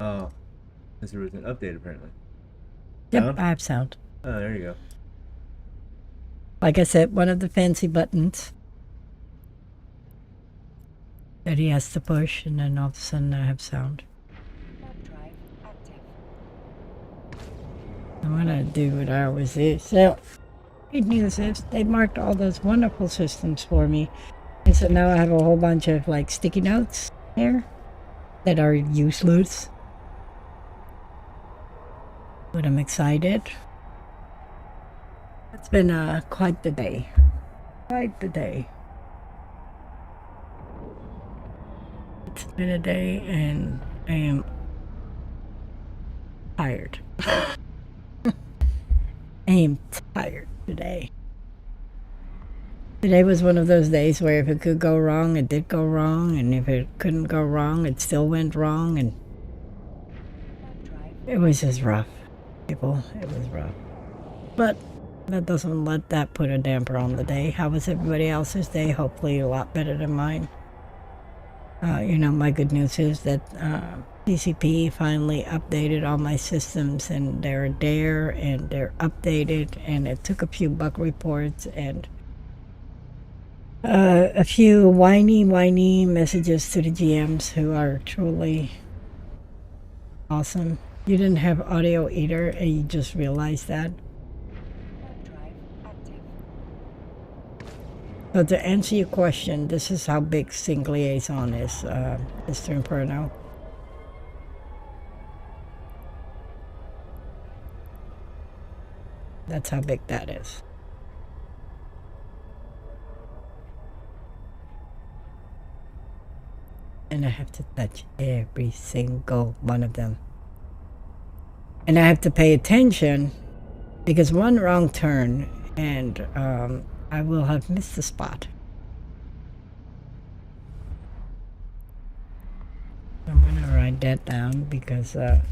Oh, because there was an update apparently. Yep, Sound? I have sound. Oh, there you go. Like I said, one of the fancy buttons that he has to push, and then all of a sudden I have sound. I'm gonna do what I always do. So, great news is they marked all those wonderful systems for me. And so now I have a whole bunch of like sticky notes here that are useless. But I'm excited. It's been quite the day. Quite the day. It's been a day and I am tired. I am tired today. Today was one of those days where if it could go wrong, it did go wrong, and if it couldn't go wrong, it still went wrong, and it was just rough, people. It was rough. But that doesn't let that put a damper on the day. How was everybody else's day? Hopefully a lot better than mine. My good news is that TCP finally updated all my systems, and they're there and they're updated, and it took a few bug reports and a few whiny messages to the GMs who are truly awesome. You didn't have audio either, and you just realized that. So to answer your question, this is how big Sync Liaison is, Mr. Inferno. That's how big that is. And I have to touch every single one of them. And I have to pay attention because one wrong turn and I will have missed the spot. I'm gonna write that down because that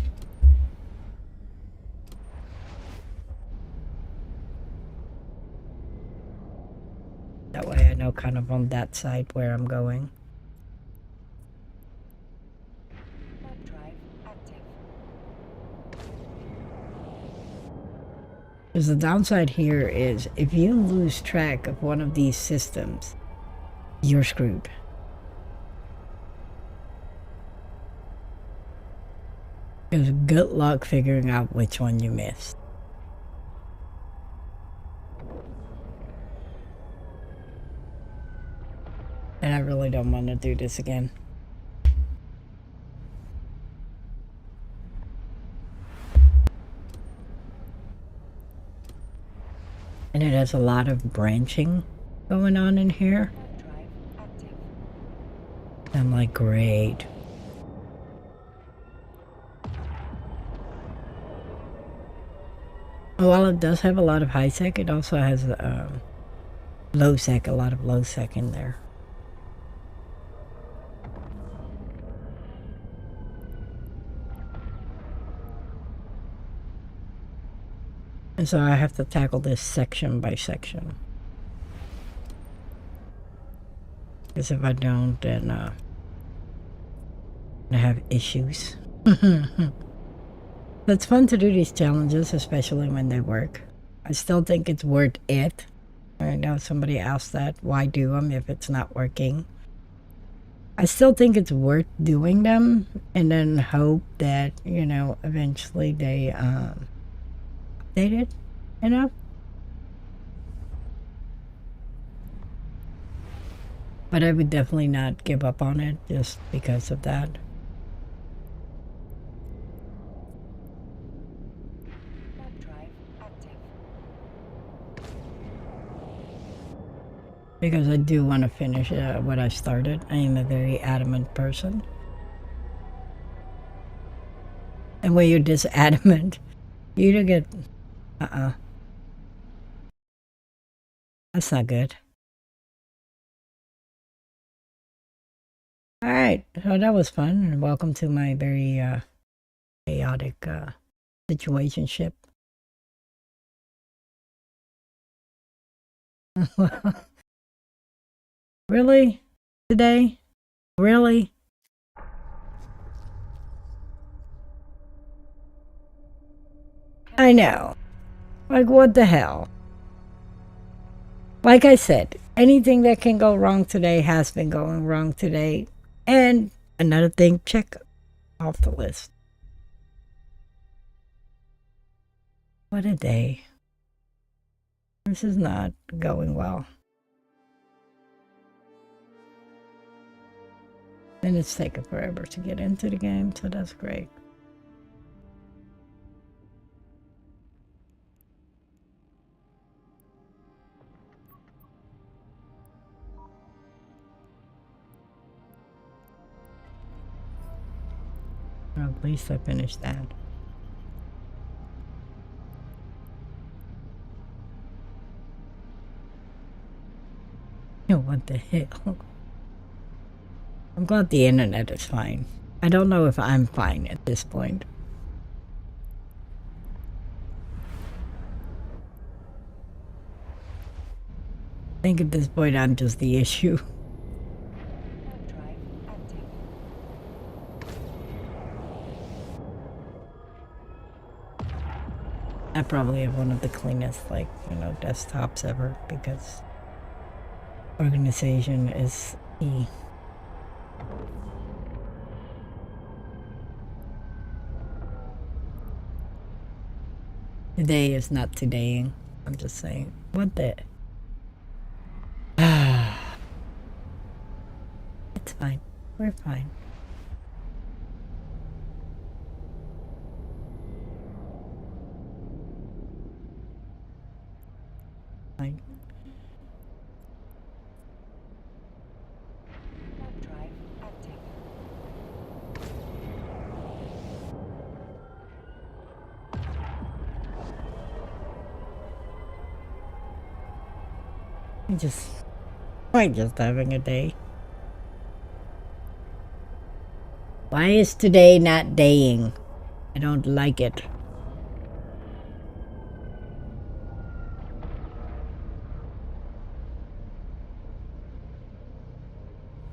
way I know kind of on that side where I'm going. Because the downside here is if you lose track of one of these systems, you're screwed. Because good luck figuring out which one you missed. And I really don't want to do this again. And it has a lot of branching going on in here. I'm like, great. While it does have a lot of high sec, it also has low sec, a lot of low sec in there. And so I have to tackle this section by section. Because if I don't, then I have issues. It's fun to do these challenges, especially when they work. I still think it's worth it. I know somebody asked that, why do them if it's not working? I still think it's worth doing them and then hope that, eventually they update it, But I would definitely not give up on it just because of that. Because I do want to finish what I started. I am a very adamant person. And when you're this adamant, you don't get... That's not good. Alright, so that was fun. And welcome to my very chaotic situationship. Really? Today? Really? I know. Like, what the hell? Like I said, anything that can go wrong today has been going wrong today. And another thing, check off the list. What a day. This is not going well. And it's taken forever to get into the game, so that's great. Well, at least I finished that. You know, what the hell? I'm glad the internet is fine. I don't know if I'm fine at this point. I think at this point I'm just the issue. I probably have one of the cleanest, like, you know, desktops ever because organization is key. Today is not todaying. I'm just saying. What the? It's fine. We're fine. Fine. I'm just having a day. Why is today not daying? I don't like it.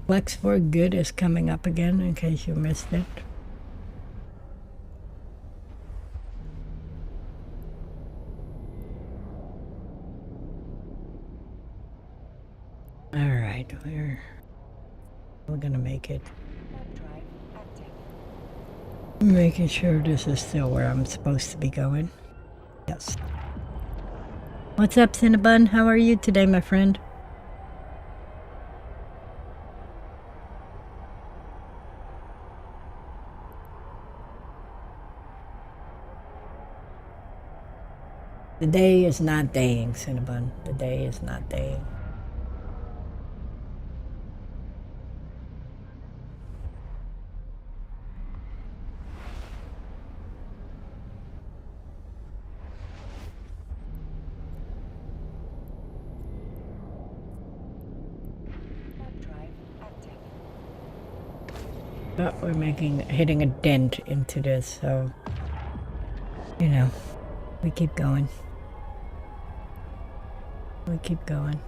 Flex for Good is coming up again in case you missed it. Alright, we're gonna make it. Making sure this is still where I'm supposed to be going. Yes. What's up, Cinnabon? How are you today, my friend? The day is not daying, Cinnabon. The day is not daying. But we're hitting a dent into this, so, you know, we keep going. We keep going.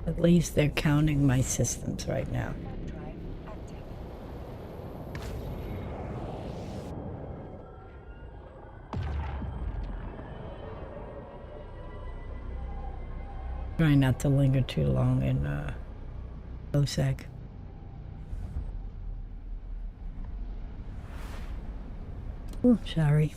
At least they're counting my systems right now. Try not to linger too long in OSEC. Oh, sorry.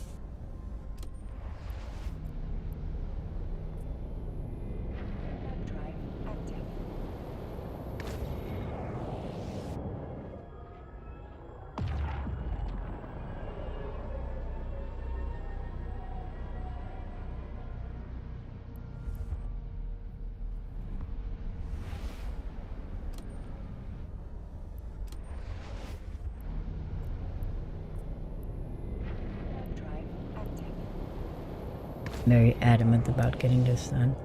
Very adamant about getting this done.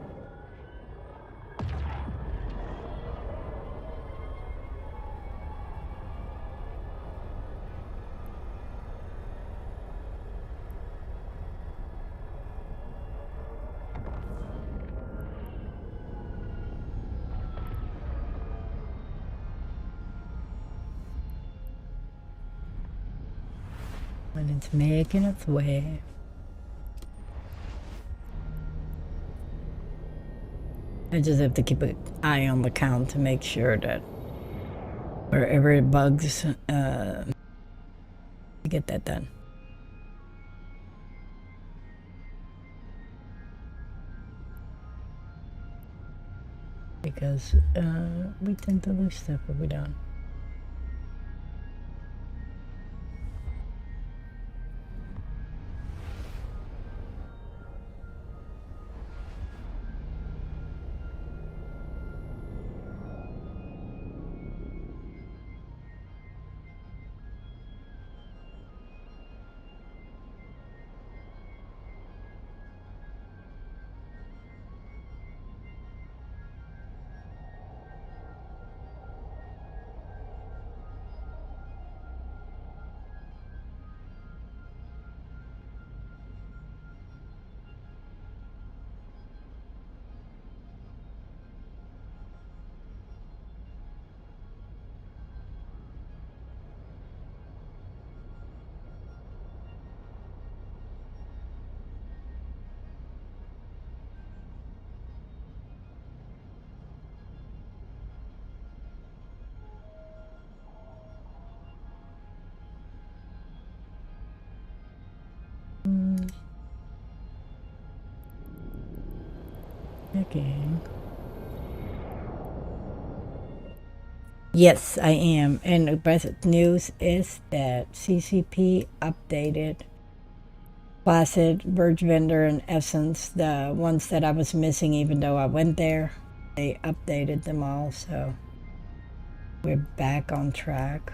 And it's making its way. I just have to keep an eye on the count to make sure that wherever it bugs, get that done. Because we tend to lose stuff if we don't. Okay. Yes, I am. And the best news is that CCP updated Placid, Verge Vendor, and Essence, the ones that I was missing even though I went there. They updated them all, so we're back on track.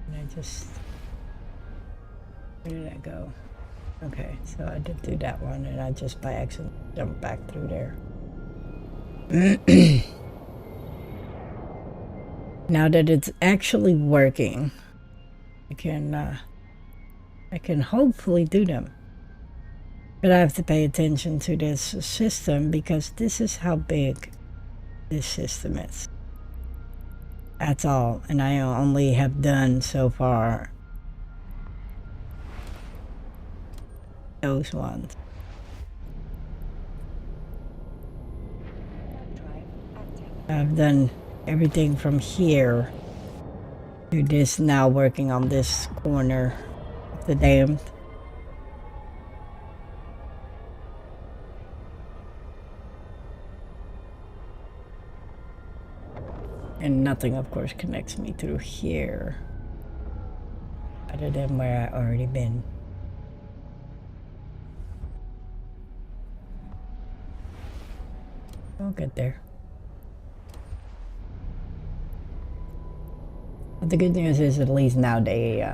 And I just... Where did I go? Okay, so I did do that one, and I just by accident jumped back through there. Now that it's actually working, I can hopefully do them. But I have to pay attention to this system because this is how big this system is. That's all, and I only have done so far those ones. I've done everything from here to this, now working on this corner of the dam. And nothing, of course, connects me through here other than where I already been. I'll get there. But the good news is at least now they,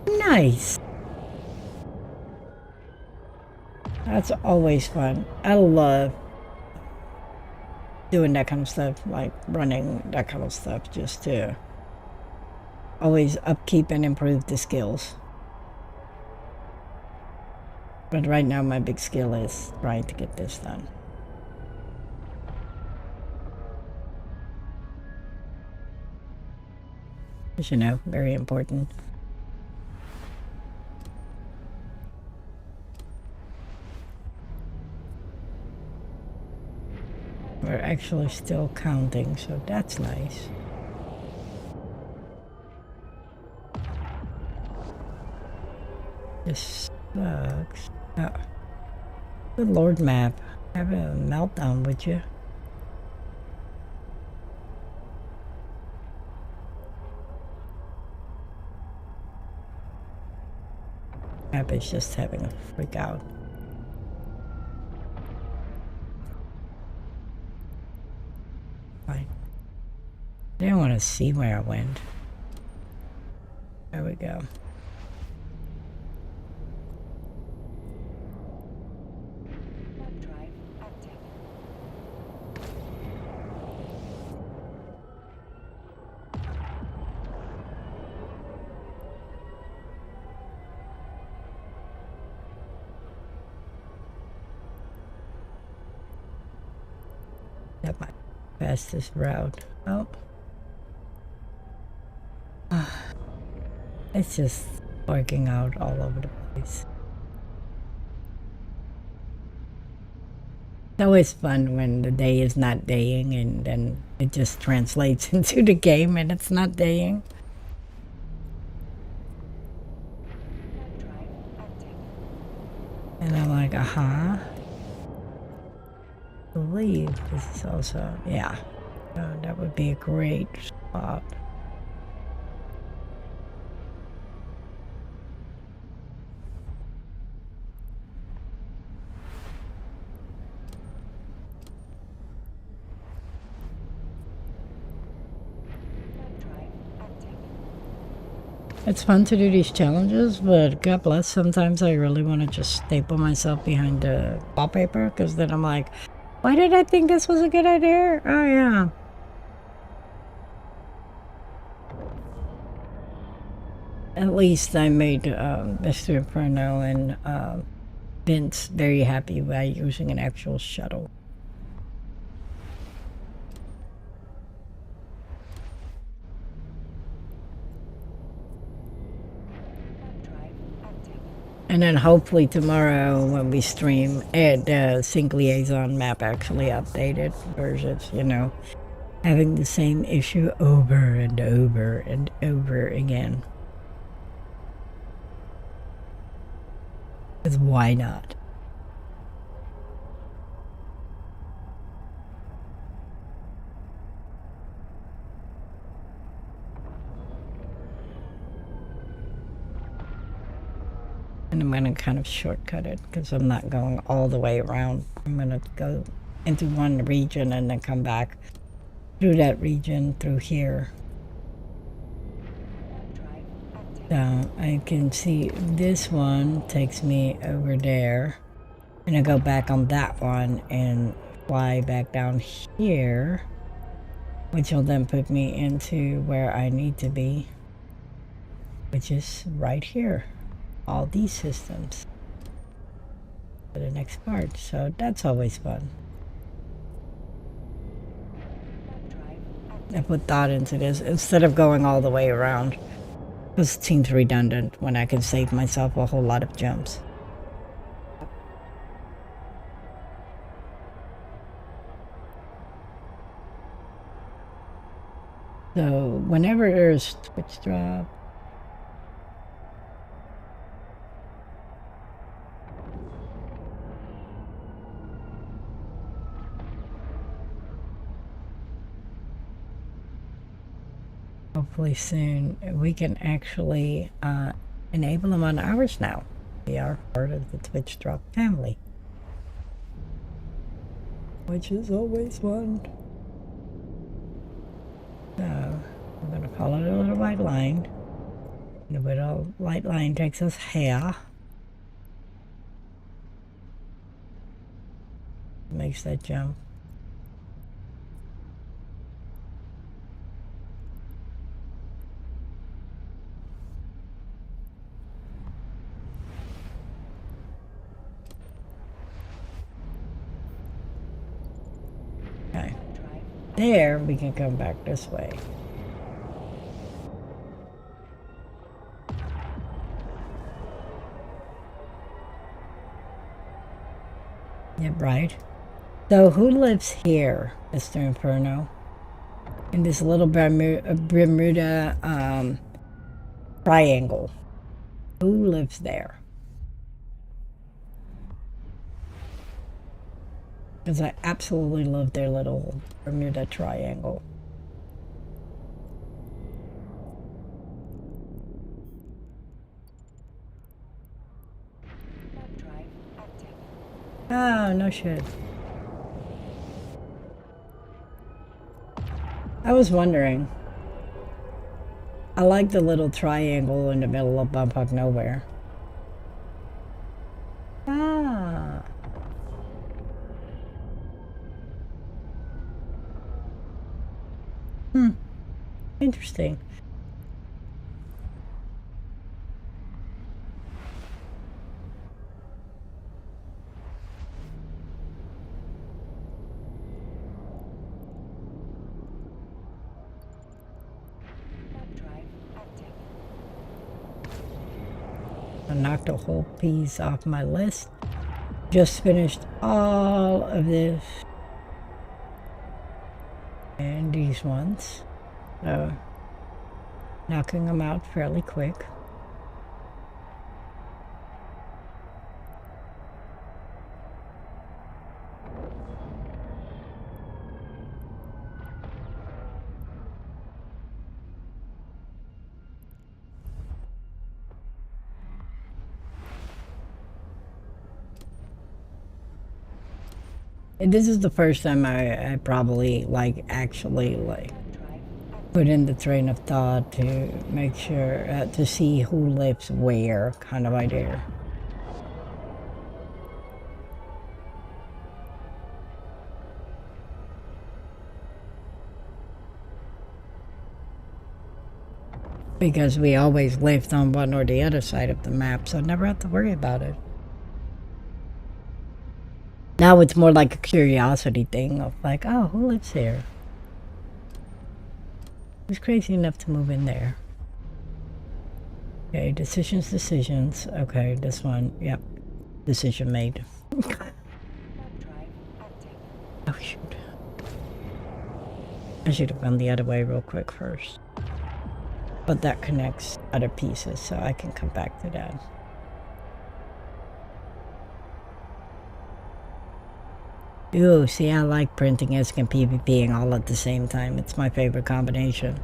nice! That's always fun. I love doing that kind of stuff, like running that kind of stuff, just to always upkeep and improve the skills. But right now my big skill is trying to get this done. As you know, very important. We're actually still counting, so that's nice. This sucks. Oh. Good Lord, map. Have a meltdown, would you? Map is just having a freak out. Fine. I didn't want to see where I went. There we go. That might be the fastest route. Oh. It's just working out all over the place. It's always fun when the day is not daying and then it just translates into the game and it's not daying. And I'm like, I believe this is also, yeah, that would be a great spot. It's fun to do these challenges, but God bless, sometimes I really want to just staple myself behind the wallpaper, because then I'm like, why did I think this was a good idea? Oh, yeah. At least I made Mr. Inferno and Vince very happy by using an actual shuttle. And then hopefully tomorrow when we stream, the Sync Liaison map actually updated versions, you know, having the same issue over and over and over again. Because why not? And I'm going to kind of shortcut it because I'm not going all the way around. I'm going to go into one region and then come back through that region through here. So I can see this one takes me over there. I'm going to go back on that one and fly back down here, which will then put me into where I need to be, which is right here. All these systems for the next part, so that's always fun. I put thought into this instead of going all the way around, because it seems redundant when I can save myself a whole lot of jumps. So whenever there's Twitch drop, hopefully soon we can actually enable them on ours now. We are part of the Twitch drop family, which is always fun. So I'm going to follow the little white line. The little white line takes us here. Makes that jump. Okay. There, we can come back this way. Yep, right. So who lives here, Mr. Inferno? In this little Bermuda triangle. Who lives there? Because I absolutely love their little Bermuda triangle. Oh, no shit. I was wondering. I like the little triangle in the middle of Bumfuck Nowhere. Ah. Interesting. knocked a whole piece off my list. Just finished all of this. And these ones. So, knocking them out fairly quick. And this is the first time I probably actually put in the train of thought to make sure to see who lives where kind of idea. Because we always lived on one or the other side of the map, so I never had to worry about it. Now it's more like a curiosity thing of like, oh, who lives here? Who's crazy enough to move in there? Okay, decisions. Okay, this one, yep. Decision made. Oh, shoot. I should have gone the other way real quick first. But that connects other pieces, so I can come back to that. Ooh, see, I like printing and PvPing all at the same time. It's my favorite combination.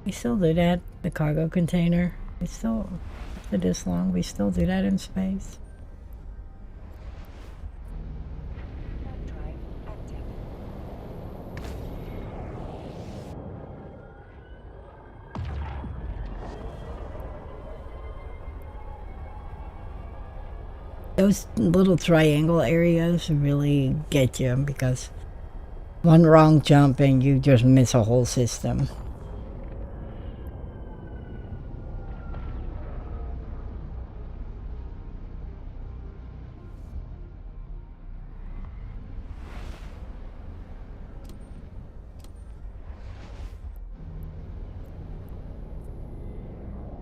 We still do that, the cargo container. We still, after this long, we still do that in space. Those little triangle areas really get you because one wrong jump and you just miss a whole system.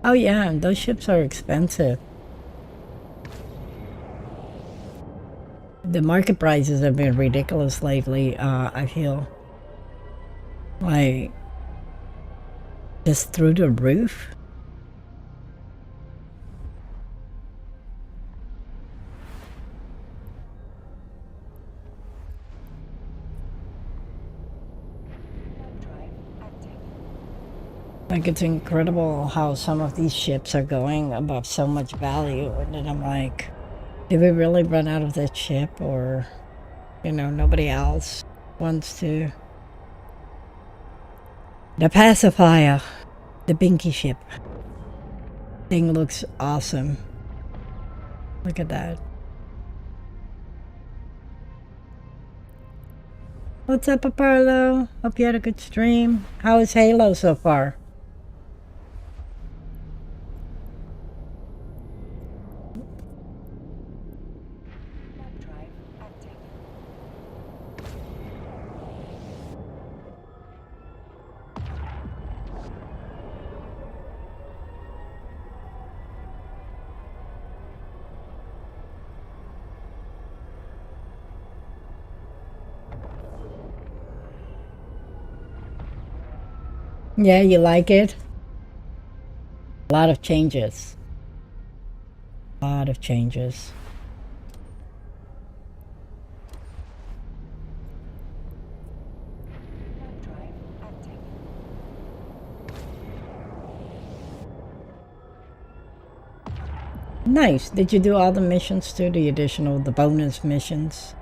Oh yeah, those ships are expensive. The market prices have been ridiculous lately, I feel. Like, just through the roof. Like, it's incredible how some of these ships are going above so much value, and then I'm like, did we really run out of that ship, or, you know, nobody else wants to? The pacifier, the Binky ship. Thing looks awesome. Look at that. What's up, Apollo? Hope you had a good stream. How is Halo so far? Yeah, you like it? A lot of changes. A lot of changes. Nice. Did you do all the missions too? The bonus missions?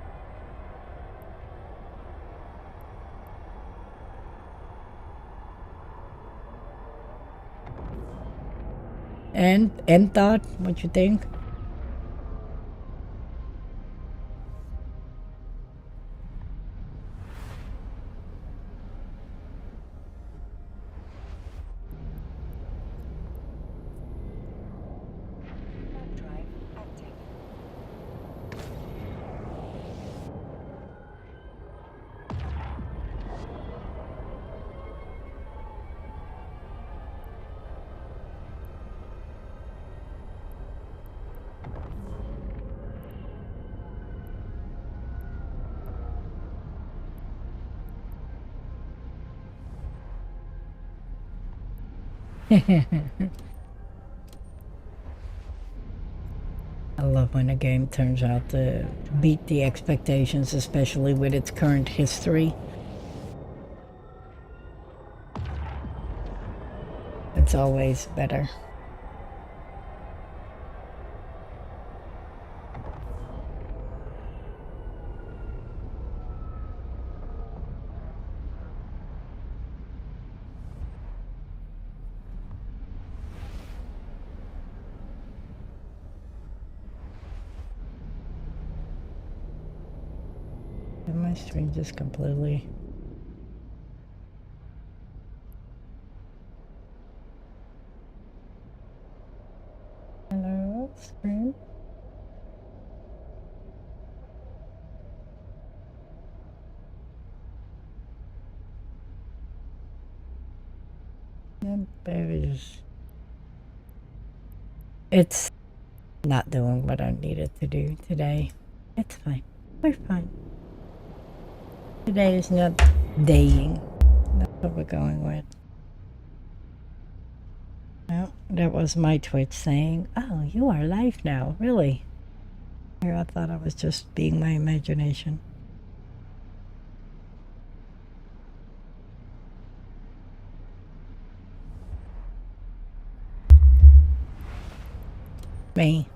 And thought, what you think? I love when a game turns out to beat the expectations, especially with its current history. It's always better. And my stream just completely... Hello, screen? Yeah, baby, just... It's not doing what I needed to do today. It's fine. We're fine. Today is not daying. That's what we're going with. Well, that was my Twitch saying, "Oh, you are live now." Really? Here, I thought I was just being my imagination. Me.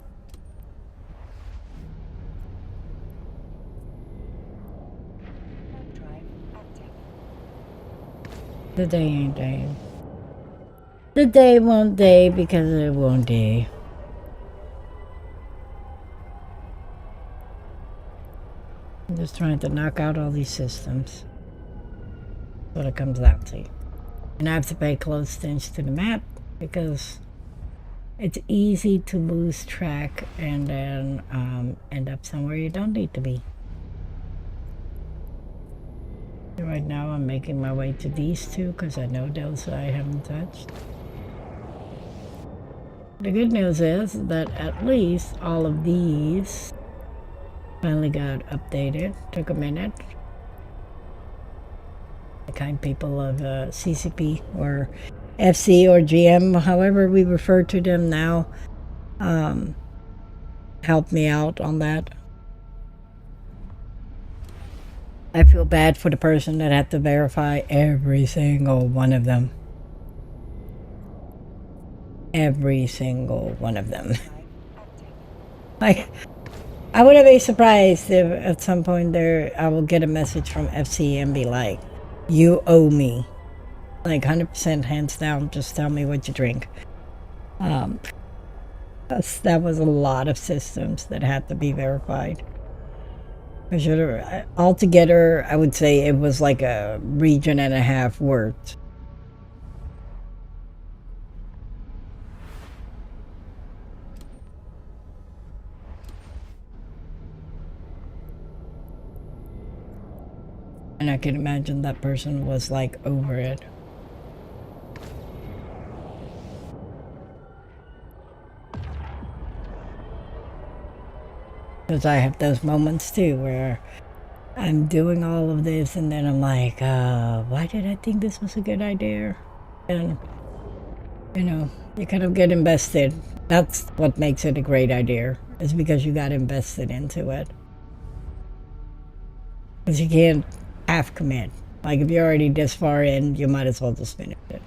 The day ain't day. The day won't day because it won't day. I'm just trying to knock out all these systems. That's what it comes down to. And I have to pay close attention to the map because it's easy to lose track and then end up somewhere you don't need to be. Right now I'm making my way to these two because I know those I haven't touched. The good news is that at least all of these finally got updated. Took a minute. The kind people of CCP or FC or GM, however we refer to them now, helped me out on that. I feel bad for the person that had to verify every single one of them. Every single one of them. Like, I wouldn't be surprised if at some point there I will get a message from FC and be like, "You owe me." Like 100% hands down, just tell me what you drink. That was a lot of systems that had to be verified. Altogether, I would say it was like a region and a half worth. And I can imagine that person was like over it. Because I have those moments too where I'm doing all of this and then I'm like, why did I think this was a good idea? And, you know, you kind of get invested. That's what makes it a great idea, is because you got invested into it. Because you can't half commit. Like, if you're already this far in, you might as well just finish it.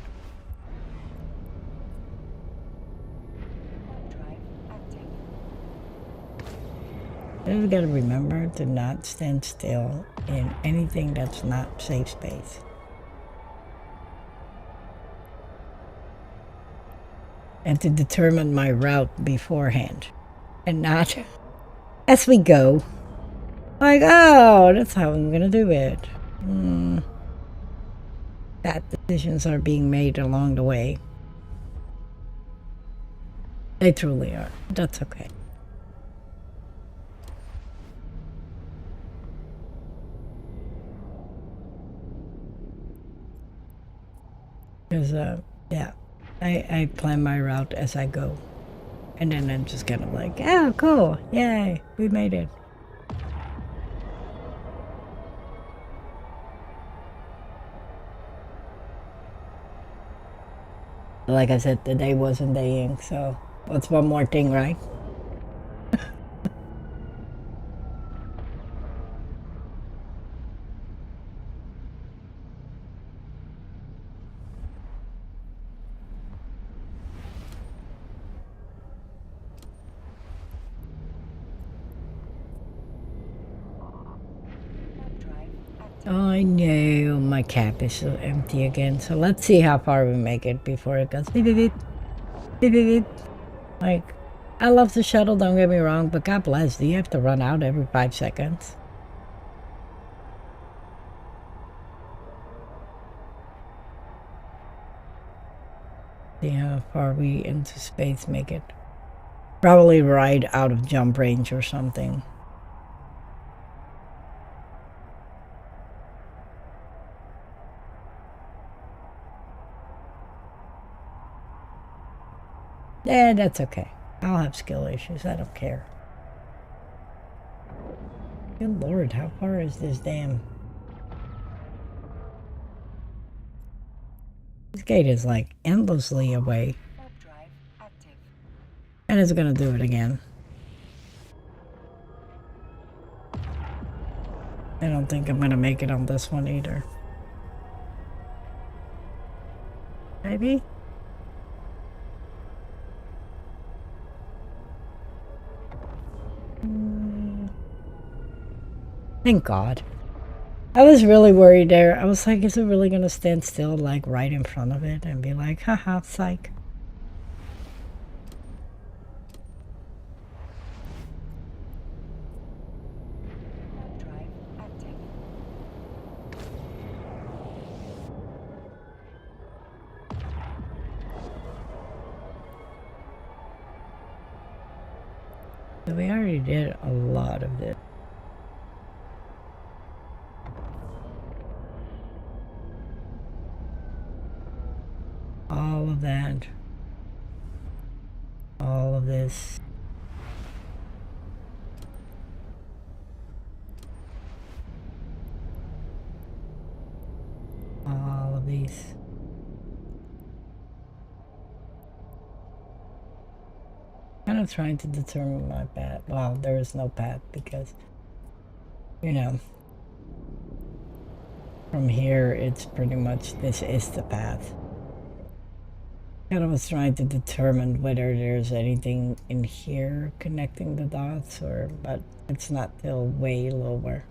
You just gotta remember to not stand still in anything that's not safe space. And to determine my route beforehand. And not as we go. Like, oh, that's how I'm gonna do it. Bad decisions are being made along the way. They truly are. That's okay. Because, yeah, I plan my route as I go. And then I'm just kind of like, oh, cool. Yay, we made it. Like I said, the day wasn't daying, so what's one more thing, right? I know my cap is so empty again, so let's see how far we make it before it goes beep beep beep beep beep beep. Like, I love the shuttle, don't get me wrong, but God bless, do you have to run out every 5 seconds? See how far we into space make it. Probably right out of jump range or something. Yeah, that's okay. I'll have skill issues. I don't care. Good lord, how far is this damn... This gate is like endlessly away. And it's gonna do it again. I don't think I'm gonna make it on this one either. Maybe? Thank God. I was really worried there. I was like, is it really gonna stand still like right in front of it and be like, haha, psych. So we already did a lot of this. All of that. All of this. All of these. Kind of trying to determine my path. Well, there is no path because, you know, from here it's pretty much this is the path. Kind of was trying to determine whether there's anything in here connecting the dots, or but it's not till way lower.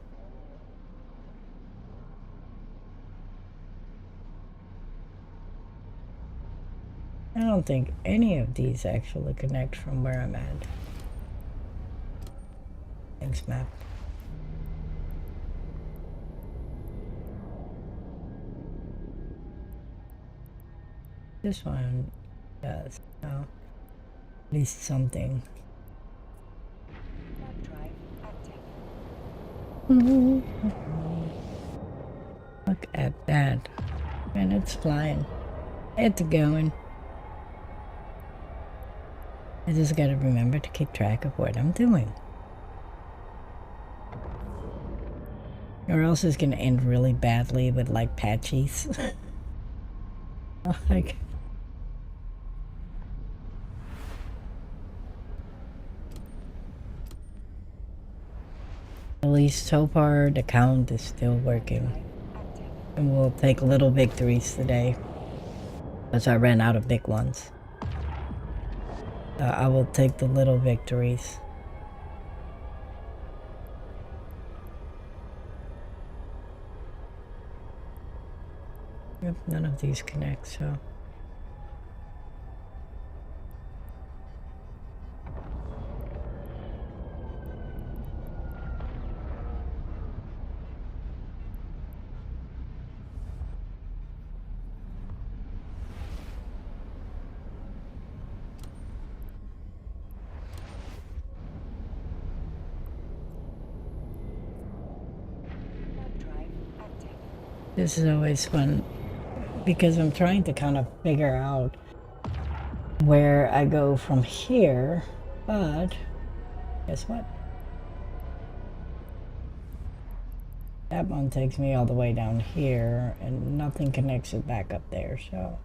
I don't think any of these actually connect from where I'm at. Thanks, map. This one does. Oh, at least something. Look at that. And it's flying. It's going. I just gotta remember to keep track of what I'm doing. Or else it's gonna end really badly with like patches. Like, at least so far the count is still working. And we'll take little victories today, because I ran out of big ones. I will take the little victories. Yep, none of these connect, so... This is always fun, because I'm trying to kind of figure out where I go from here, but guess what? That one takes me all the way down here, and nothing connects it back up there, so...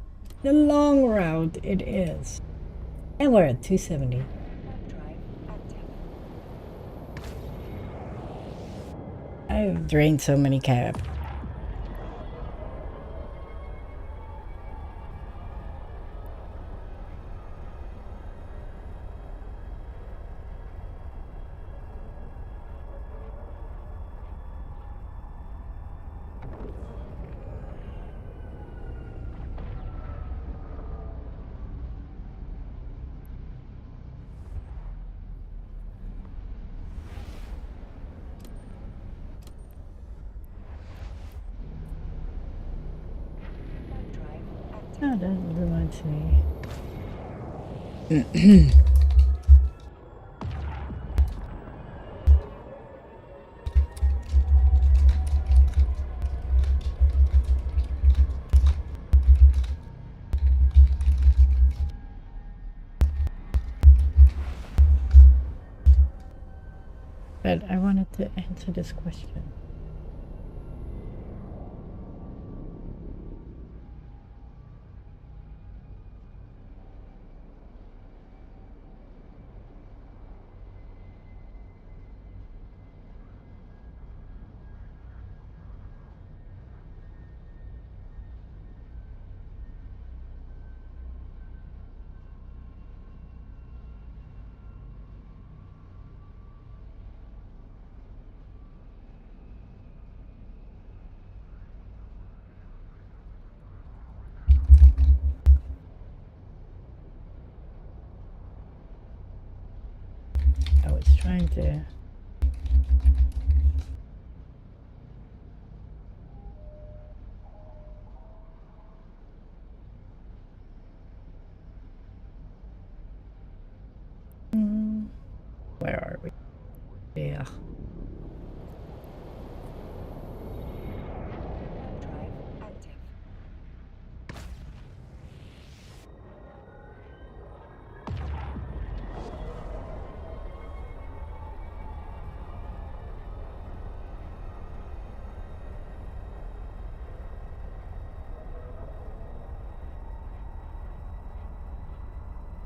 The long route it is. And we're at 270. I've drained so many cab. Oh, that reminds me. But I wanted to answer this question. I was trying to. Where are we? Yeah.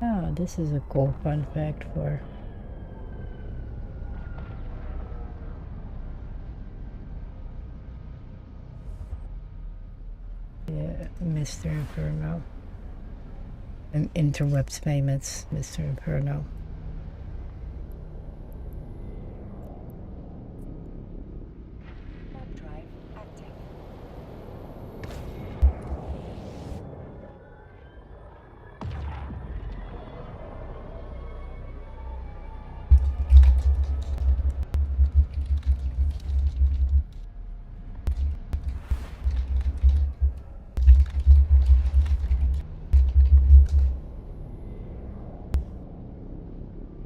Oh, this is a cool fun fact for Mr. Inferno. And interrupts payments, Mr. Inferno.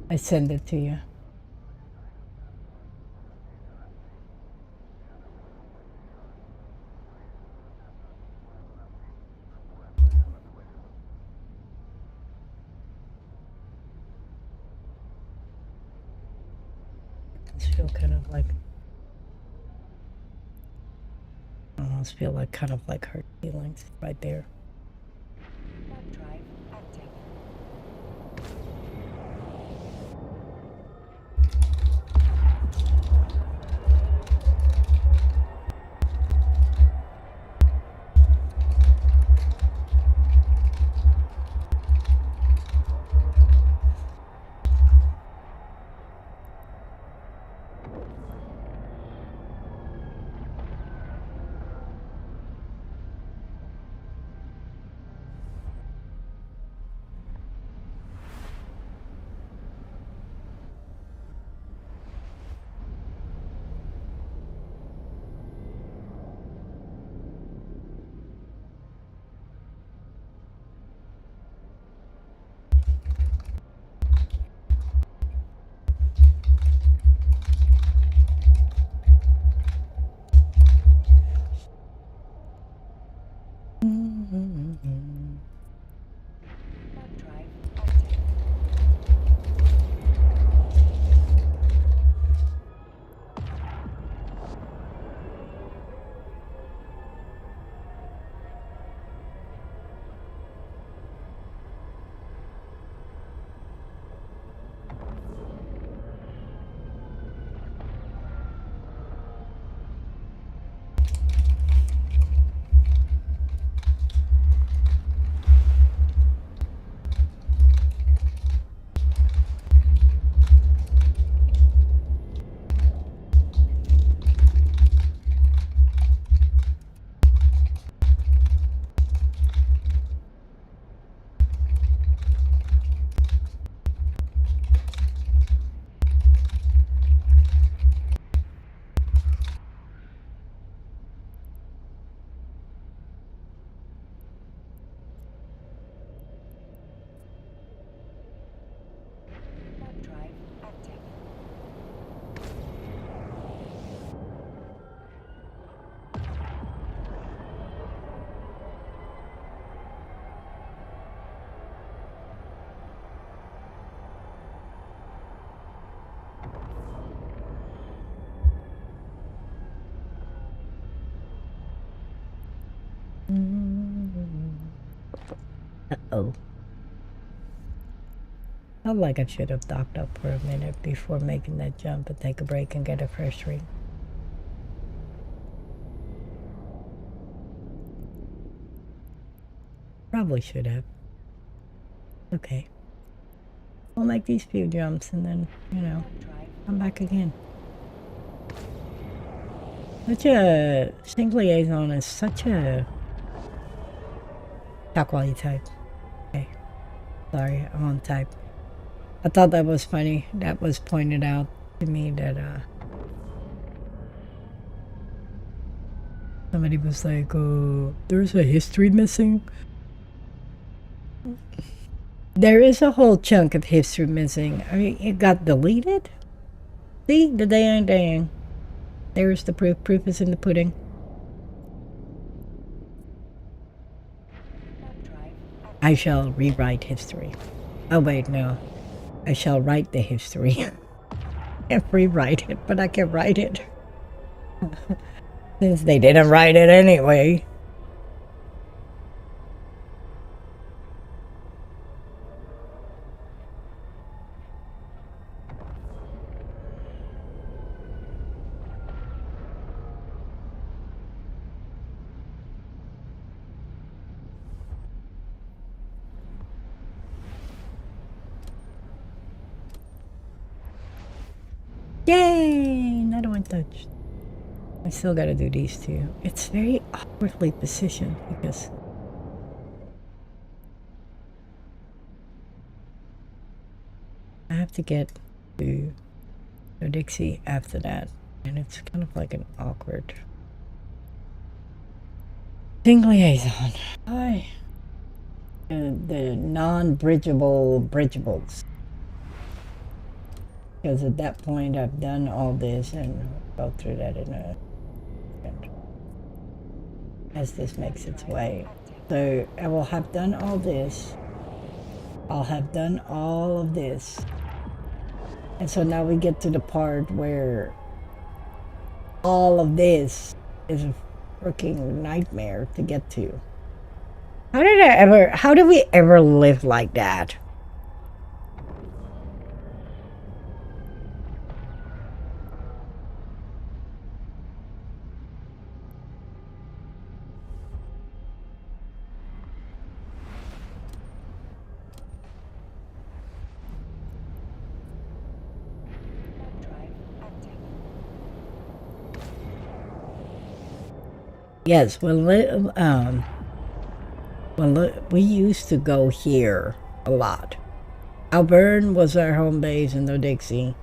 I send it to you. I feel kind of like, I almost feel like kind of like hurt feelings right there. Uh-oh. Felt like I should have docked up for a minute before making that jump and take a break and get a fresh drink. Probably should have. Okay. We'll make these few jumps and then, you know, come back again. Such a... Sync liaison is such a... Talk while you type. Okay. Sorry, I'm on type. I thought that was funny. That was pointed out to me that, somebody was like, oh, there's a history missing. There is a whole chunk of history missing. I mean, it got deleted. See? The day ain't dang. There's the proof. Proof is in the pudding. I shall rewrite history. Oh, wait, no. I shall write the history. I can't rewrite it, but I can write it. Since they didn't write it anyway. Yay! Another one touched. I still gotta do these two. It's very awkwardly positioned because I have to get to Dixie after that, and it's kind of like an awkward sync liaison. Hi. The non-bridgeable bridgeables. Because at that point I've done all this, and I'll go through that in a second as this makes its way. So I will have done all this. I'll have done all of this. And so now we get to the part where all of this is a freaking nightmare to get to. How did we ever live like that? Yes, well, we used to go here a lot. Alburn was our home base in the Dixie.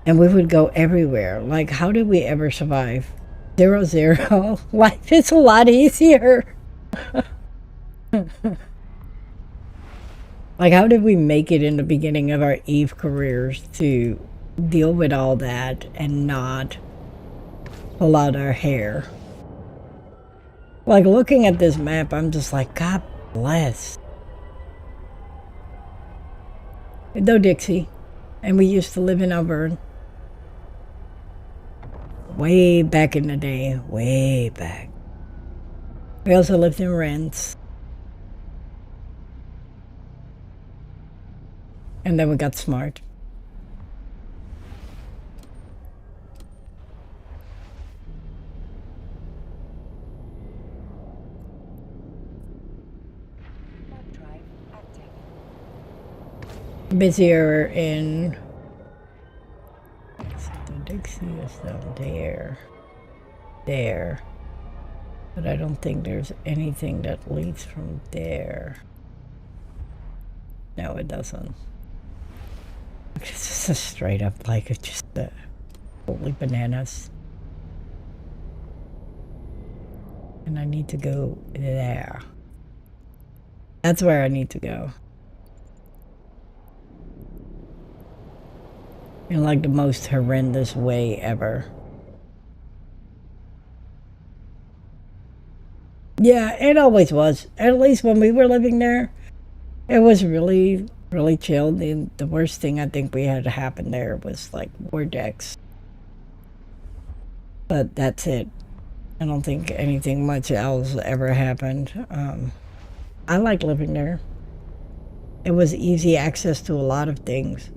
And we would go everywhere. Like, how did we ever survive? 0-0. Life is a lot easier. Like, how did we make it in the beginning of our Eve careers to deal with all that and not pull out our hair? Like, looking at this map, I'm just like, God bless. No Dixie. And we used to live in Auburn. Way back in the day. Way back. We also lived in Rents. And then we got smart. Busier in the Dixie is down there, but I don't think there's anything that leads from there. No, it doesn't. This is straight up like it's just holy bananas. And I need to go there. That's where I need to go. In like the most horrendous way ever. Yeah, it always was. At least when we were living there, it was really, really chill. The worst thing I think we had to happen there was like vortex. But that's it. I don't think anything much else ever happened. I like living there. It was easy access to a lot of things.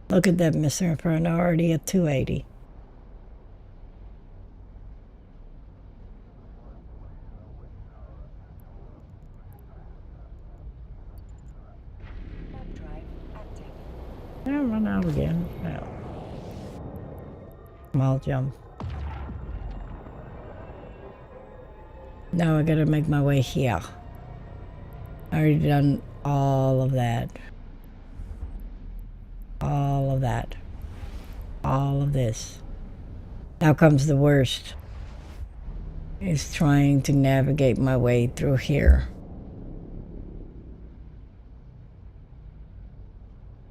Look at that, Mr. Inferno, already at 280. I'll run out again. No. Small jump. Now I gotta make my way here. I already done all of that. All of that. All of this. Now comes the worst. Is trying to navigate my way through here.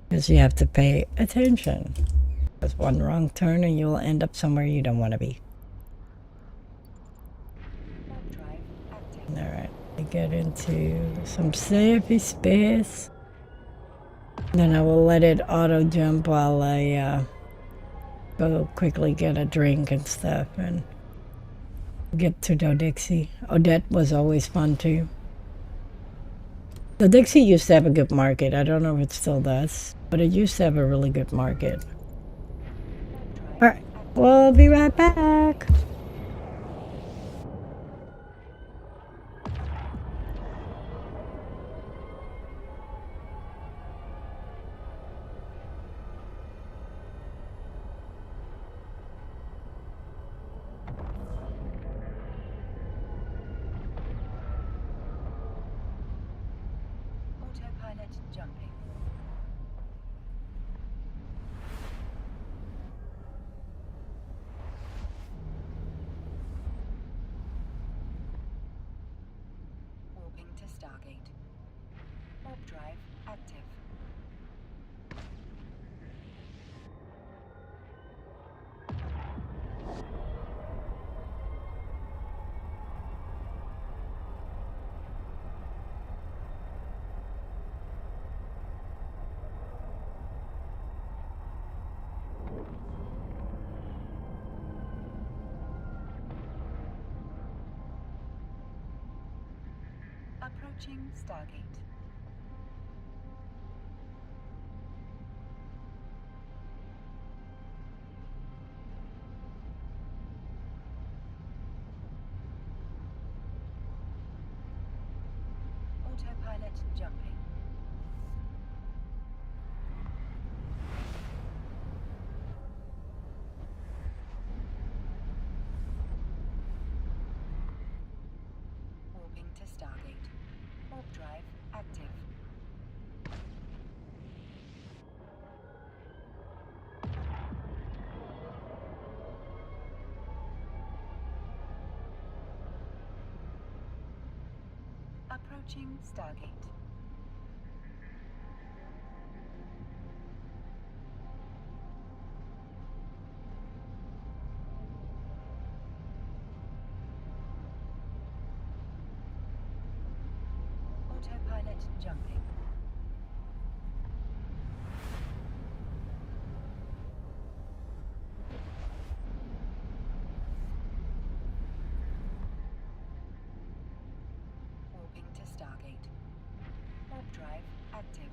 Because you have to pay attention. There's one wrong turn and you'll end up somewhere you don't want to be. Alright, I get into some safety space. Then I will let it auto jump while I go quickly get a drink and stuff and get to the Dixie. Odette was always fun too. The Dixie used to have a good market. I don't know if it still does, but it used to have a really good market. Alright, we'll be right back. Autopilot jumping. Warping to Stargate. Warp drive active. Approaching Stargate. Autopilot jumping. Warping to Stargate. Warp drive active. Approaching Stargate. Autopilot jumping. Warping to Stargate. Warp drive active.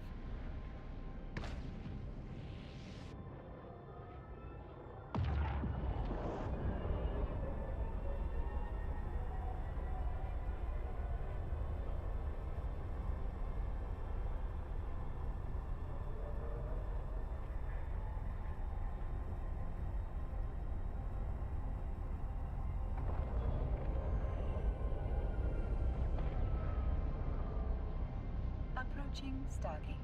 Approaching Stargate.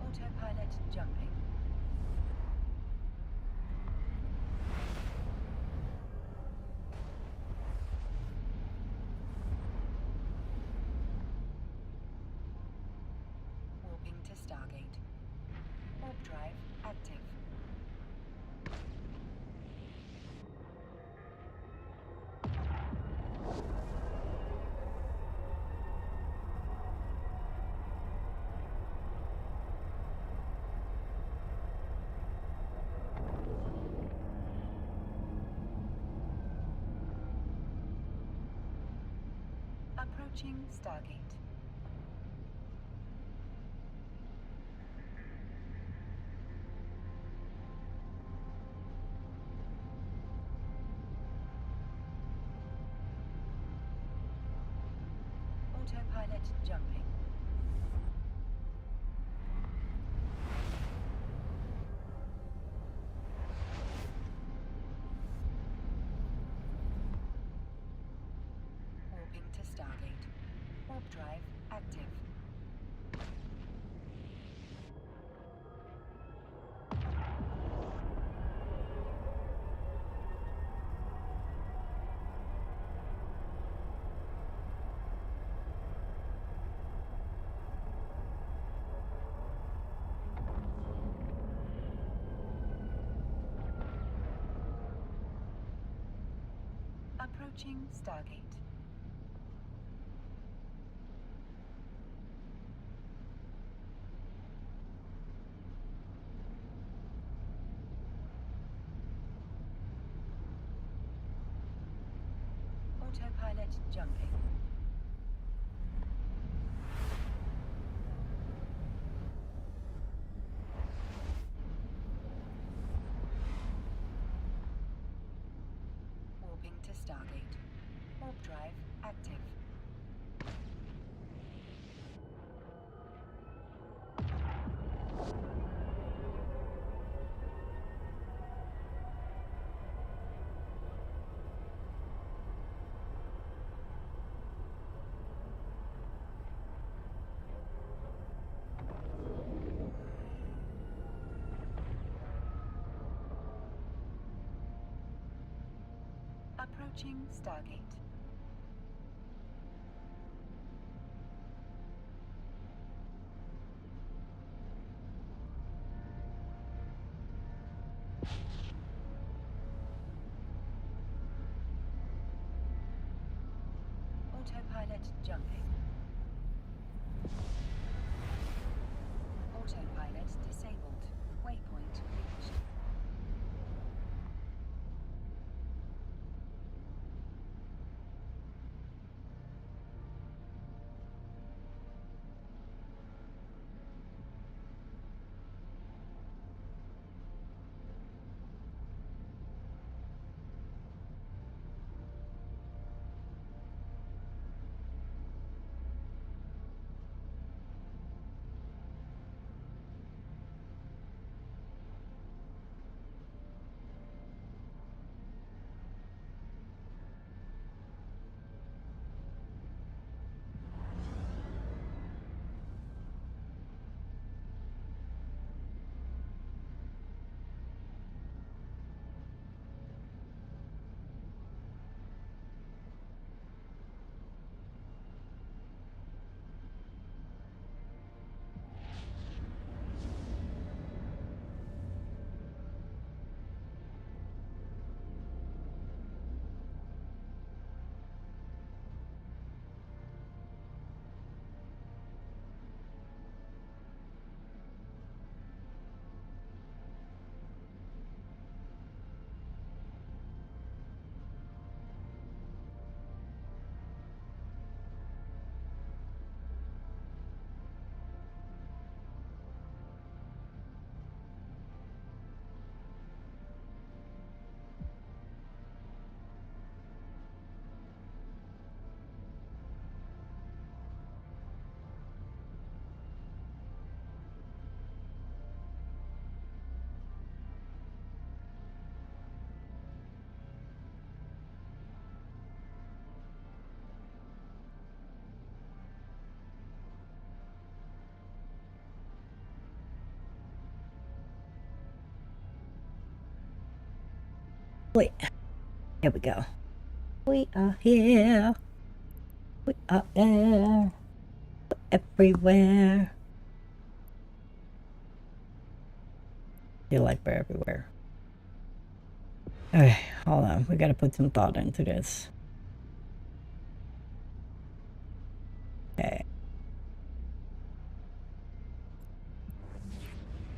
Autopilot jumping. Warping to Stargate. Warp drive active. Approaching Stargate. Autopilot jumping. Warping to Stargate. Warp drive active. Approaching Stargate. Autopilot jumping. Warping to Stargate. Warp drive active. Approaching Stargate. Autopilot jumping. Autopilot disabled. Waypoint reached. Wait, here we go. We are here. We are there. Everywhere. Feel like we're everywhere. Okay, hold on. We gotta put some thought into this. Okay.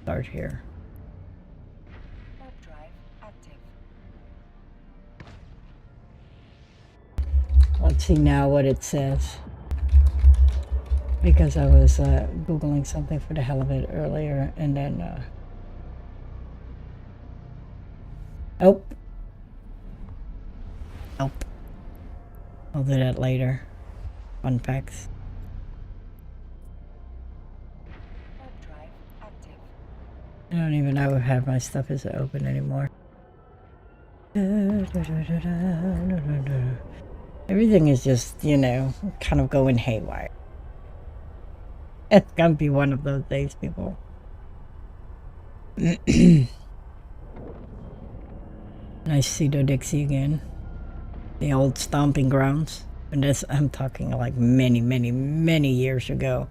Start here. Warp drive active. Let's see now what it says. because I was Googling something for the hell of it earlier, and then oh, nope. I'll do that later. Fun facts. Web drive active. I don't even know if half my stuff is open anymore. Everything is just, you know, kind of going haywire. It's gonna be one of those days, people. Nice to see the Dixie again. The old stomping grounds. And this, I'm talking like many, many, many years ago.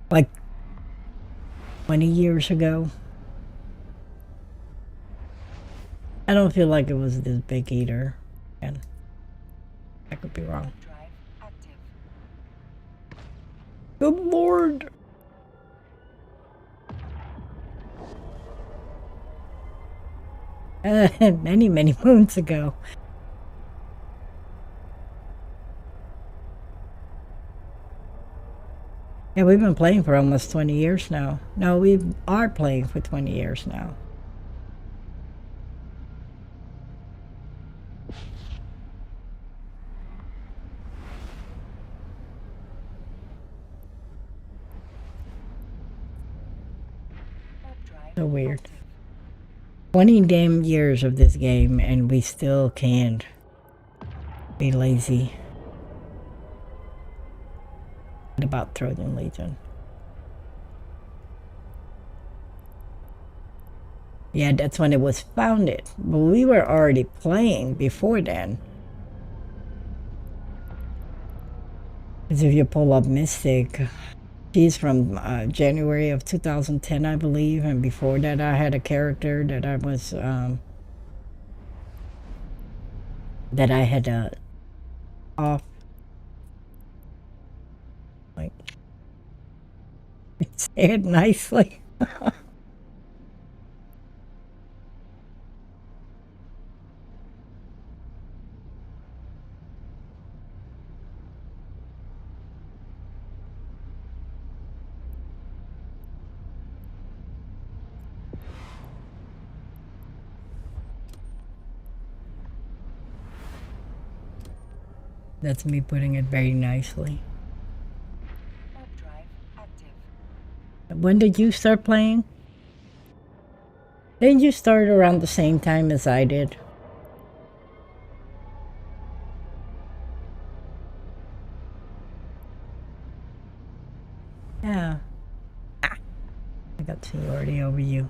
Like 20 years ago. I don't feel like it was this big either. And I could be wrong. Web drive active. Good Lord! Many, many moons ago. Yeah, we've been playing for almost 20 years now. No, we are playing for 20 years now. Web drive So weird. active. 20 damn years of this game, and we still can't be lazy. What about Trojan Legion? Yeah, that's when it was founded. But we were already playing before then. Because if you pull up Mystic, she's from January of 2010, I believe. And before that, I had a character that I was, that I had off. Like, say it nicely. That's me putting it very nicely. Web drive active. When did you start playing? Didn't you start around the same time as I did? Yeah. Ah, I got seniority over you.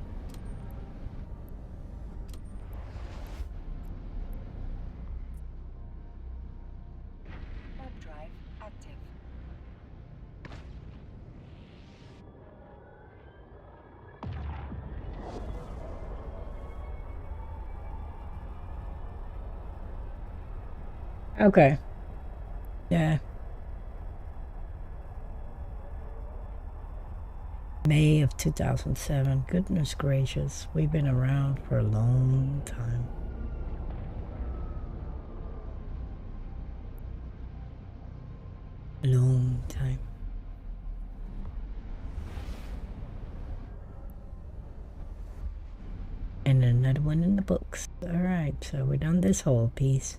Web drive active. Okay. Yeah. May of 2007. Goodness gracious. We've been around for a long time. Long time. And another one in the books. Alright, so we're done this whole piece.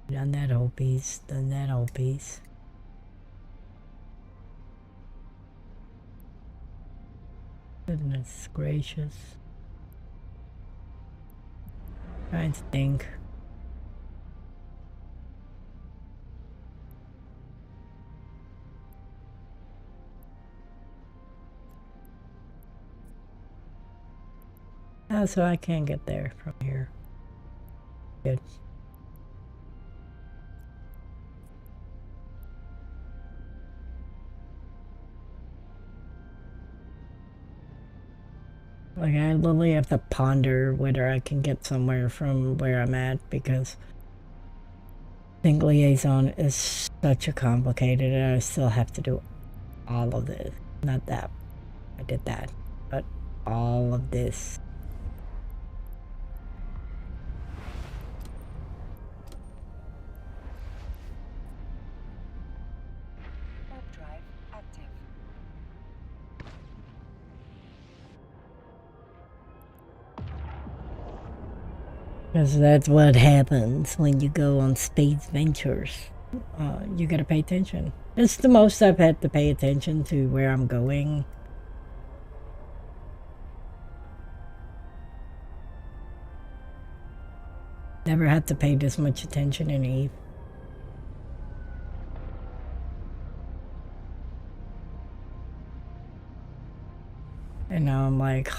Done that whole piece. Done that whole piece. Goodness gracious. Trying to think. Oh, so I can't get there from here. Good. Like, I literally have to ponder whether I can get somewhere from where I'm at, because Sync Liaison is such a complicated, and I still have to do all of this. Not that. I did that. But all of this. Because that's what happens when you go on space ventures. You gotta pay attention. It's the most I've had to pay attention to where I'm going. Never had to pay this much attention in Eve. And now I'm like...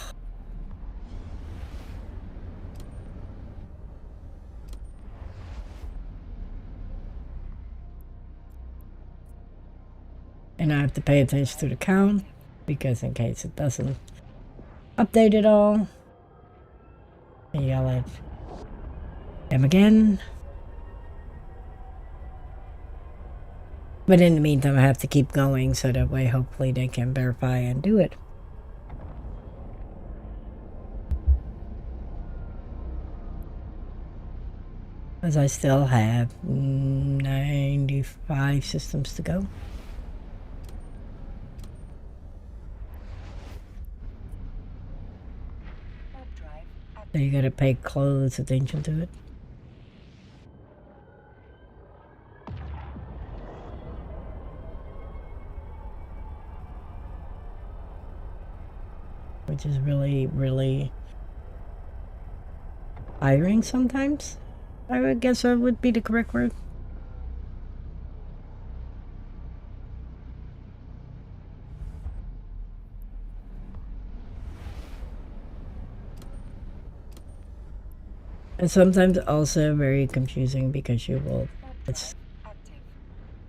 And I have to pay attention to the count, because in case it doesn't update it all, I yell at them again. But in the meantime, I have to keep going, so that way hopefully they can verify and do it. As I still have 95 systems to go. So you gotta pay close attention to it. Which is really, really tiring sometimes. I would guess that would be the correct word. And sometimes also very confusing, because you will, if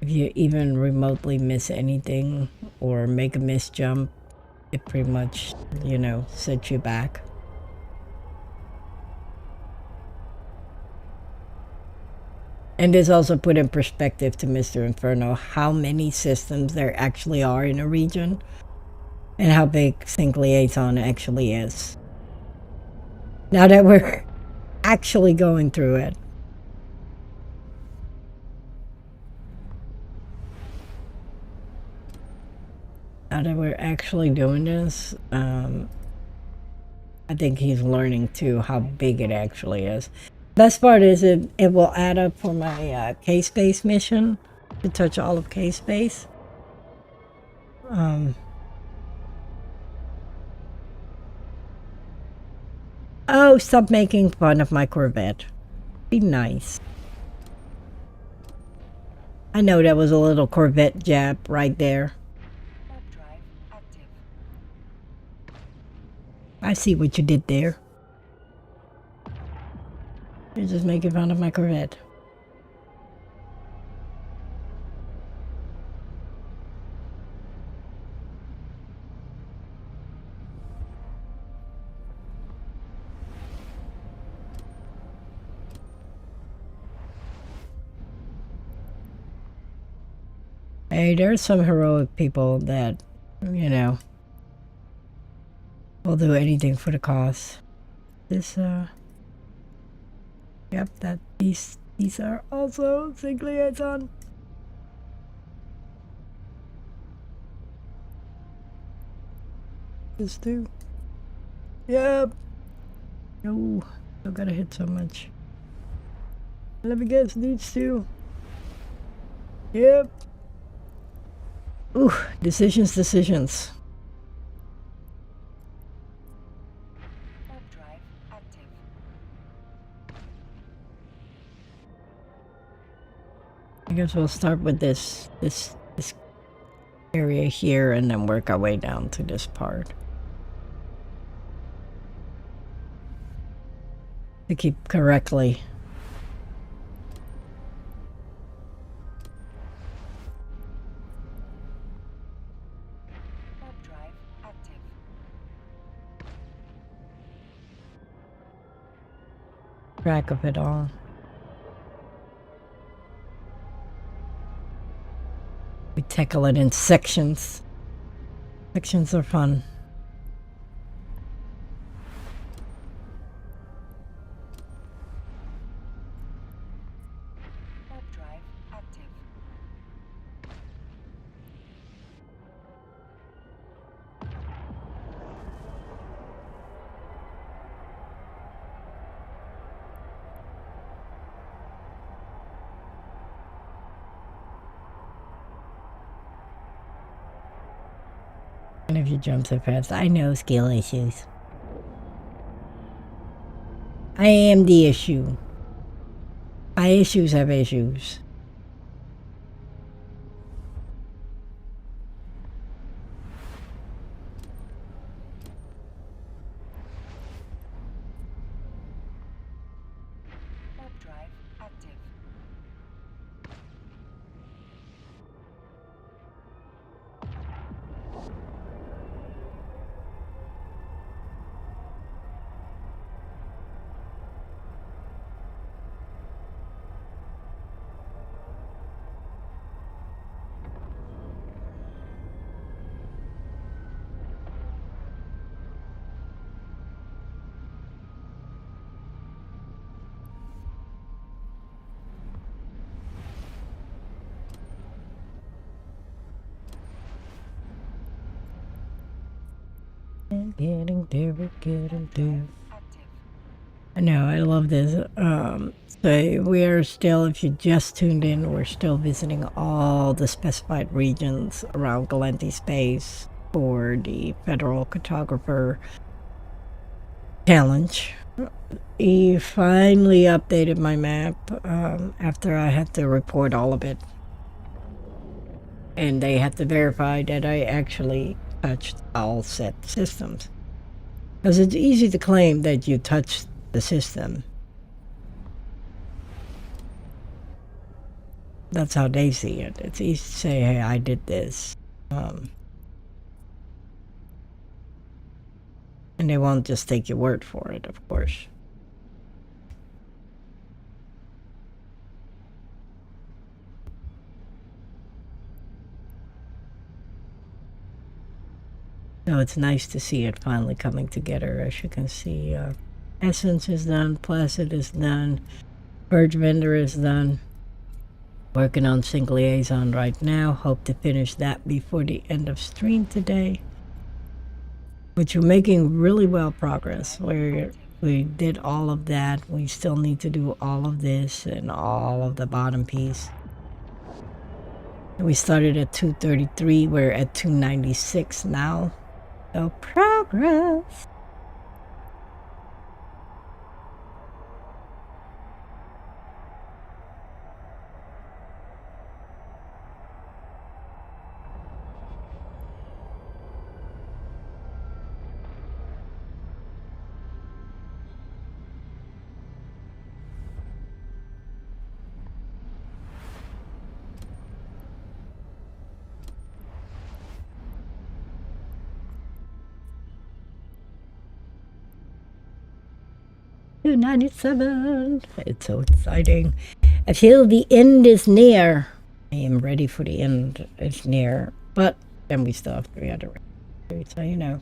you even remotely miss anything or make a missed jump, it pretty much, you know, sets you back. And this also put in perspective to Mr. Inferno how many systems there actually are in a region and how big Sync Liaison actually is. Now that we're actually going through it. Now that we're actually doing this, I think he's learning too how big it actually is. Best part is it will add up for my K-Space mission to touch all of K-Space. Oh, stop making fun of my Corvette. Be nice. I know that was a little Corvette jab right there. I see what you did there. You're just making fun of my Corvette. Hey, there's some heroic people that, you know, will do anything for the cause. This, yep, that these are also Sync Liaison. This too. Yep. No, don't gotta hit so much. Let me guess, these two. Yep. Ooh, decisions. I guess we'll start with this area here and then work our way down to this part. To keep correctly. Track of it all. We tackle it in sections. Sections are fun. And if you jump so fast, I know skill issues. I am the issue. My issues have issues. Warp drive active. Getting there, we're getting there. Active. I know, I love this. So we are still, if you just tuned in, we're still visiting all the specified regions around Galenti space for the Federal Cartographer Challenge. He finally updated my map after I had to report all of it. And they had to verify that I actually touched all set systems. Because it's easy to claim that you touched the system. That's how they see it. It's easy to say, hey, I did this. And they won't just take your word for it, of course. So it's nice to see it finally coming together. As you can see, Essence is done, Placid is done, Purge Vendor is done. Working on Sync Liaison right now. Hope to finish that before the end of stream today. Which we're making really well progress. We did all of that. We still need to do all of this and all of the bottom piece. We started at 233. We're at 296 now. So progress. $297. It's so exciting. I feel the end is near. I am ready for the end. It's near. But then we still have 300. So you know.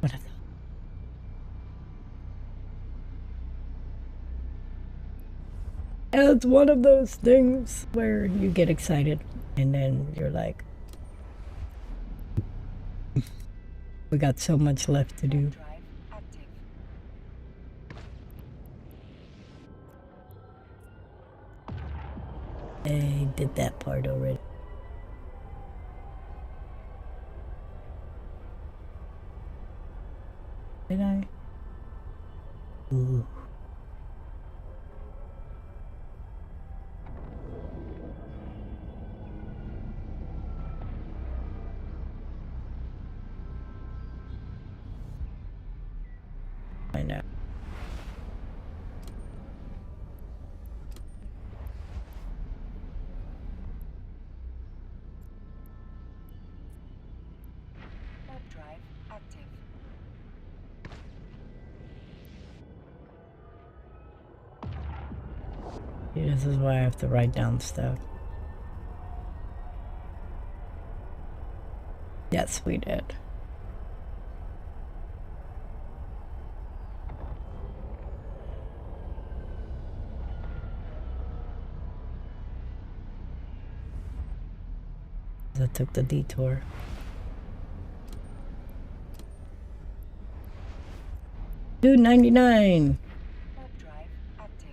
What a it's one of those things where you get excited and then you're like, we got so much left to do. Drive active. I did that part already. Did I? Ooh. I know. Warp drive active. See, this is why I have to write down stuff. Yes, we did. I took the detour. $299. Warp drive active.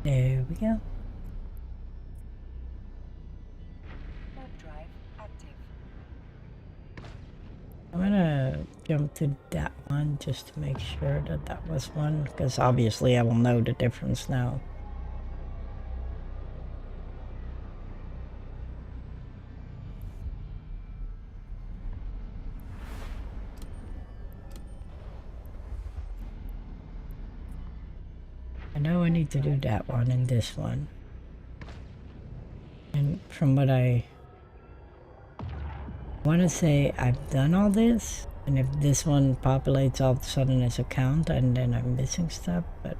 There we go. Map drive active. I'm gonna jump to that one just to make sure that that was one, because obviously I will know the difference now. I know I need to do that one and this one. And from what I want to say, I've done all this. And if this one populates all of a sudden as a count, and then I'm missing stuff, but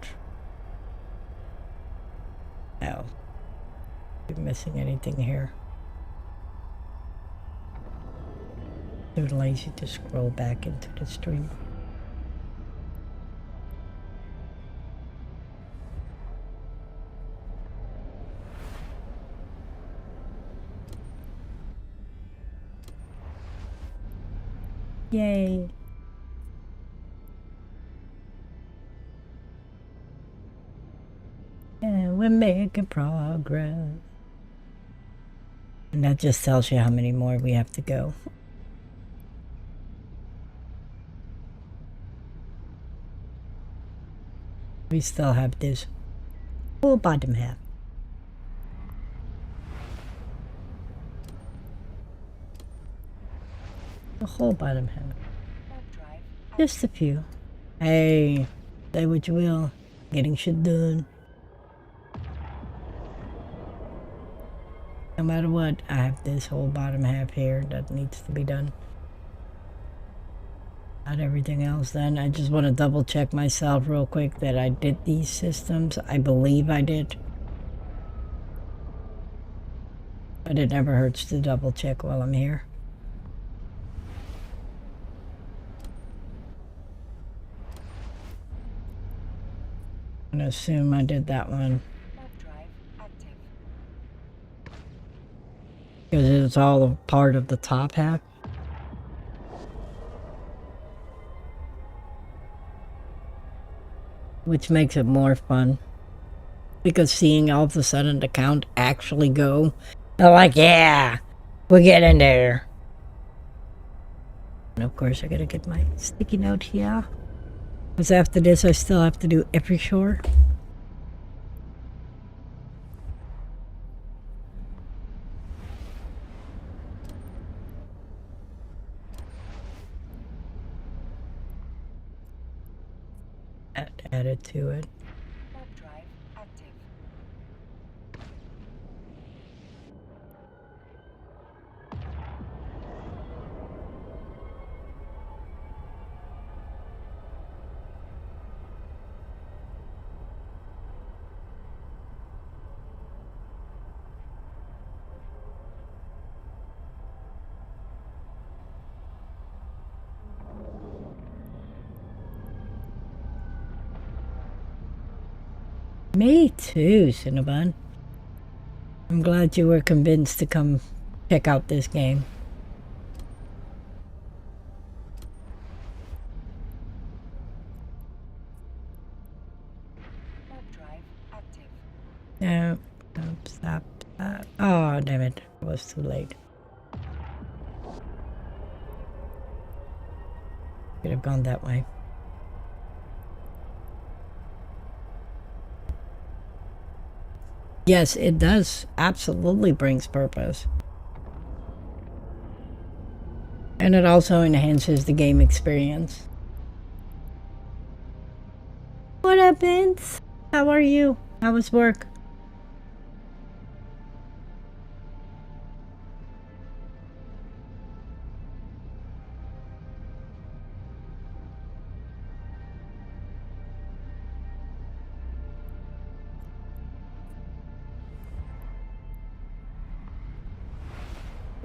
no. You're missing anything here. Too lazy to scroll back into the stream. Yay. And we're making progress. And that just tells you how many more we have to go. We still have this whole bottom half. The whole bottom half. Just a few. Hey, say what you will. Getting shit done. No matter what, I have this whole bottom half here that needs to be done. Not everything else then. I just want to double check myself real quick that I did these systems. I believe I did. But it never hurts to double check while I'm here. I'm gonna assume I did that one. Because it's all a part of the top half. Which makes it more fun. Because seeing all of a sudden the count actually go, they're like, yeah, we're getting there. And of course I gotta get my sticky note here. Because after this I still have to do every shore. Added to it. Me too, Cinnabon. I'm glad you were convinced to come check out this game. No, stop. Oh, damn it. It was too late. Could have gone that way. Yes, it does. Absolutely brings purpose. And it also enhances the game experience. What up, Vince? How are you? How was work?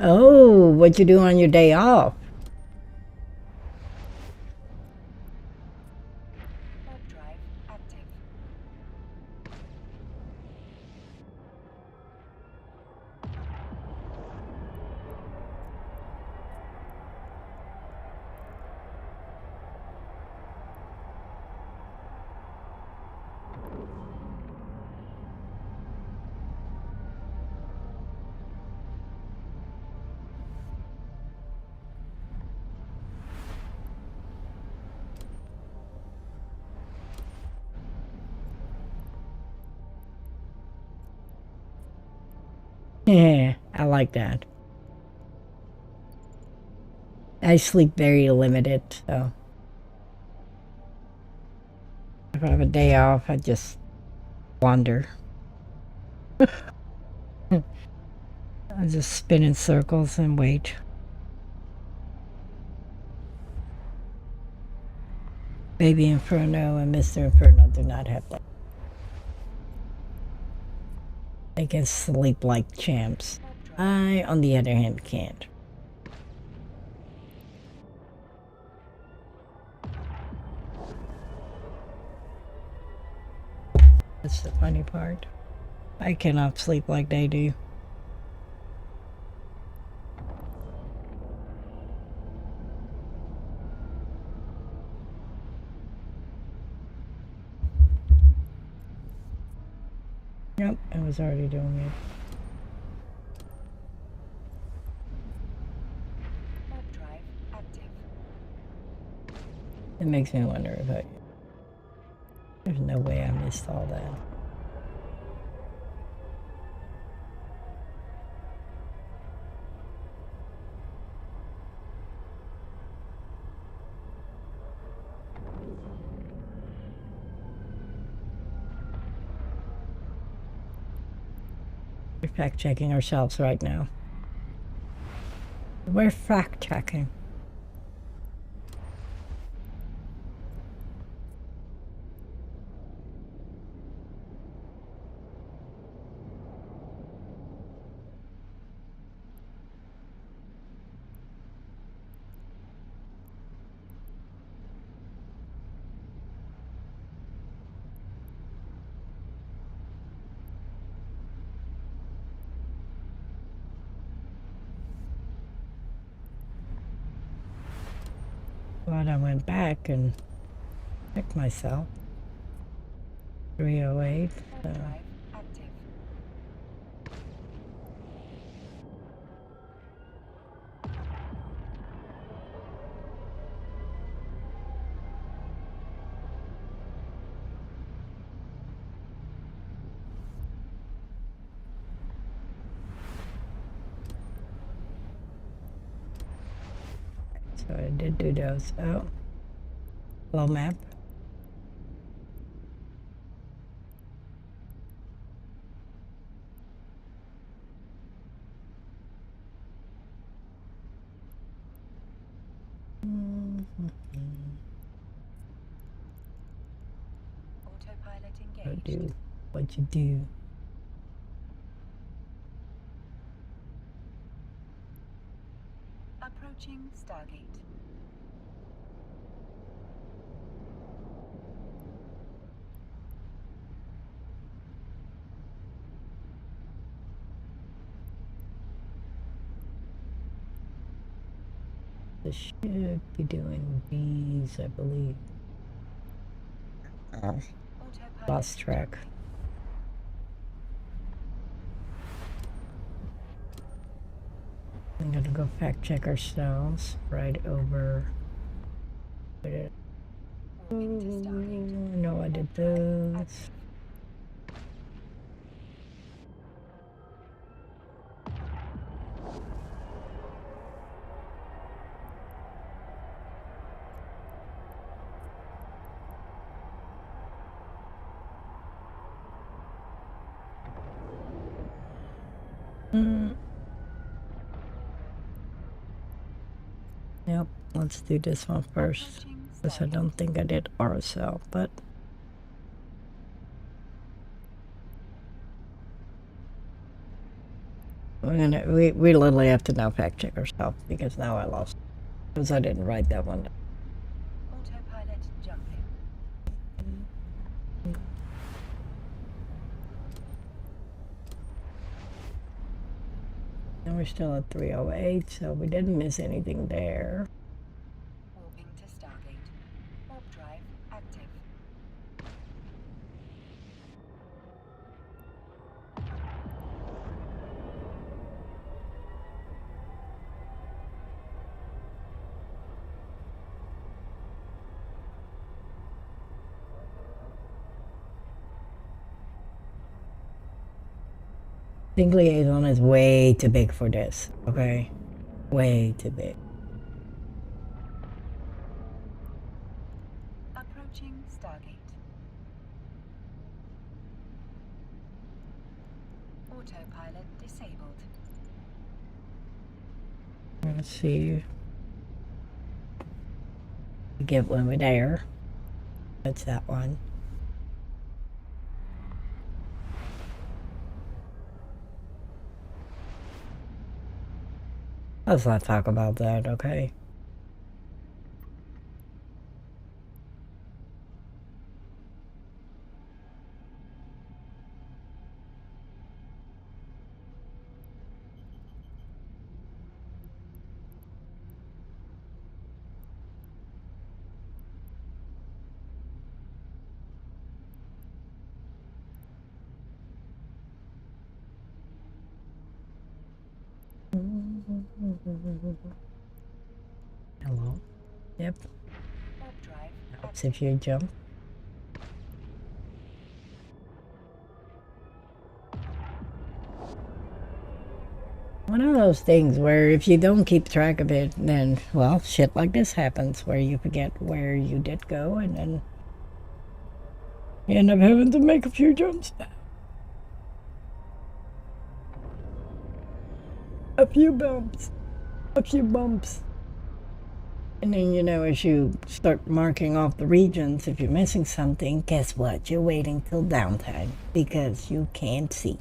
Oh, what you do on your day off? I like that. I sleep very limited, so if I have a day off, I just wander. I just spin in circles and wait. Baby Inferno and Mr. Inferno do not have that. They can sleep like champs. I, on the other hand, can't. That's the funny part. I cannot sleep like they do. Yep, I was already doing it. Map drive active. It makes me wonder if I... There's no way I missed all that. We're fact checking ourselves right now. We're fact checking. But I went back and checked myself. 308. Map drive active. So I did do those. Oh. Hello, map. Autopilot What engaged. do? What you do? Approaching Stargate. This should be doing these, I believe. Autopilot Lost track. I'm gonna go fact check ourselves right over. jumping. Moving to Stargate. No, I did this. Yep, let's do this one first. Approaching Because I Stargate. don't think I did RSL, but we literally have to now fact check ourselves because now I lost. Because I didn't write that one down. Autopilot jumping. And we're still at 308, so we didn't miss anything there. Warping to Stargate. Warp drive active. Sync liaison is way too big for this, okay? Way too big. Approaching Stargate. Autopilot disabled. Let's see. Get one with air. That's that one. Let's not talk about that, okay? Hello? Yep. Warp drive Helps if you jump. One of those things where if you don't keep track of it, then, well, shit like this happens where you forget where you did go and then you end up having to make a few jumps. A few bumps. A few bumps. And then, you know, as you start marking off the regions, if you're missing something, guess what? You're waiting till downtime because you can't see.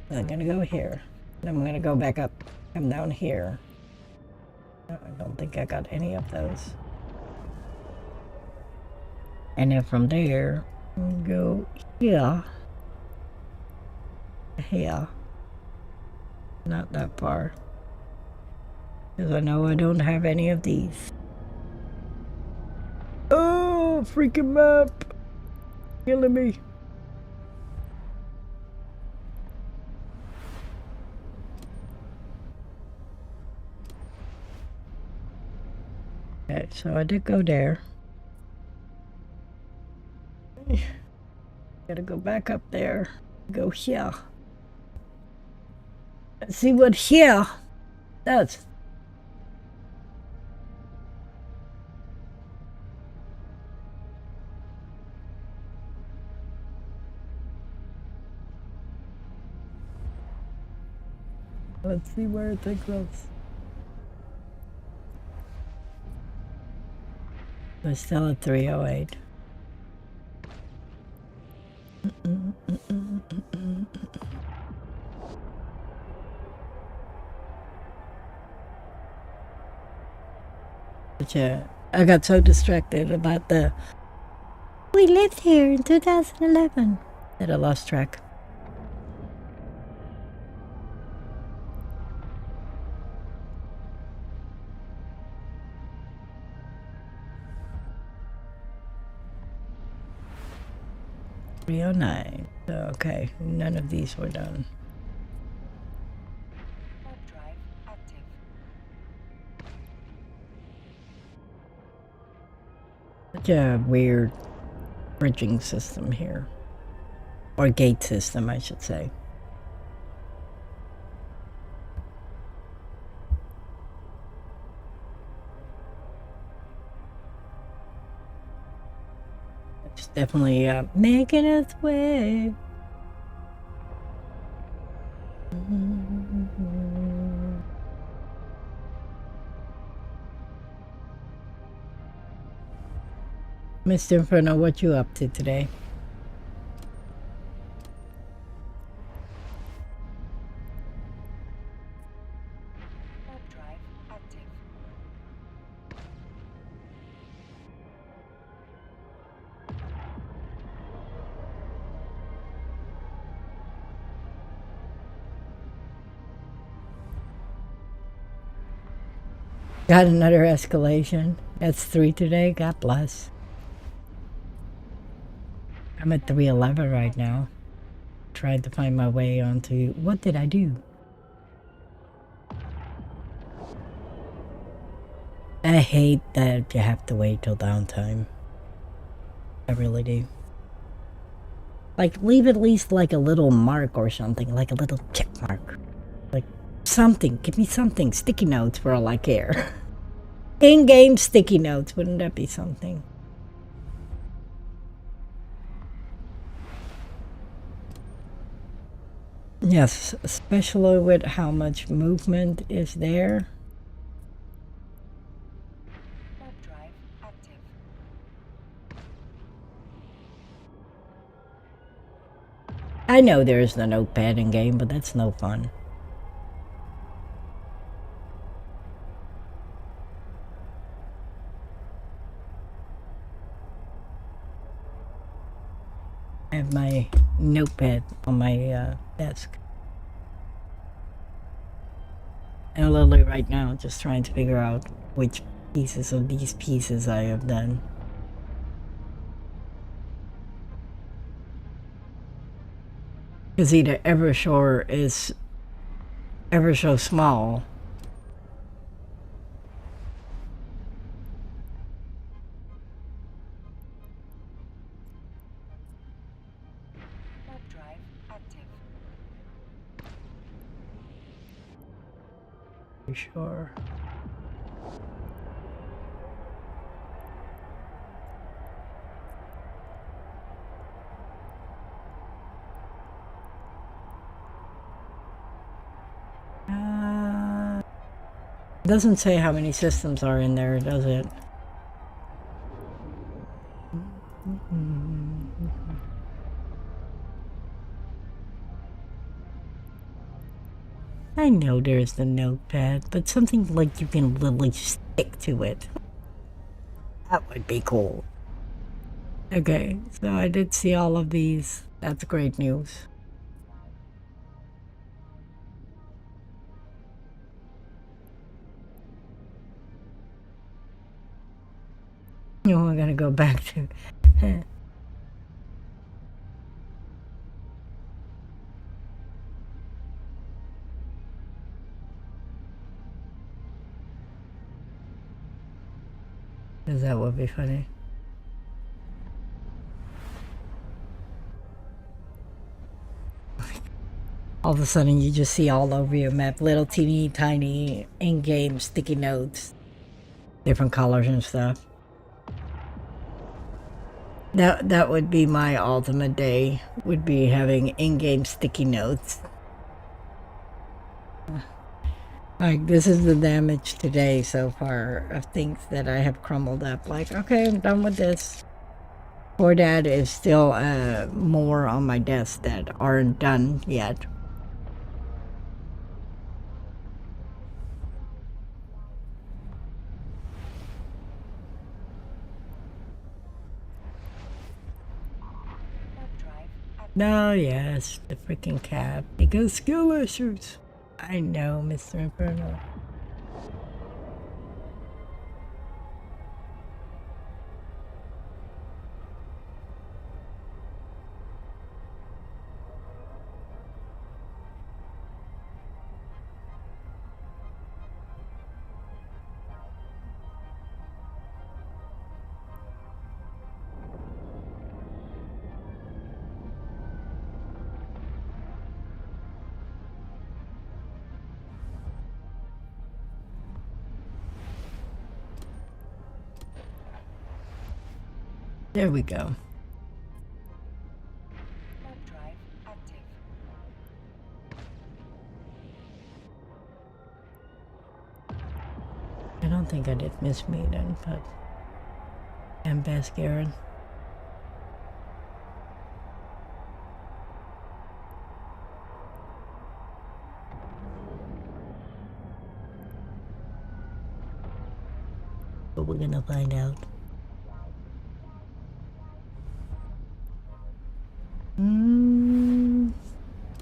I'm gonna go here. Then I'm gonna go back up, come down here. No, I don't think I got any of those. And then from there, go here. Here. Not that far. Because I know I don't have any of these. Oh, freaking map! Killing me. Okay, so I did go there. Gotta go back up there. Go here. Let's see what here does. Let's see where it takes us. We're still at 308. But yeah, I got so distracted about the we lived here in 2011 that I lost track. $309. Okay, none of these were done. warp drive active. Such a weird bridging system here. Or gate system, I should say. It's definitely making its way. Mr. Inferno, what you up to today? Warp drive active. Got another escalation. That's 3 today. God bless. I'm at 311 right now. Tried to find my way onto... What did I do? I hate that you have to wait till downtime. I really do. Like, leave at least like a little mark or something, like a little check mark. Like, something. Give me something. Sticky notes for all I care. In-game sticky notes. Wouldn't that be something? Yes, especially with how much movement is there. Warp drive active. I know there's the notepad in game, but that's no fun. I have my notepad on my desk. And literally right now, just trying to figure out which pieces of these pieces I have done. Because either Evershore is ever so small, Warp drive active. sure. Doesn't say how many systems are in there, does it? I know there's the notepad, but something like you can literally stick to it. That would be cool. Okay, so I did see all of these. That's great news. You know, we're gonna go back to... Because that would be funny. All of a sudden you just see all over your map little teeny tiny in-game sticky notes. Different colors and stuff. That would be my ultimate day, would be having in-game sticky notes. Like, this is the damage today so far of things that I have crumbled up. Like, okay, I'm done with this. Poor Dad is still more on my desk that aren't done yet. Warp drive active. No, yes, the freaking cap. Because skill issues. I know, Mr. Inferno. There we go. Warp drive active. I don't think I did miss me then, but... And Bascarin. But we're gonna find out.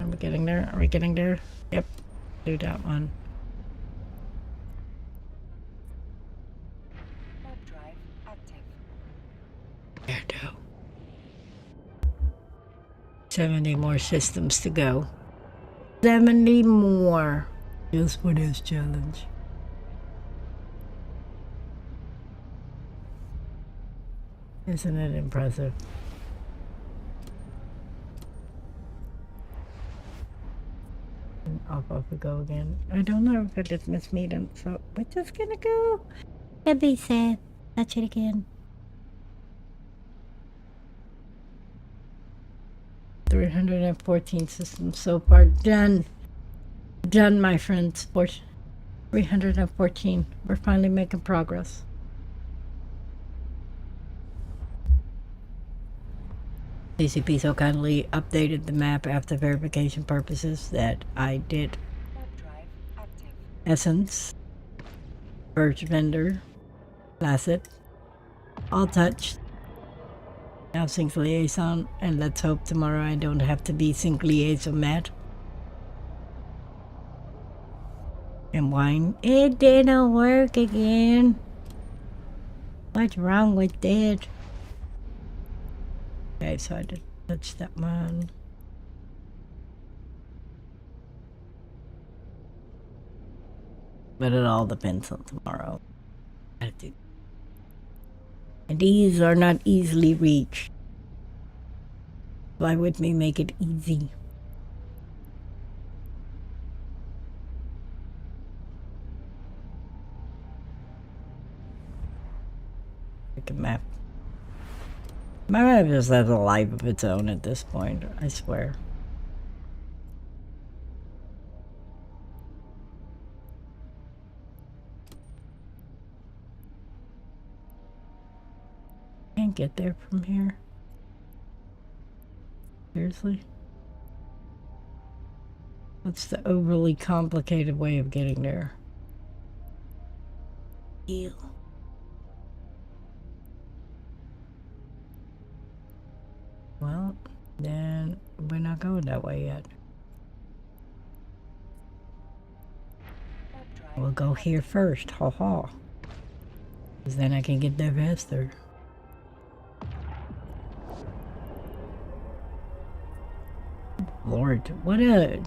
Are we getting there? Are we getting there? Yep. Do that one. Warp drive active. There, do. 70 more systems to go. 70 more. Just for this challenge. Isn't it impressive? off we go again. I don't know if I just mismeet him, so we're just gonna go. That'd be sad. Touch it again. 314 systems so far done. Done, my friends. 314. We're finally making progress. CCP so kindly updated the map after verification purposes that I did. Essence, Birch Vendor, Placid, all touched. Now sync liaison, and let's hope tomorrow I don't have to be sync liaison mad. And wine, it didn't work again. What's wrong with it? Okay, so I did touch that one. But it all depends on tomorrow. And these are not easily reached. Fly with me, make it easy. Like a map. My map just has a life of its own at this point, I swear. Can't get there from here. Seriously? What's the overly complicated way of getting there? Ew. Well, then we're not going that way yet. We'll go here first, haha. Because then I can get there faster. Lord, what a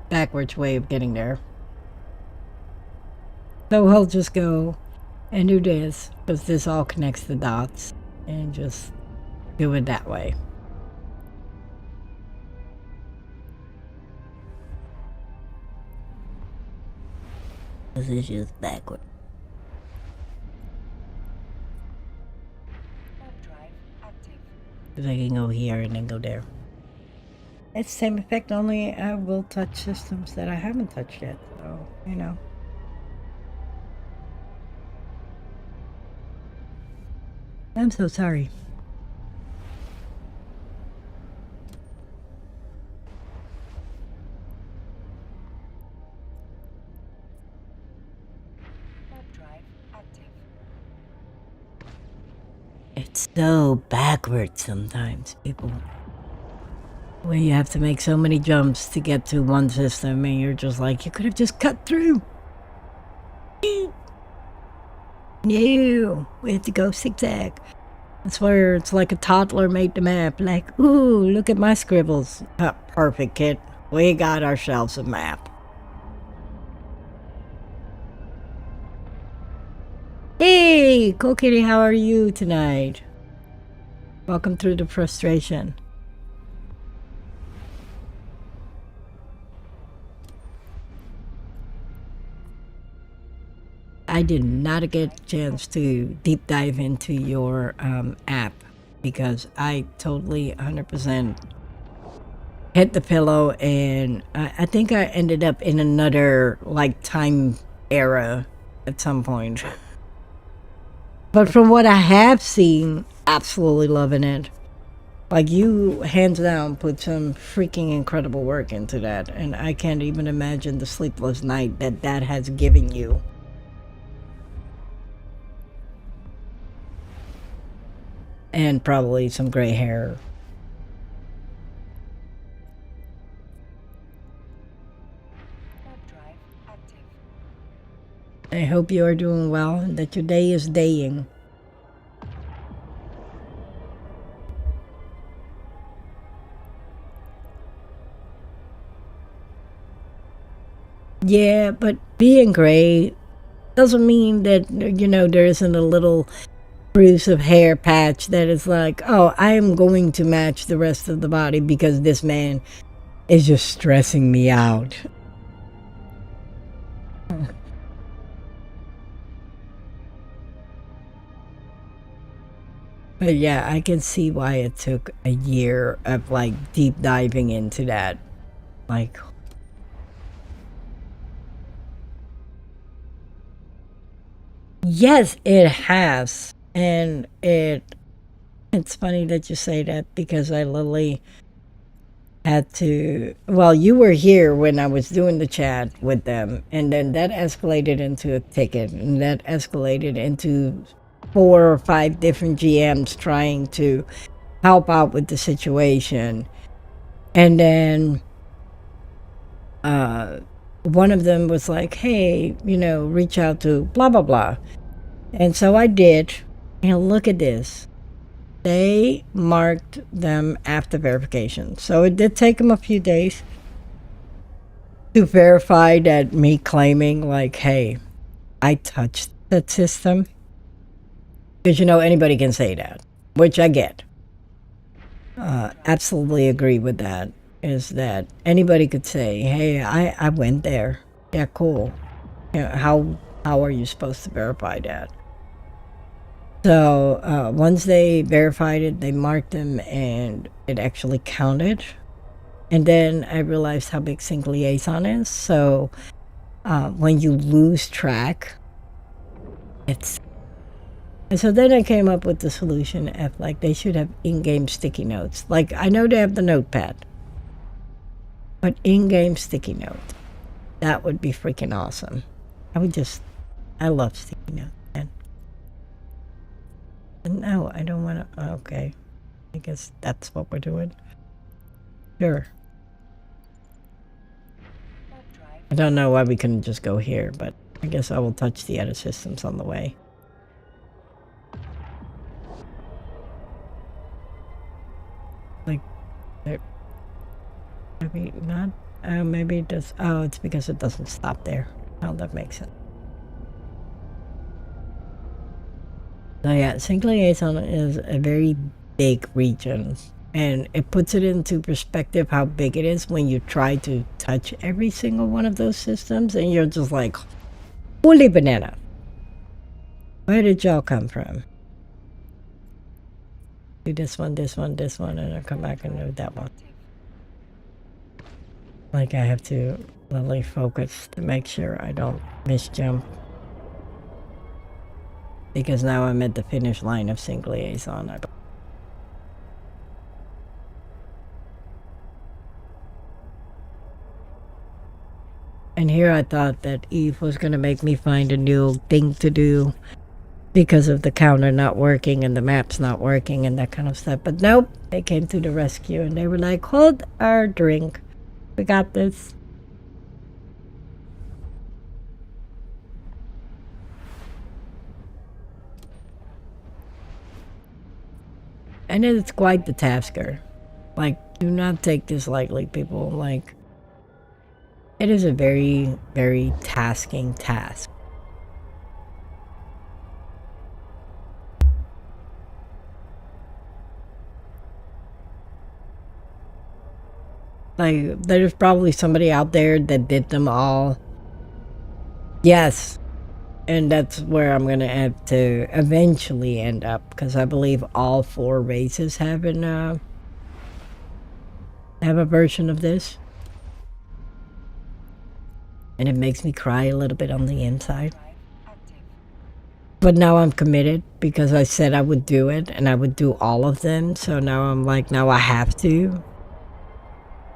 backwards way of getting there. So we'll just go and do this, because this all connects the dots, and just do it that way. This is just backward. Because I can go here and then go there. It's the same effect, only I will touch systems that I haven't touched yet, so, you know. I'm so sorry. It's so backwards sometimes, people. When you have to make so many jumps to get to one system and you're just like, you could have just cut through. No, we have to go zigzag. I swear it's like a toddler made the map. Like, ooh, look at my scribbles. Perfect, kid. We got ourselves a map. Hey, Cool Kitty, how are you tonight? Welcome through the frustration. I did not get a chance to deep dive into your app because I totally 100% hit the pillow, and I think I ended up in another like time era at some point. But from what I have seen, absolutely loving it. Like, you hands down put some freaking incredible work into that, and I can't even imagine the sleepless night that has given you. And probably some gray hair. I hope you are doing well and that your day is daying. Yeah, but being gray doesn't mean that, you know, there isn't a little spruce of hair patch that is like, oh, I am going to match the rest of the body because this man is just stressing me out. But yeah, I can see why it took a year of like deep diving into that. Like, yes, it has. And it's funny that you say that because I literally had to, well, you were here when I was doing the chat with them, and then that escalated into a ticket, and that escalated into 4 or 5 different GMs trying to help out with the situation. And then one of them was like, hey, reach out to blah blah blah. And so I did. And look at this, they marked them after verification. So it did take them a few days to verify that me claiming like, hey, I touched that system. Because anybody can say that, which I get. Absolutely agree with that. Is that anybody could say, hey, I went there. Yeah, cool. How are you supposed to verify that? So once they verified it, they marked them and it actually counted. And then I realized how big sync liaison is. So when you lose track, it's... And so then I came up with the solution of like they should have in-game sticky notes. Like I know they have the notepad, but in-game sticky notes, that would be freaking awesome. I love sticky notes. No, I don't want to. Okay. I guess that's what we're doing. Sure. I don't know why we couldn't just go here, but I guess I will touch the other systems on the way. Like, maybe not. Maybe it does. Oh, it's because it doesn't stop there. Oh, that makes sense. So yeah, sync liaison is a very big region, and it puts it into perspective how big it is when you try to touch every single one of those systems, and you're just like, holy banana, where did y'all come from? Do this one, and I'll come back and do that one. Like I have to really focus to make sure I don't misjump. Because now I'm at the finish line of sync liaison. And here I thought that Eve was going to make me find a new thing to do because of the counter not working and the maps not working and that kind of stuff. But nope, they came to the rescue and they were like, hold our drink. We got this. And it's quite the tasker. Like, do not take this lightly, people. Like, it is a very, very tasking task. Like, there's probably somebody out there that did them all. Yes. And that's where I'm going to have to eventually end up, because I believe all 4 races have a version of this. And it makes me cry a little bit on the inside. But now I'm committed because I said I would do it and I would do all of them. So now I'm like, now I have to.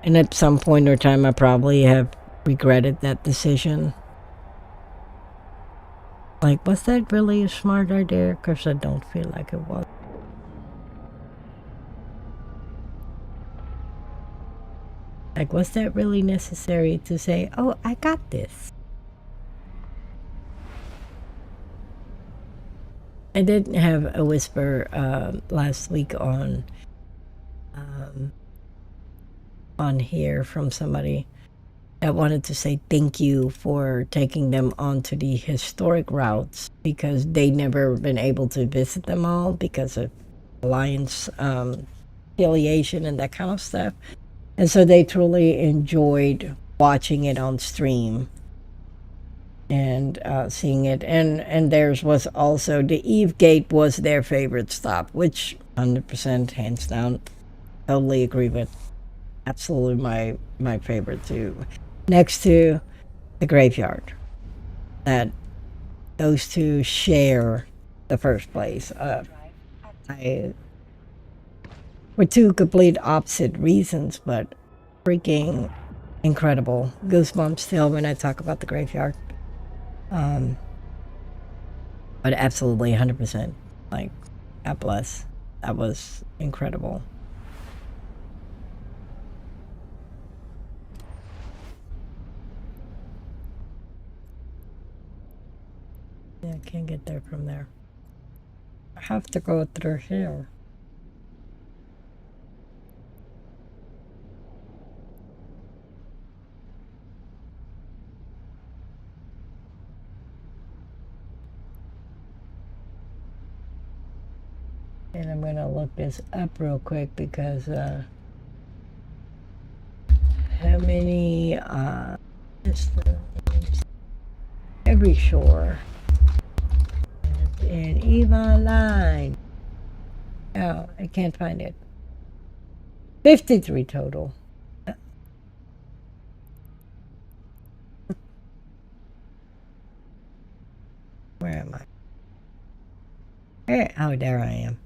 And at some point or time, I probably have regretted that decision. Like, was that really a smart idea? Because I don't feel like it was. Like, was that really necessary to say, oh, I got this? I did have a whisper last week on here from somebody that wanted to say thank you for taking them onto the historic routes, because they never been able to visit them all because of Alliance affiliation and that kind of stuff. And so they truly enjoyed watching it on stream and seeing it. And theirs was also, the Eve Gate was their favorite stop, which 100% hands down, totally agree with. Absolutely my favorite too. Next to the graveyard. That those two share the first place. For two complete opposite reasons, but freaking incredible. Goosebumps still when I talk about the graveyard. But absolutely 100%. Like, God bless. That was incredible. Yeah, I can't get there from there. I have to go through here. And I'm gonna look this up real quick because how many every shore in Eva line. Oh, I can't find it. 53 total. Where am I? Oh, there I am.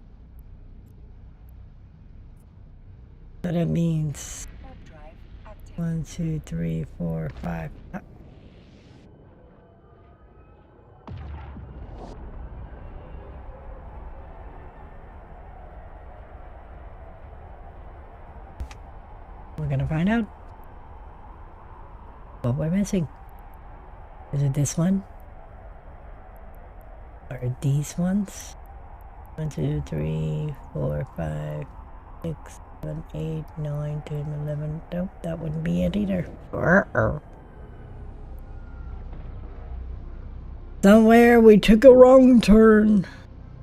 So that means 1, 2, 3, 4, 5. We're gonna find out what we're missing. Is it this one? Or these ones? 1, 2, 3, 4, 5, 6, 7, 8, 9, 10, 11. Nope, that wouldn't be it either. Somewhere we took a wrong turn.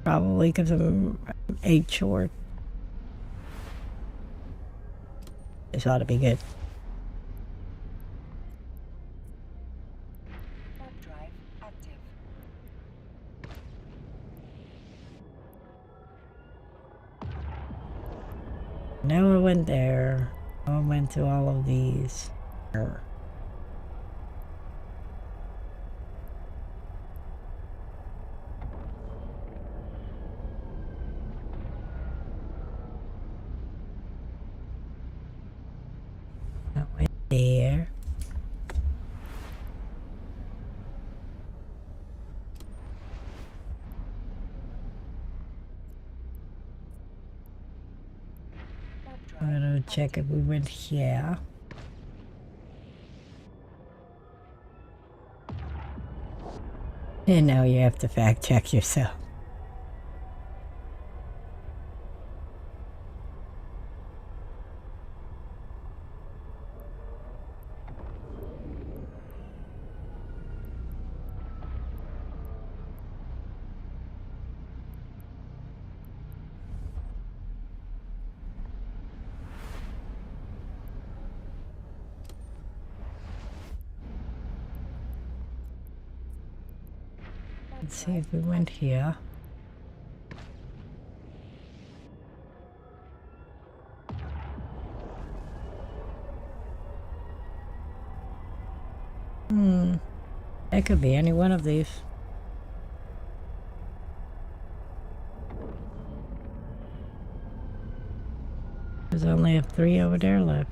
Probably because I'm 8 short. This ought to be good. Now I went there. I went to all of these. I went there. I'm gonna check if we went here. And now you have to fact check yourself. Let's see if we went here. It could be any one of these. There's only 3 over there left.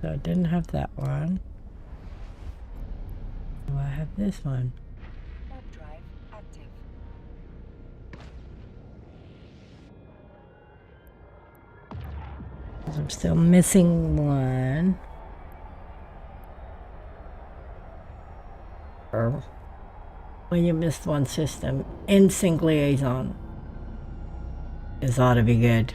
So I didn't have that one. Do I have this one? I'm still missing one. When you missed one system, in sync liaison. This ought to be good.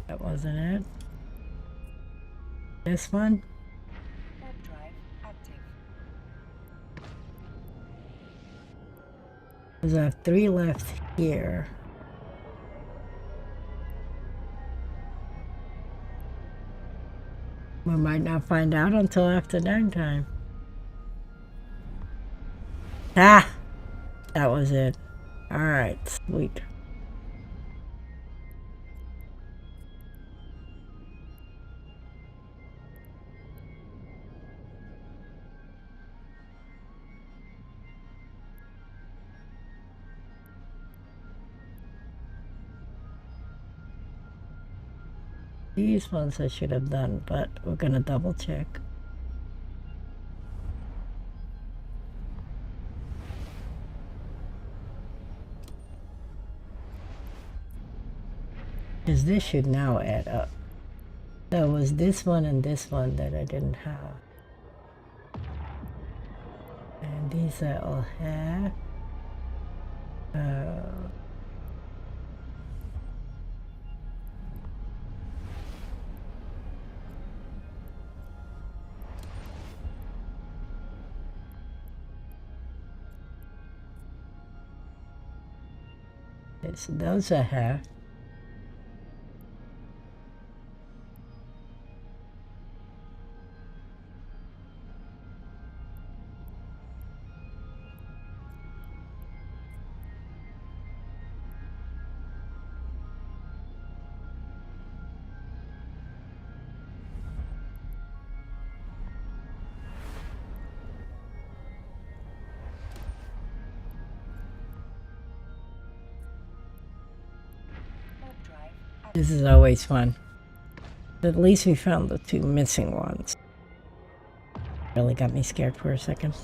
That wasn't it. This one? Warp drive active. Because I have 3 left here. We might not find out until after time. Ah! That was it. Alright, sweet. These ones I should have done, but we're gonna double check. Because this should now add up. So it was this one and this one that I didn't have. And these I all have. So those I have. This is always fun. At least we found the 2 missing ones. Really got me scared for a second.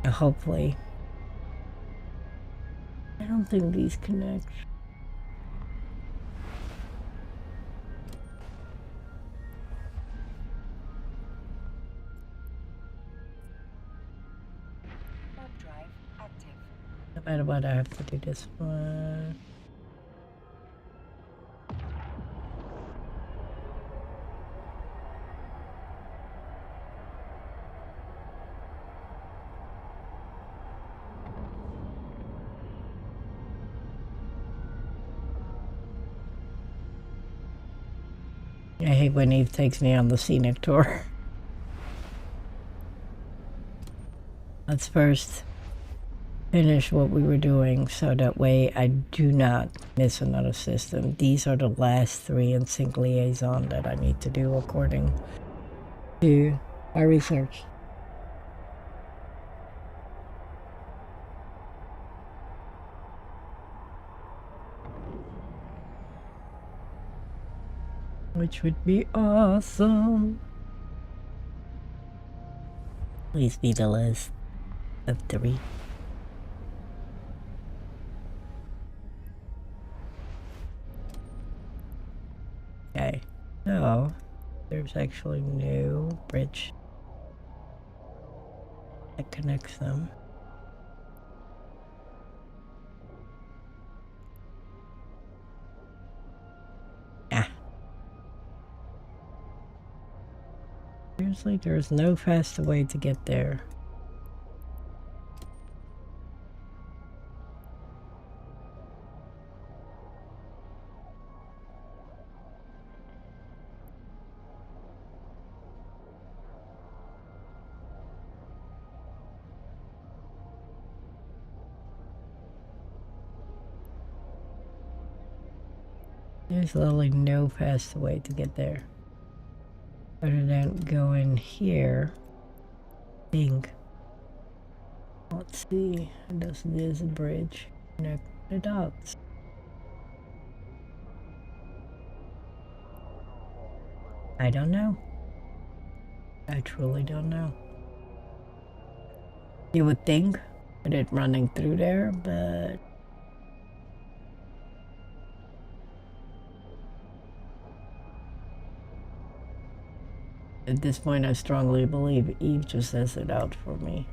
Hopefully. I don't think these connect. Warp drive active. No matter what, I have to do this one. I hate when Eve takes me on the scenic tour. Let's first finish what we were doing so that way I do not miss another system. These are the last 3 in sync liaison that I need to do according to my research. Which would be awesome. Please be the list of 3. Okay, so there's actually no bridge that connects them. Seriously, there's no faster way to get there. There's literally no faster way to get there. Other than go in here. Think. Let's see. Does this bridge connect the dots? I don't know. I truly don't know. You would think with it running through there, but at this point, I strongly believe Eve just has it out for me.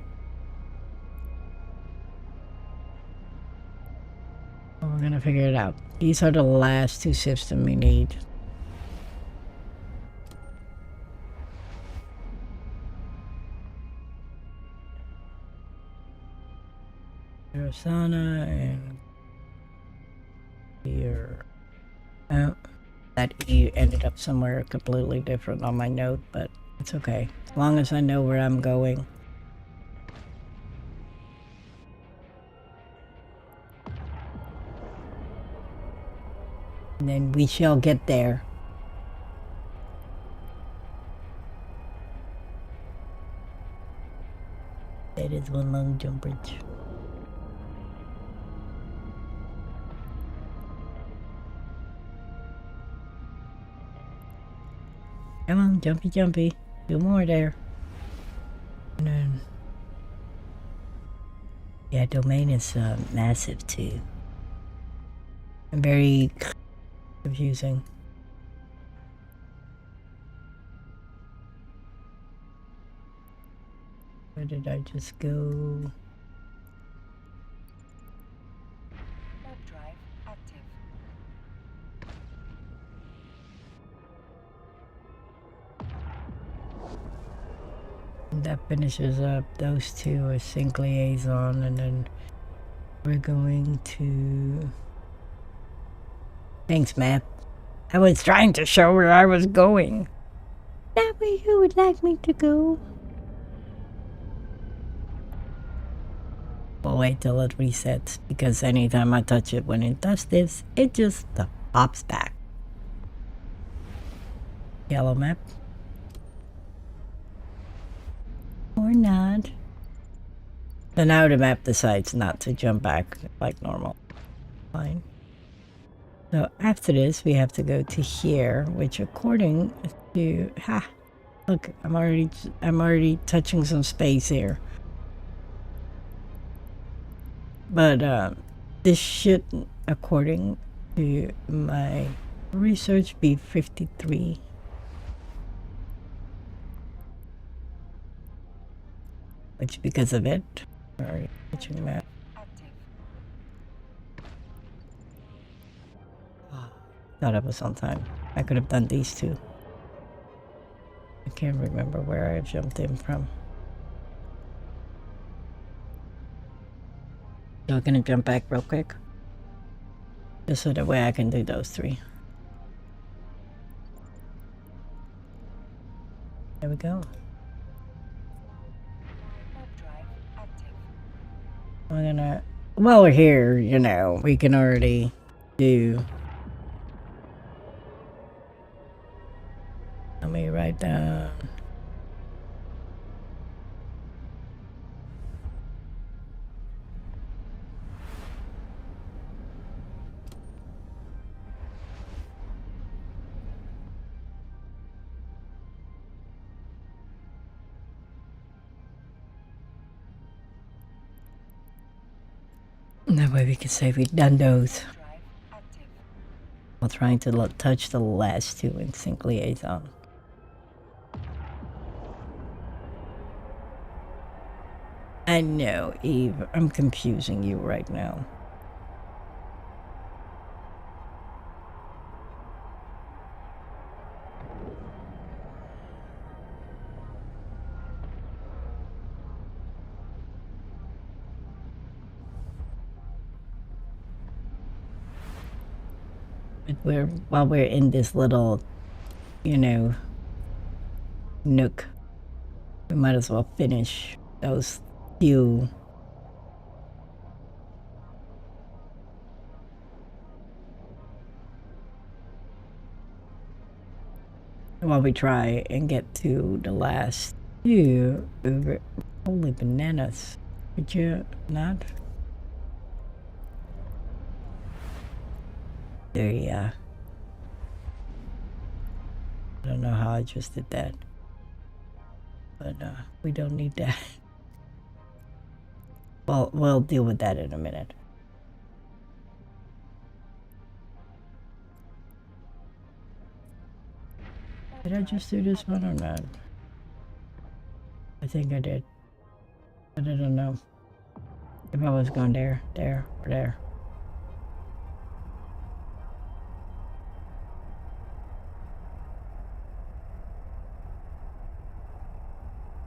Well, we're gonna figure it out. These are the last 2 systems we need. Rosana and here. Oh, that E ended up somewhere completely different on my note, but it's okay. As long as I know where I'm going. And then we shall get there. That is one long jump bridge. Come on, jumpy, jumpy. Do more there. And then, yeah, domain is massive too. And very confusing. Where did I just go? Warp drive active. And that finishes up those two as sync liaison, and then we're going to... Thanks, map. I was trying to show where I was going. That way you would like me to go. We'll wait till it resets, because anytime I touch it when it does this, it just pops back. Yellow map. Or not. So now the map decides not to jump back like normal. Fine. So after this, we have to go to here, which according to... Ha! Look, I'm already touching some space here. But this should, according to my research, be 53. Which, because of it, already touching that. Thought I was on time. I could have done these two. I can't remember where I jumped in from. So I'm gonna jump back real quick. Just so that way I can do those three. There we go. We're gonna... While we're here, you know, we can already do... Let me write down... That way we can say we've done those. While trying to touch the last two in sync liaison. I know, Eve, I'm confusing you right now. But while we're in this little, you know, nook, we might as well finish those few. While we try and get to the last two. Holy bananas. Could you not? There you are. I don't know how I just did that. But we don't need that. Well, we'll deal with that in a minute. Did I just do this one or not? I think I did. But I don't know. If I was going there, or there.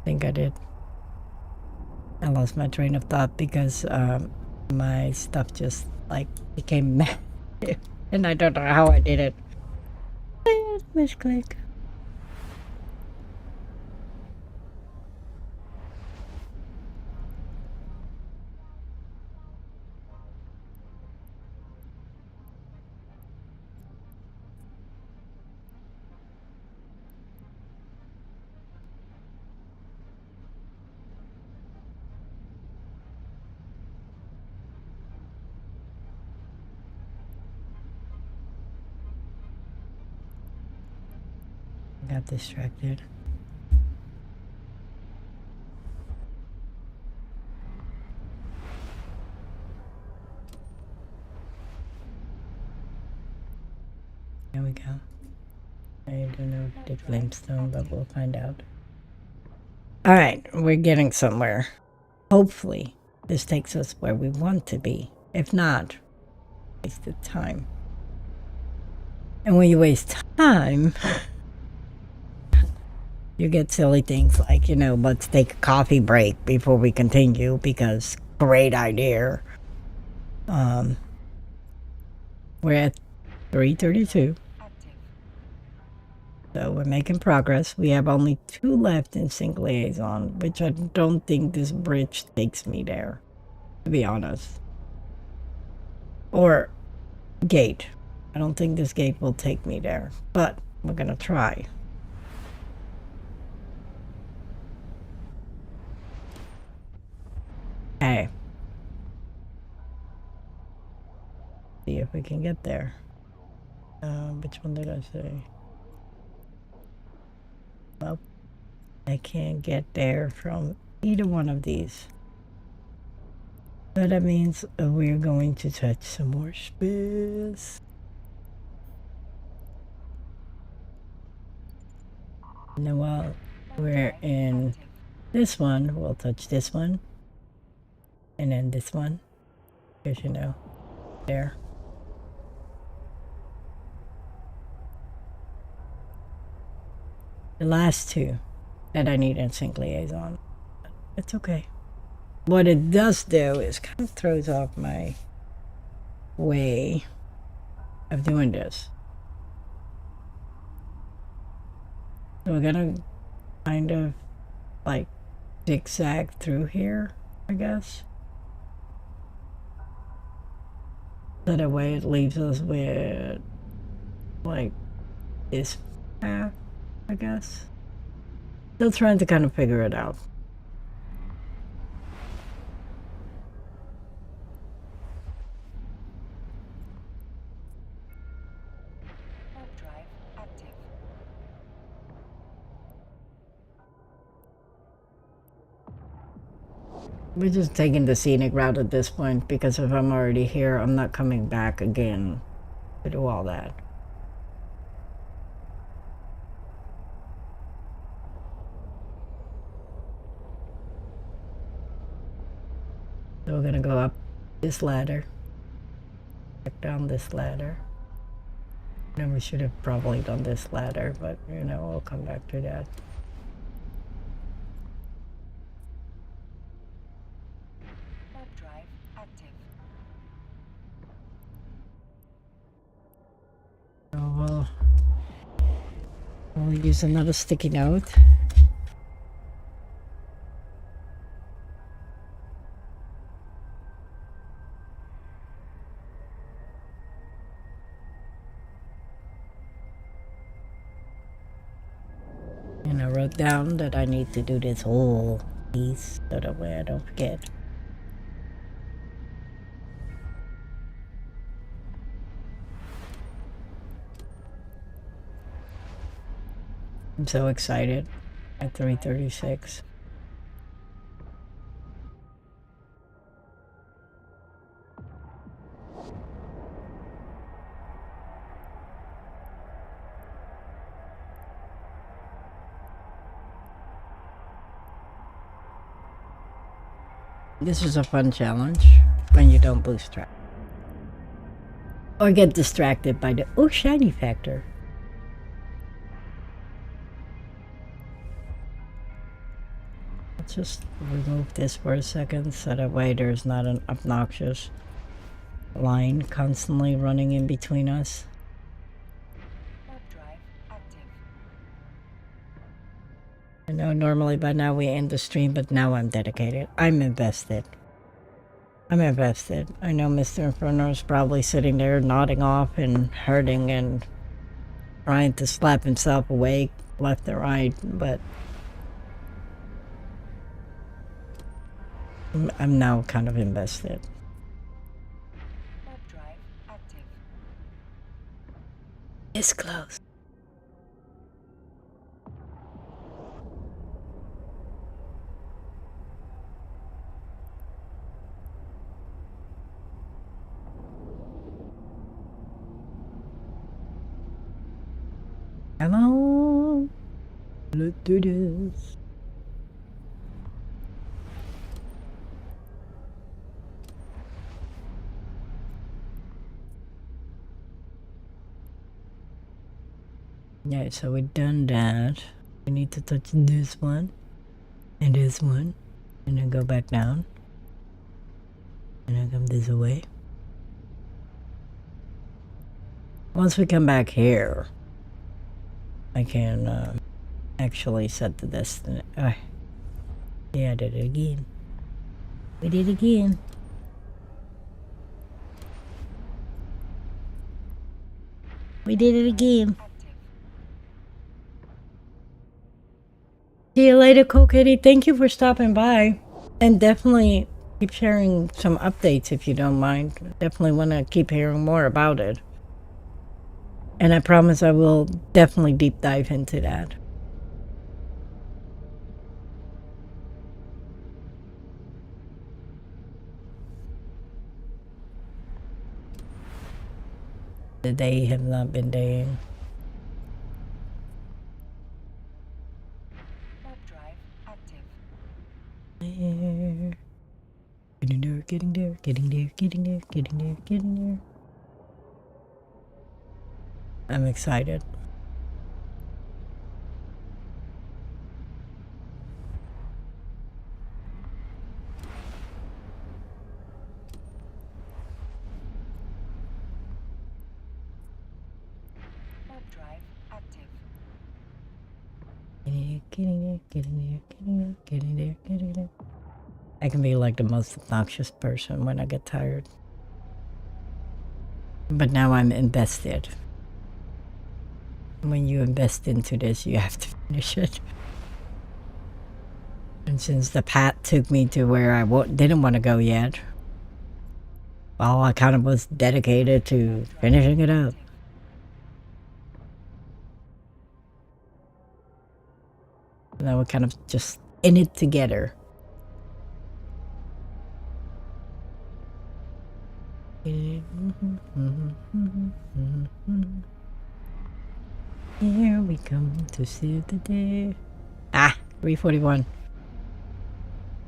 I think I did. I lost my train of thought because My stuff just like became massive. And I don't know how I did it. Misclick. Got distracted. There we go. I don't know if it's limestone, but we'll find out. Alright, we're getting somewhere. Hopefully, this takes us where we want to be. If not, wasted time. And when you waste time, you get silly things like, you know, let's take a coffee break before we continue because great idea. We're at 3:32. So we're making progress. We have only 2 left in sync liaison, which I don't think this bridge takes me there, to be honest. Or gate. I don't think this gate will take me there, but we're gonna try. Hey. See if we can get there. Which one did I say? Well, I can't get there from either one of these. So that means we're going to touch some more space. Now while we're in this one, we'll touch this one. And then this one. Because you know, there. The last 2 that I need in sync liaison. It's okay. What it does do is kind of throws off my way of doing this. So we're gonna kind of like zigzag through here, I guess. So that way it leaves us with like this path, I guess. Still trying to kind of figure it out. Drive active. We're just taking the scenic route at this point because if I'm already here, I'm not coming back again to do all that. So we're gonna go up this ladder, back down this ladder. And we should have probably done this ladder, but you know, we'll come back to that. Drive active. So we'll use another sticky note. And I wrote down that I need to do this whole piece so that way I don't forget. I'm so excited at 3:36. This is a fun challenge when you don't boost track. Or get distracted by the oh shiny factor. Let's just remove this for a second so that way there's not an obnoxious line constantly running in between us. Warp drive active. I know normally by now we end the stream, but now I'm dedicated. I'm invested. I'm invested. I know Mr. Inferno's probably sitting there nodding off and hurting and trying to slap himself awake left and right, but I'm now kind of invested. Warp drive active. It's close. Come on. Let's do this. Yeah, so we've done that. We need to touch this one and this one, and then go back down, and then come this way. Once we come back here, I can actually set the destiny. Yeah, I did it again. We did it again. We did it again. See you later, Kitty. Thank you for stopping by. And definitely keep sharing some updates if you don't mind. Definitely want to keep hearing more about it. And I promise I will definitely deep dive into that. The day have not been daying. Warp drive active. There. Getting there, getting there, getting there, getting there, getting there, getting there. I'm excited. Warp drive active. Getting there, getting there, getting there, getting there, getting there. I can be like the most obnoxious person when I get tired. But now I'm invested. When you invest into this, you have to finish it. And since the path took me to where I didn't want to go yet, well, I kind of was dedicated to finishing it up. Now we're kind of just in it together. Here we come to save the day. 3:41.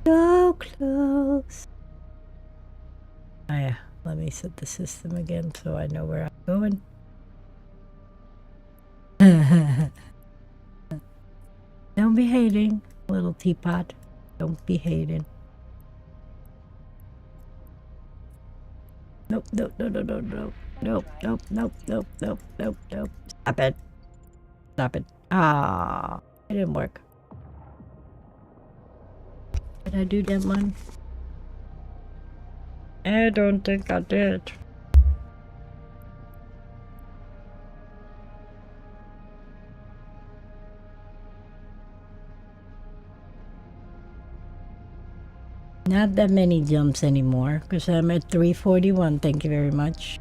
So close. Oh yeah, let me set the system again so I know where I'm going. Don't be hating, little teapot. Don't be hating. Nope, nope, no, no, no, no. Nope, nope, nope, nope, nope, nope, nope. Stop it. Stop it. It didn't work. Did I do that one? I don't think I did. Not that many jumps anymore, because I'm at 341. Thank you very much.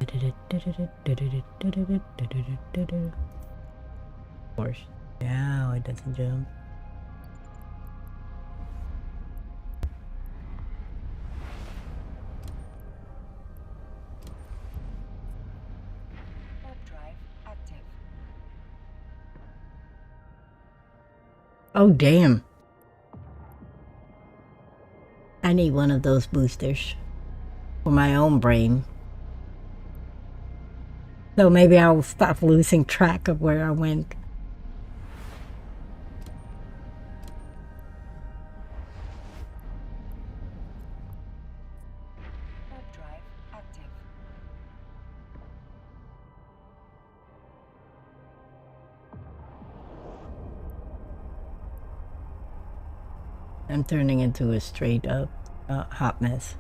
Of course. Now it doesn't jump. Oh, damn. I need one of those boosters. for my own brain. So maybe I'll stop losing track of where I went. Warp drive active. I'm turning into a straight up hot mess.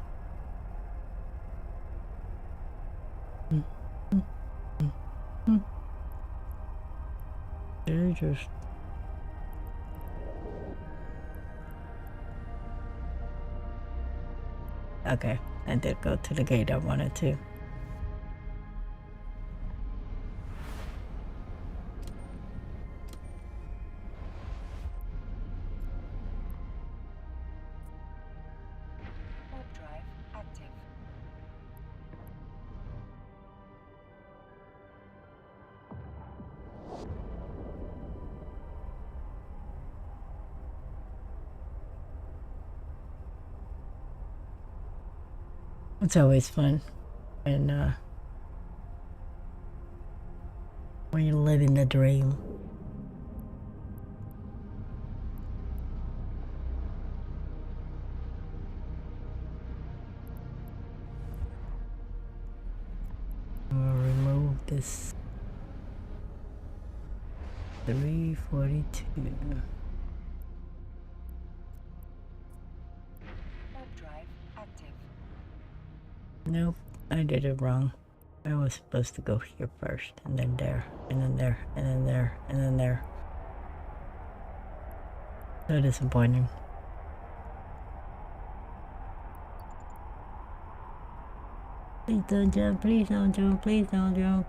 They're just... Okay, I did go to the gate I wanted to. Warp drive active. It's always fun when you're living the dream. I'll remove this 342. Warp drive active. Nope, I did it wrong. I was supposed to go here first, and then there, and then there, and then there, and then there. So disappointing. Please don't jump, please don't jump, please don't jump.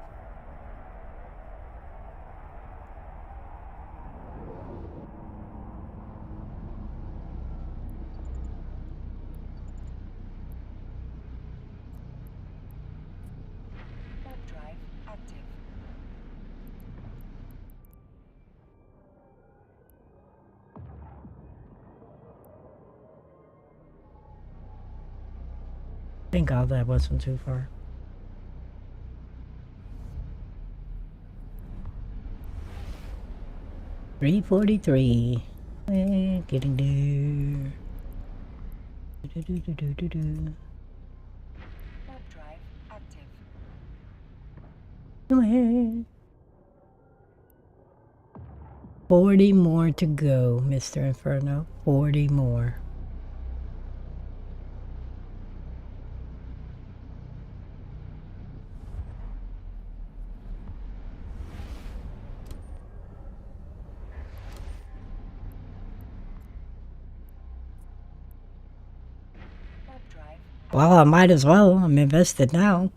Warp drive active. Thank God that wasn't too far. $343. Getting there. Do-do-do-do-do-do. Warp drive active. Go ahead. 40 more to go, Mr. Inferno. 40 more. Warp drive. Well, I might as well. I'm invested now.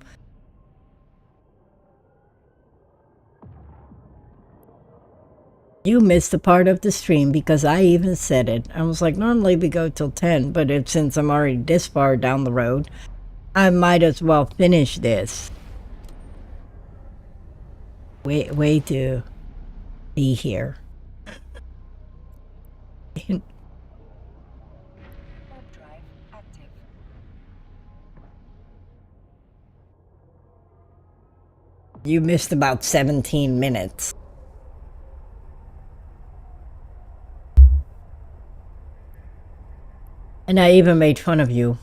You missed a part of the stream because I even said it. I was like, normally we go till 10, but since I'm already this far down the road, I might as well finish this. Way to be here. Warp drive active. You missed about 17 minutes. And I even made fun of you.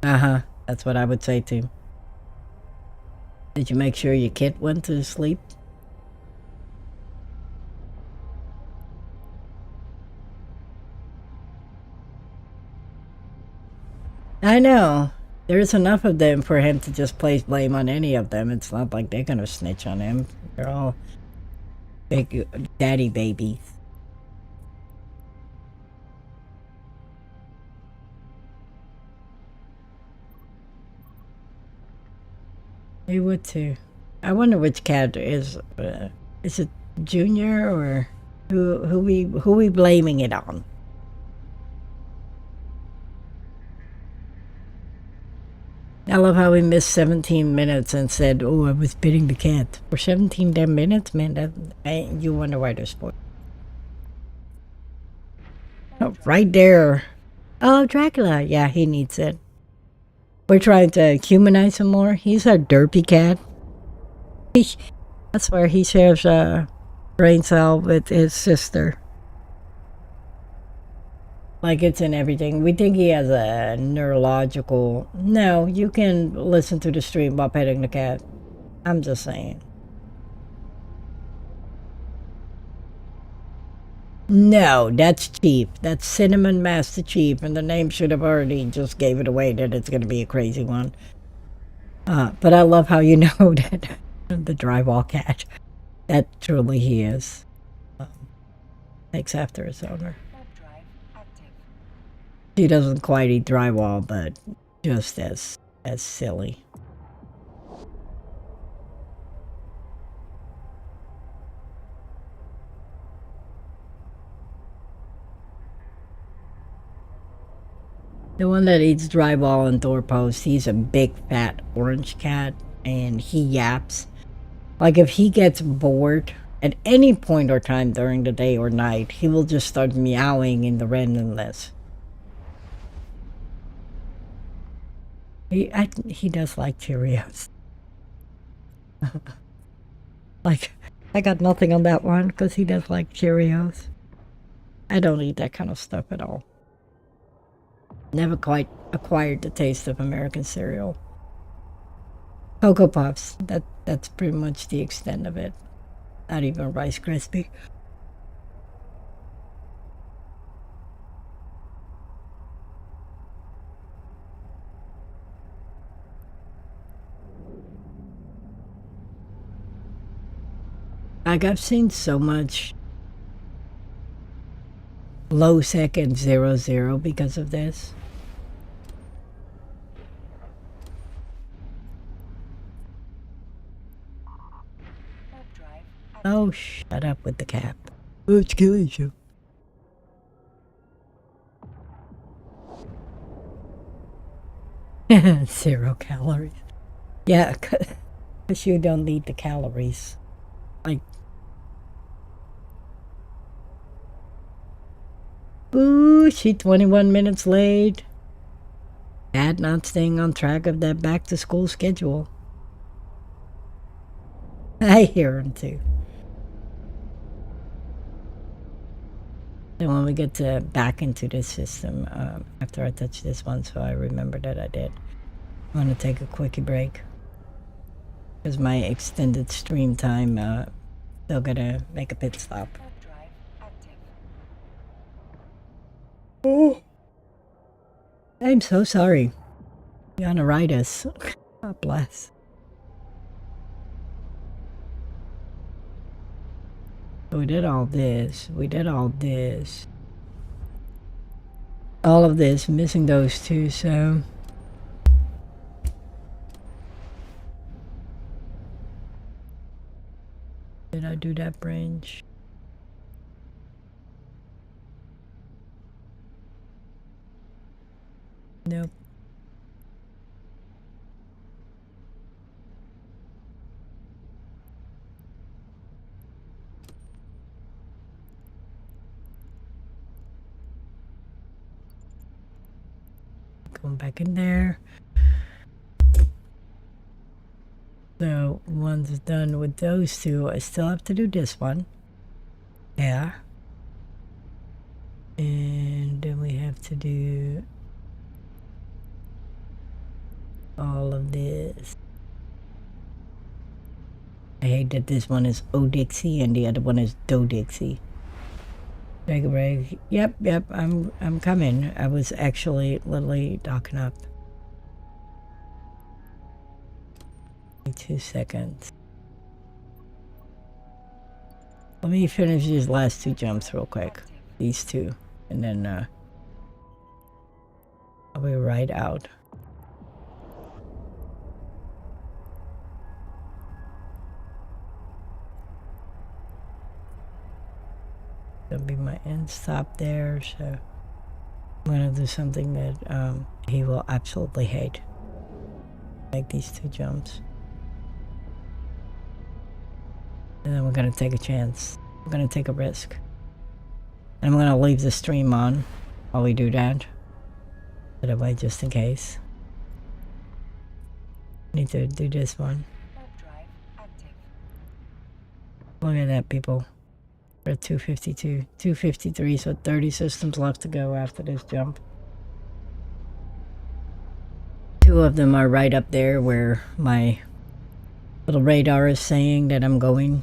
Uh-huh. That's what I would say too. Did you make sure your kid went to sleep? I know. There's enough of them for him to just place blame on any of them. It's not like they're gonna snitch on him. They're all big daddy babies. They would too. I wonder which cat is it Junior or who we blaming it on? I love how we missed 17 minutes and said, "Oh, I was petting the cat for 17 damn minutes." Man, you wonder why they're spoiled. Oh, right there. Oh, Dracula. Yeah, he needs it. We're trying to humanize him more. He's our derpy cat. That's where he shares a brain cell with his sister. Like, it's in everything. We think he has a neurological... No, you can listen to the stream while petting the cat. I'm just saying. No, that's cheap. That's Cinnamon Master Chief, and the name should have already just gave it away that it's going to be a crazy one. But I love how you know that the drywall cat. That truly he is. Takes after his owner. He doesn't quite eat drywall, but just as silly. The one that eats drywall and doorposts, he's a big fat orange cat, and he yaps. Like, if he gets bored at any point or time during the day or night, he will just start meowing in the randomness. He does like Cheerios. Like, I got nothing on that one because he does like Cheerios. I don't eat that kind of stuff at all. Never quite acquired the taste of American cereal. Cocoa Puffs, that's pretty much the extent of it. Not even Rice Krispie. Like, I've seen so much low sec and 0-0 because of this. Oh, shut up with the cap. Oh, it's killing you. Zero calories. Yeah, because you don't need the calories. Like, ooh, she 21 minutes late. Dad not staying on track of that back to school schedule. I hear him too. And when we get back into this system, after I touch this one, so I remember that I did, I'm going to take a quickie break. Because my extended stream time, still got to make a pit stop. Oh, I'm so sorry. Yanaritis. God bless. We did all this. We did all this. All of this, missing those two, so... Did I do that branch? Nope. Going back in there. So once done with those two, I still have to do this one. Yeah. And then we have to do all of this. I hate that this one is O Dixie and the other one is Do Dixie. Take a break. Yep, I'm coming. I was actually literally docking up. 2 seconds. Let me finish these last two jumps real quick. These two. And then I'll be right out. That'll be my end stop there, so I'm gonna do something that he will absolutely hate. Like these two jumps. And then we're gonna take a chance. We're gonna take a risk. And I'm gonna leave the stream on while we do that. That way, just in case. Need to do this one. Warp drive active. Look at that, people. We're at 252, 253, so 30 systems left to go after this jump. 2 of them are right up there where my little radar is saying that I'm going.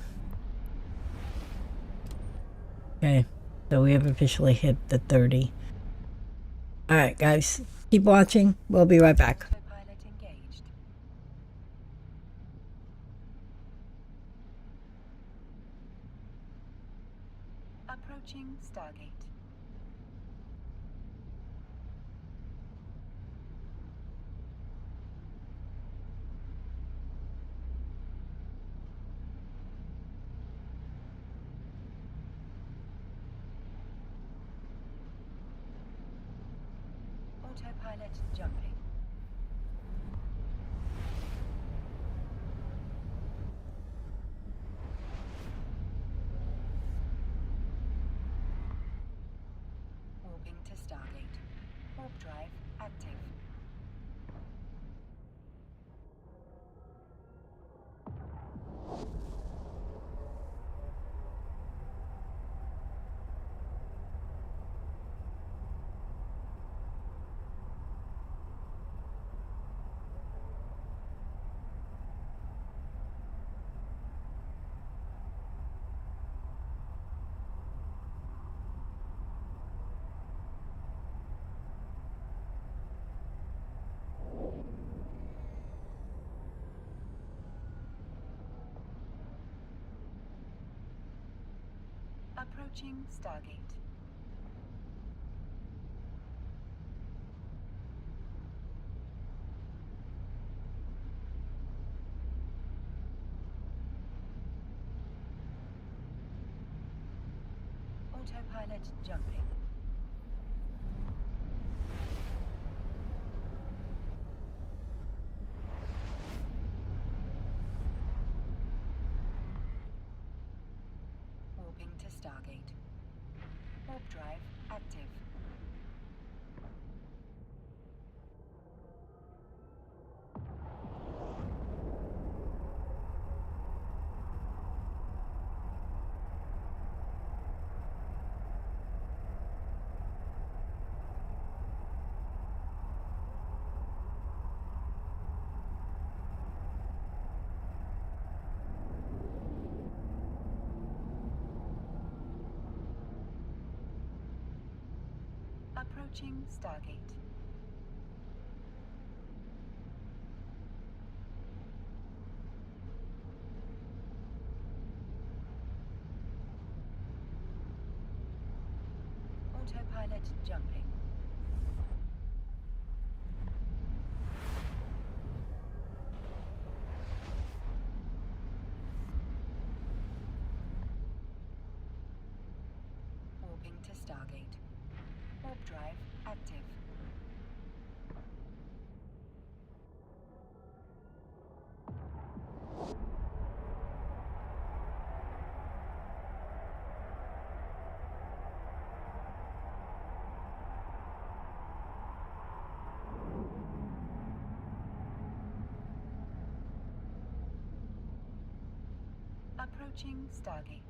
Okay, so we have officially hit the 30. Alright, guys, keep watching. We'll be right back. Autopilot engaged. Approaching Stargate. Autopilot jumping. Warping to Stargate. Warp drive active. Approaching Stargate. Autopilot jumping. Warping to Stargate. Warp drive active. Approaching Stargate. Autopilot jumping. Warping to Stargate. Warp drive active. Approaching Stargate.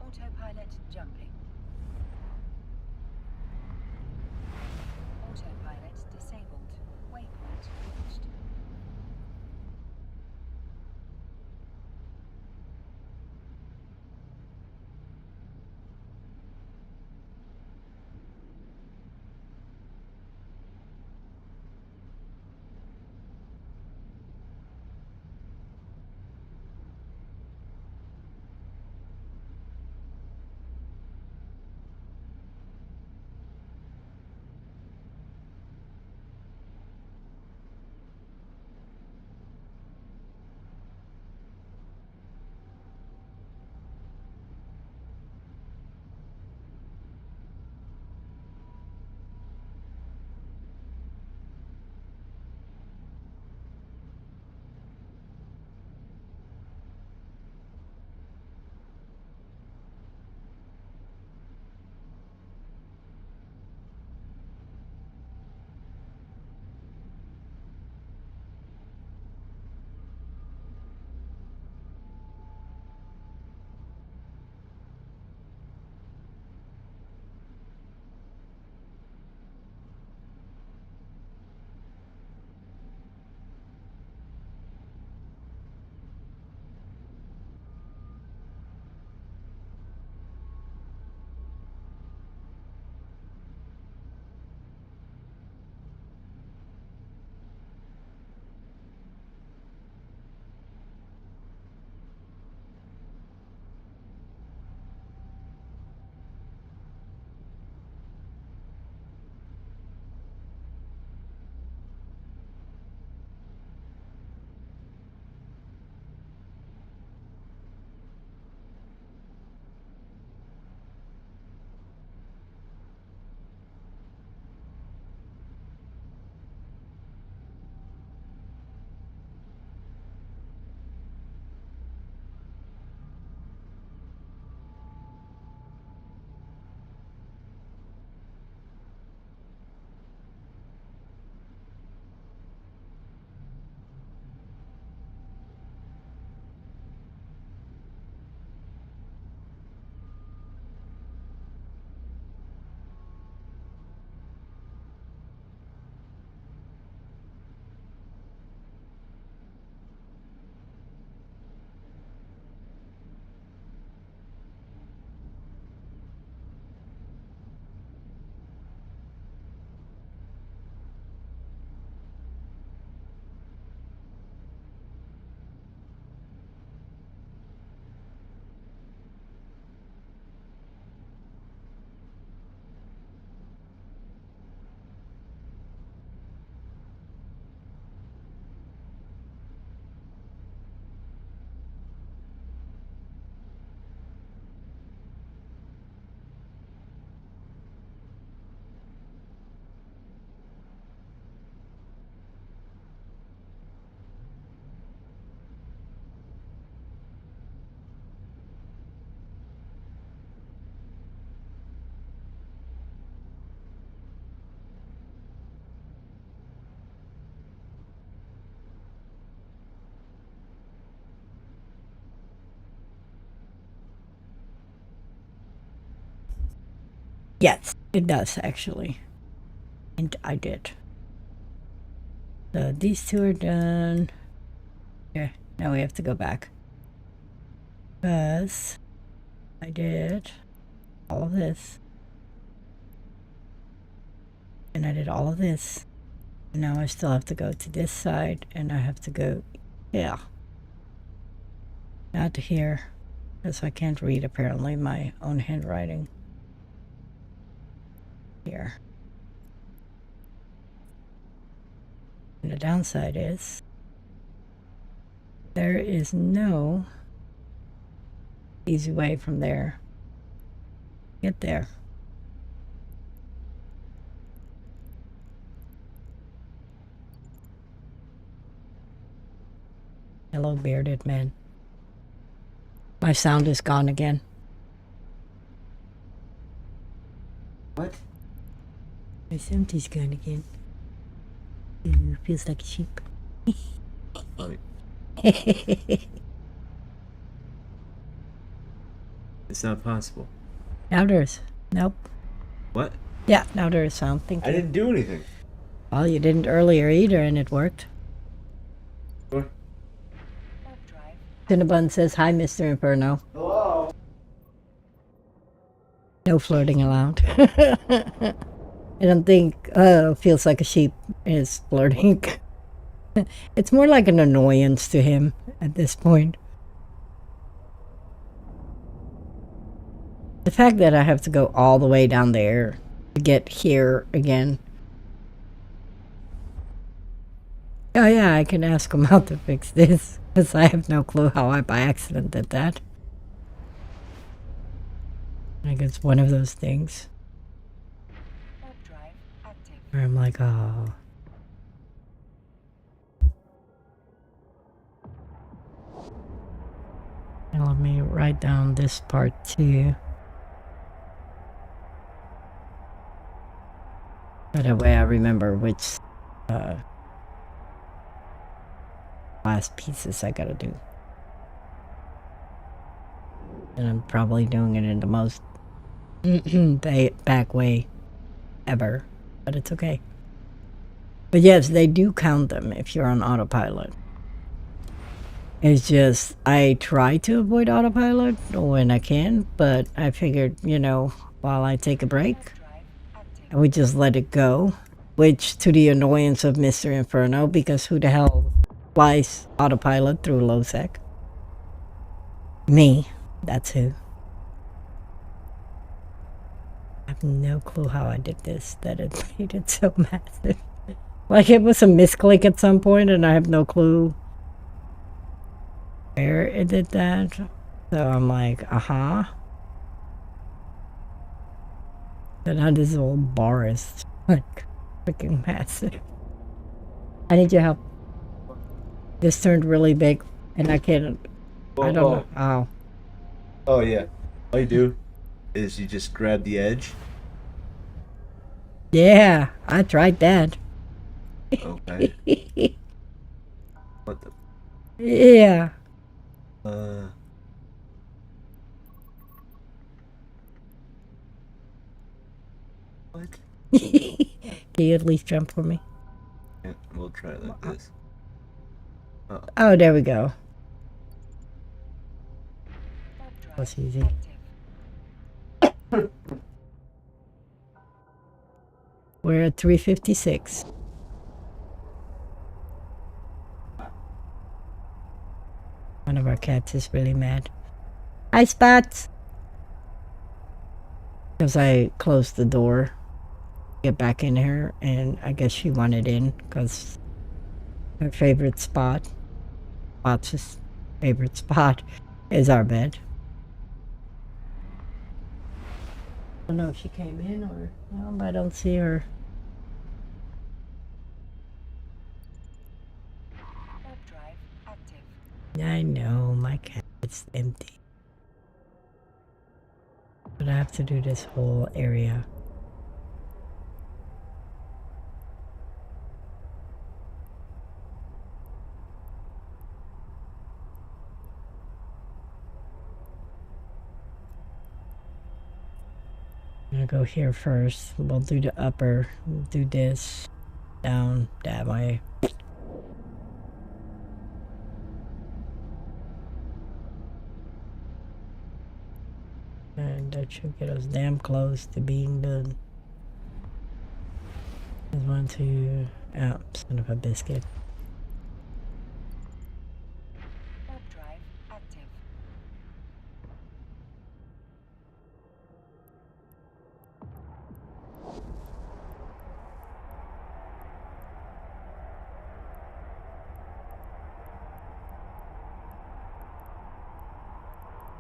Autopilot jumping. Autopilot disabled. Waypoint reached. Yes, it does actually. And I did. So these two are done. Okay, now we have to go back. Because I did all of this. And I did all of this. And now I still have to go to this side, and I have to go, yeah. Not to here, because I can't read apparently my own handwriting. Here. And the downside is there is no easy way from there. Get there. Hello, bearded man. My sound is gone again. What? My sound is gone again. Ooh, feels like a sheep. Funny. It's not possible. Now there is. Nope. What? Yeah, now there is sound. Thank you. I didn't do anything. Well, you didn't earlier either, and it worked. What? Warp drive. Cinnabon says, hi, Mr. Inferno. Hello? No flirting allowed. I don't think feels like a sheep is flirting. It's more like an annoyance to him at this point. The fact that I have to go all the way down there to get here again. Oh yeah, I can ask him how to fix this, because I have no clue how I by accident did that. I guess it's one of those things Warp drive active. where I'm like, oh. And let me write down this part too. That way I remember which last pieces I gotta do. And I'm probably doing it in the most back way ever, but it's okay. But yes, they do count them if you're on autopilot. It's just, I try to avoid autopilot when I can, but I figured, you know, while I take a break, Warp drive active. I would just let it go, which to the annoyance of Mr. Inferno, because who the hell flies autopilot through low sec? Me, that's who. I have no clue how I did this, that it made it so massive. Like it was a misclick at some point and I have no clue where it did that. So I'm like, But now this whole bar is like freaking massive. I need your help. This turned really big and I can't, I don't know how. Oh, yeah. All you do is you just grab the edge. Yeah, I tried that. Okay. What the? Yeah. What? Can you at least jump for me? Yeah, we'll try it like this. Oh, there we go. Warp drive That's easy. active. We're at 356. One of our cats is really mad. Hi, Spots! Because I closed the door, get back in here, and I guess she wanted in because her favorite spot, Spots' favorite spot, is our bed. I don't know if she came in or no, but I don't see her. Warp drive active. I know, my cat is empty. But I have to do this whole area. gonna go here first. We'll do the upper. We'll do this. Down that way. And that should get us damn close to being done. There's 1, 2. Oh, son of a biscuit. Warp drive active.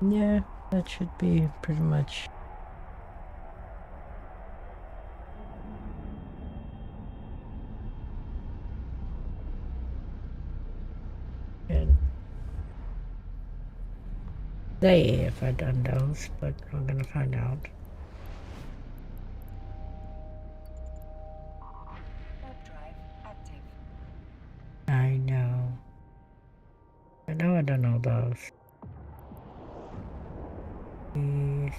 Yeah, that should be pretty much. Good. Say if I've done those, but I'm gonna find out. Warp drive active. I know. I know I've done all those. These.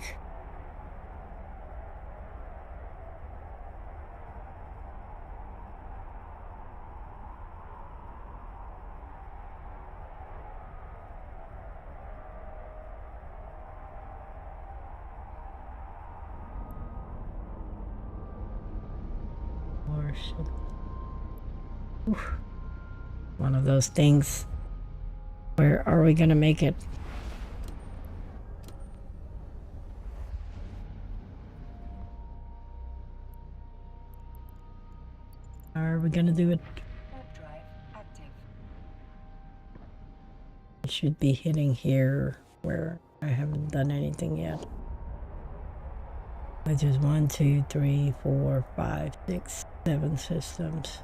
Or should... Oof. One of those things. Where are we gonna make it? Are we gonna do it? Warp drive active. It should be hitting here where I haven't done anything yet. Which is 1, 2, 3, 4, 5, 6, 7 systems.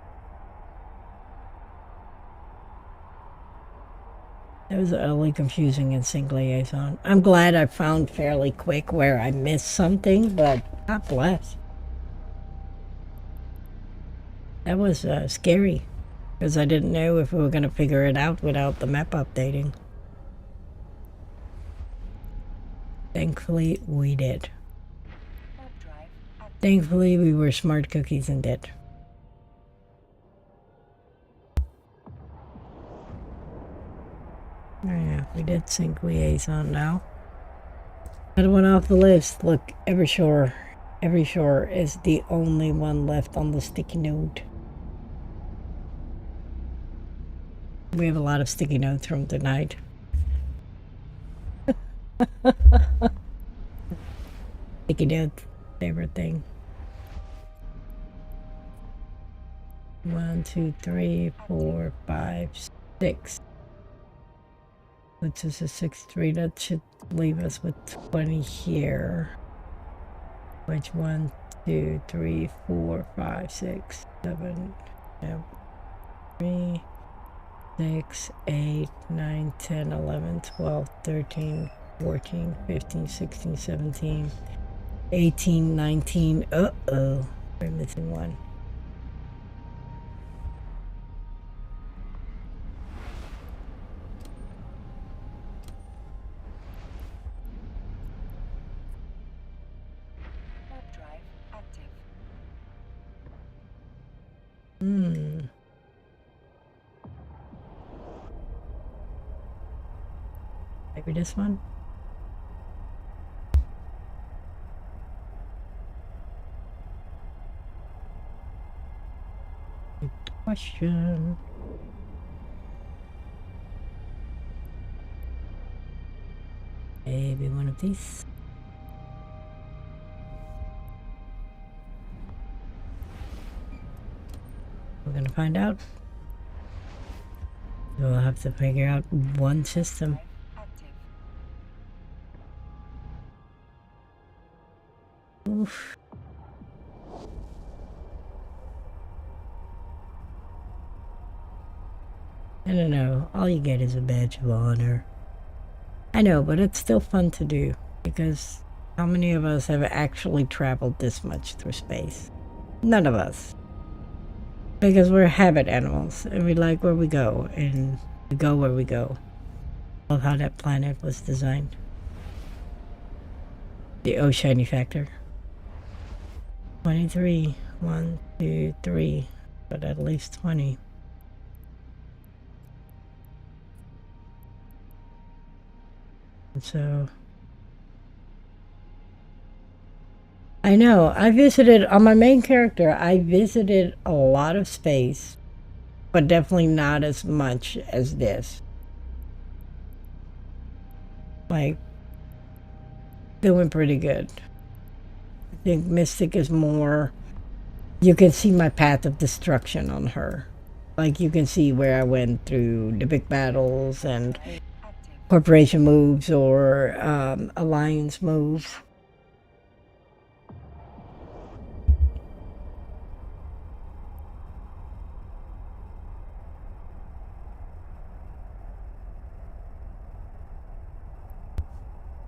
It was utterly confusing in sync liaison. I'm glad I found fairly quick where I missed something, but God bless. That was scary, because I didn't know if we were going to figure it out without the map updating. Thankfully, we did. Warp drive active. Thankfully, we were smart cookies and did. Oh yeah, we did sync liaison now. That one off the list. Look, Evershore is the only one left on the sticky note. We have a lot of sticky notes from tonight. Sticky notes, favorite thing. 1, 2, 3, 4, 5, 6. Which is a 6, 3. That should leave us with 20 here. Which 1, 2, 3, 4, 5, 6, 7, 3, 6, 8, 9, 10, 11, 12, 13, 14, 15, 16, 17, 18, 19. Uh-oh. We're missing one. Warp drive active. Maybe this one? Good question. Maybe one of these. We're gonna find out. We'll have to figure out one system. Active. Oof. I don't know. All you get is a badge of honor. I know, but it's still fun to do. Because how many of us have actually traveled this much through space? None of us. Because we're habit animals. And we like where we go. And we go where we go. Love how that planet was designed. The oh shiny factor. 23. 1, 2, 3. But at least 20. And so I know, I visited, on my main character, I visited a lot of space, but definitely not as much as this. Like, doing pretty good. I think Mystic is more, you can see my path of destruction on her. Like, you can see where I went through the big battles and corporation moves or alliance moves.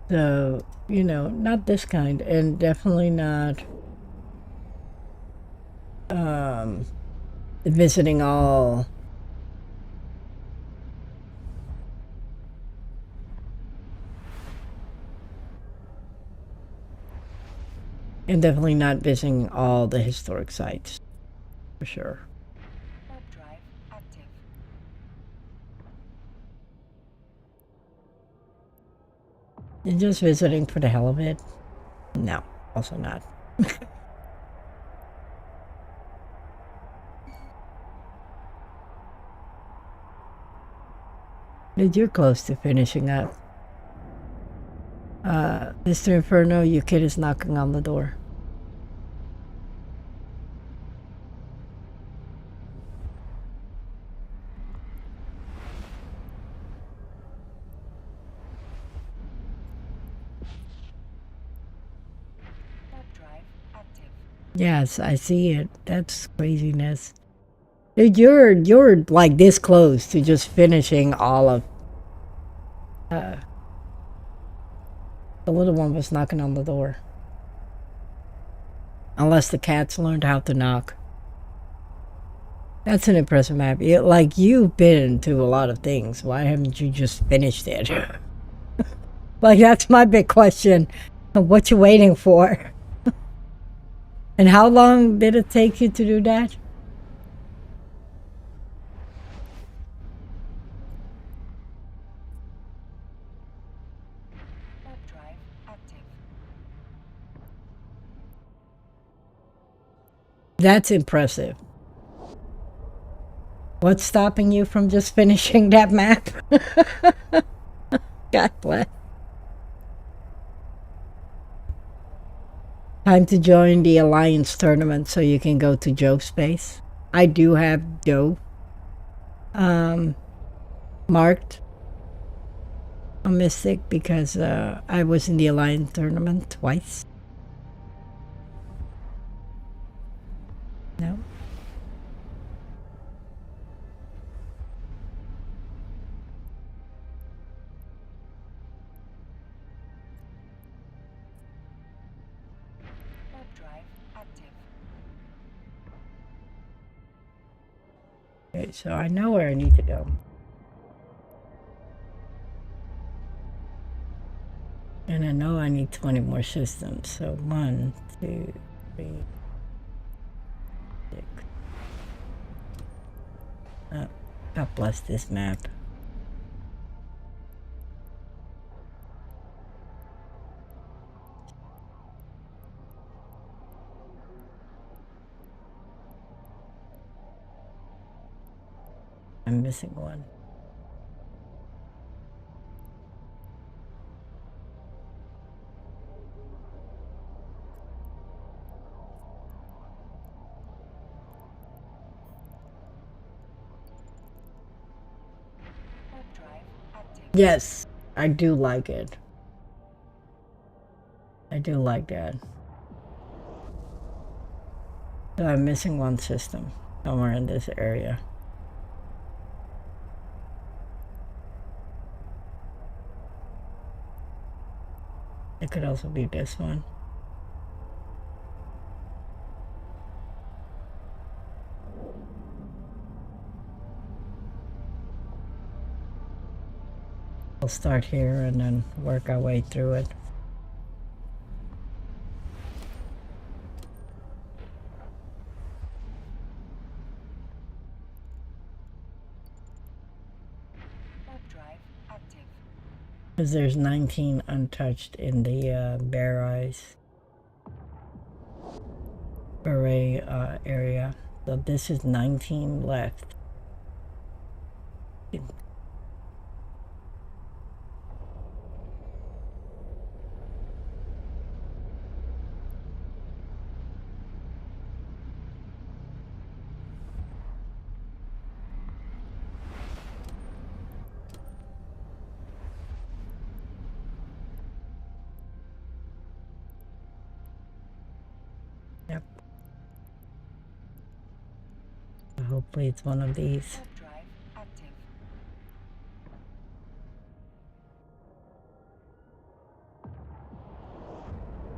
So, you know, not this kind, and definitely not visiting all. And definitely not visiting all the historic sites, for sure. Warp drive active. And just visiting for the hell of it? No, also not. Dude, you're close to finishing up. Mr. Inferno, your kid is knocking on the door. Warp drive active. Yes, I see it. That's craziness. Dude, you're like this close to just finishing all of the little one was knocking on the door. Unless the cats learned how to knock. That's an impressive map. Like, you've been to a lot of things. Why haven't you just finished it? Like, that's my big question. What you waiting for? And how long did it take you to do that? Warp drive active. That's impressive. What's stopping you from just finishing that map? God bless. Time to join the Alliance tournament so you can go to Joe's space. I do have Joe marked on Mystic because I was in the Alliance tournament twice. No. Warp drive active. Okay, so I know where I need to go. And I know I need 20 more systems. So 1, 2, 3, 6. God bless this map. I'm missing one. Warp drive active. Yes, I do like it. I do like that. So I'm missing one system somewhere in this area. It could also be this one. We'll start here and then work our way through it. Because there's 19 untouched in the beret area. So this is 19 left. Yep. So hopefully it's one of these. Warp drive active.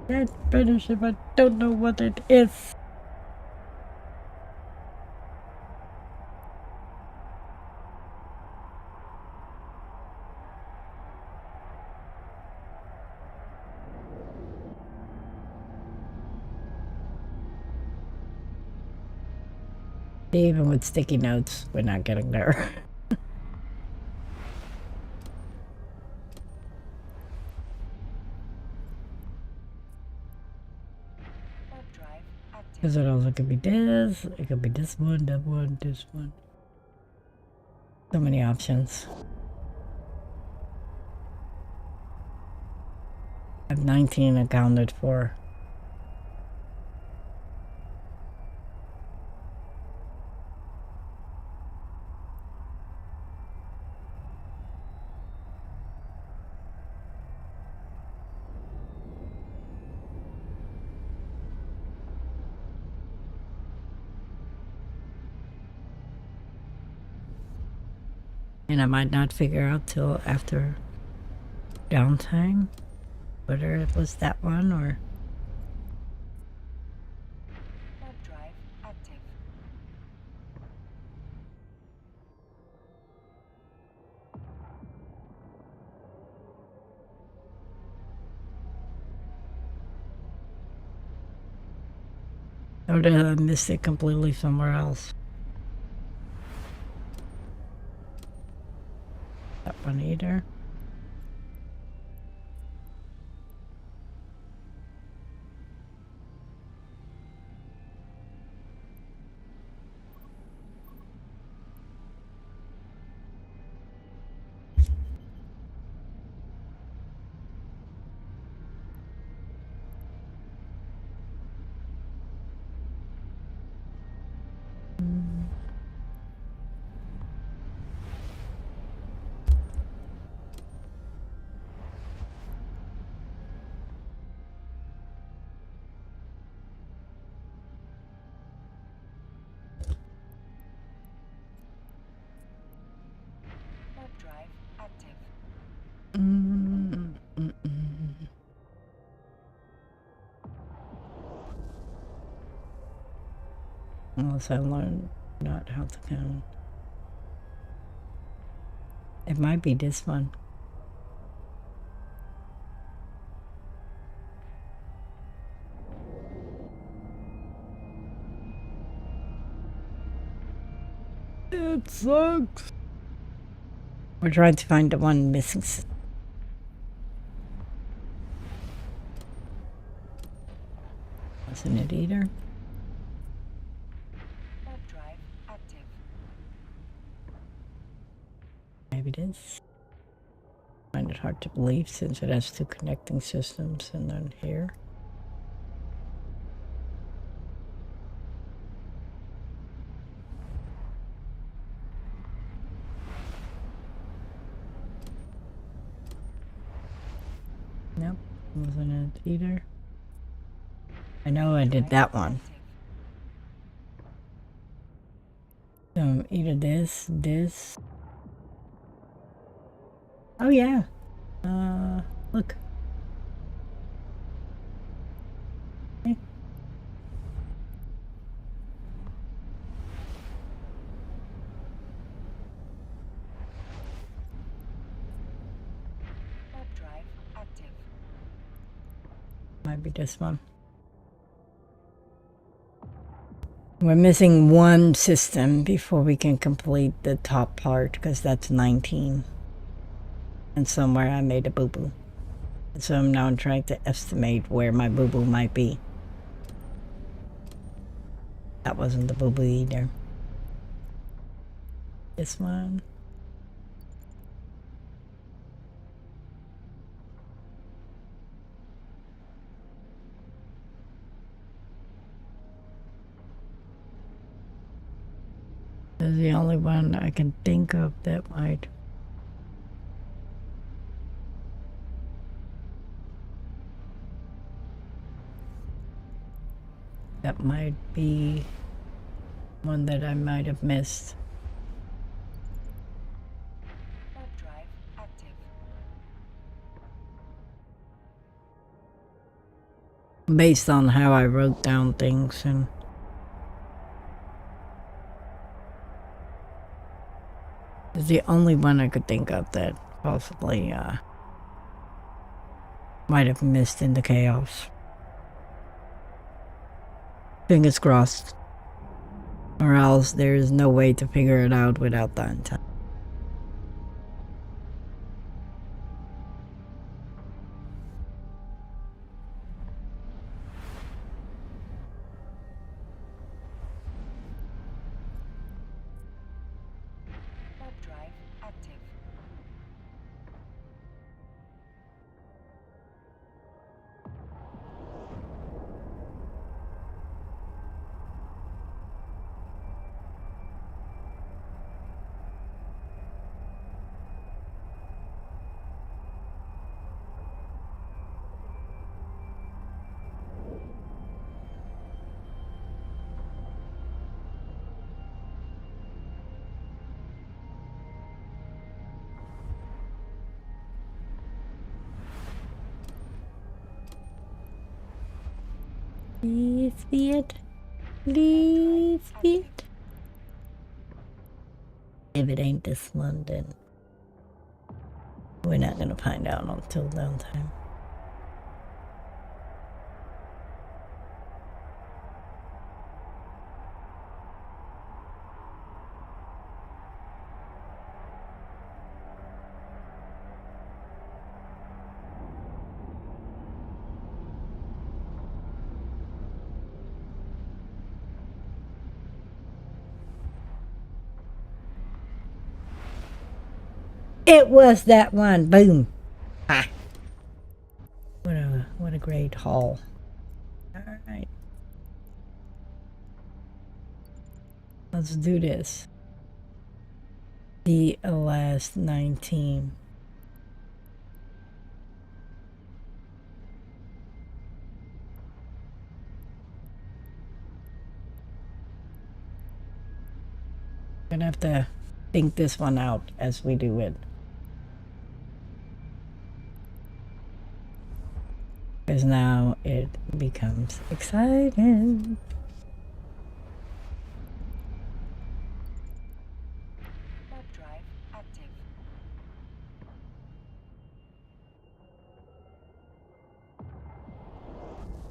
Can't finish if I don't know what it is. Even with sticky notes, we're not getting there. Warp drive active. Because it also could be this, it could be this one, that one, this one. So many options. I have 19 accounted for. And I might not figure out till after downtime whether it was that one or... Warp drive active. Or did I miss it completely somewhere else? That one either. Warp drive active. Unless I learn not how to count. It might be this one. It sucks. We're trying to find the one missing. Wasn't it either? Warp drive active. Maybe it is. I find it hard to believe since it has two connecting systems and then here. Nope, wasn't it either. I know I did that one. Either this. Oh yeah. Look. Okay. Warp drive active. Might be this one. We're missing one system before we can complete the top part because that's 19. and somewhere I made a boo-boo. So I'm now trying to estimate where my boo-boo might be. That wasn't the boo-boo either. This one. This is the only one I can think of that might. That might be one that I might have missed. Warp drive active. Based on how I wrote down things, and it's the only one I could think of that possibly might have missed in the chaos. Fingers crossed. Or else there is no way to figure it out without that in time. Warp drive active. Please be it. Please be it. If it ain't this one, then we're not gonna find out until downtime. It was that one. Boom. Ah. What a great haul. All right. Let's do this. The last 19. Gonna have to think this one out as we do it. Because now it becomes exciting. Warp drive active.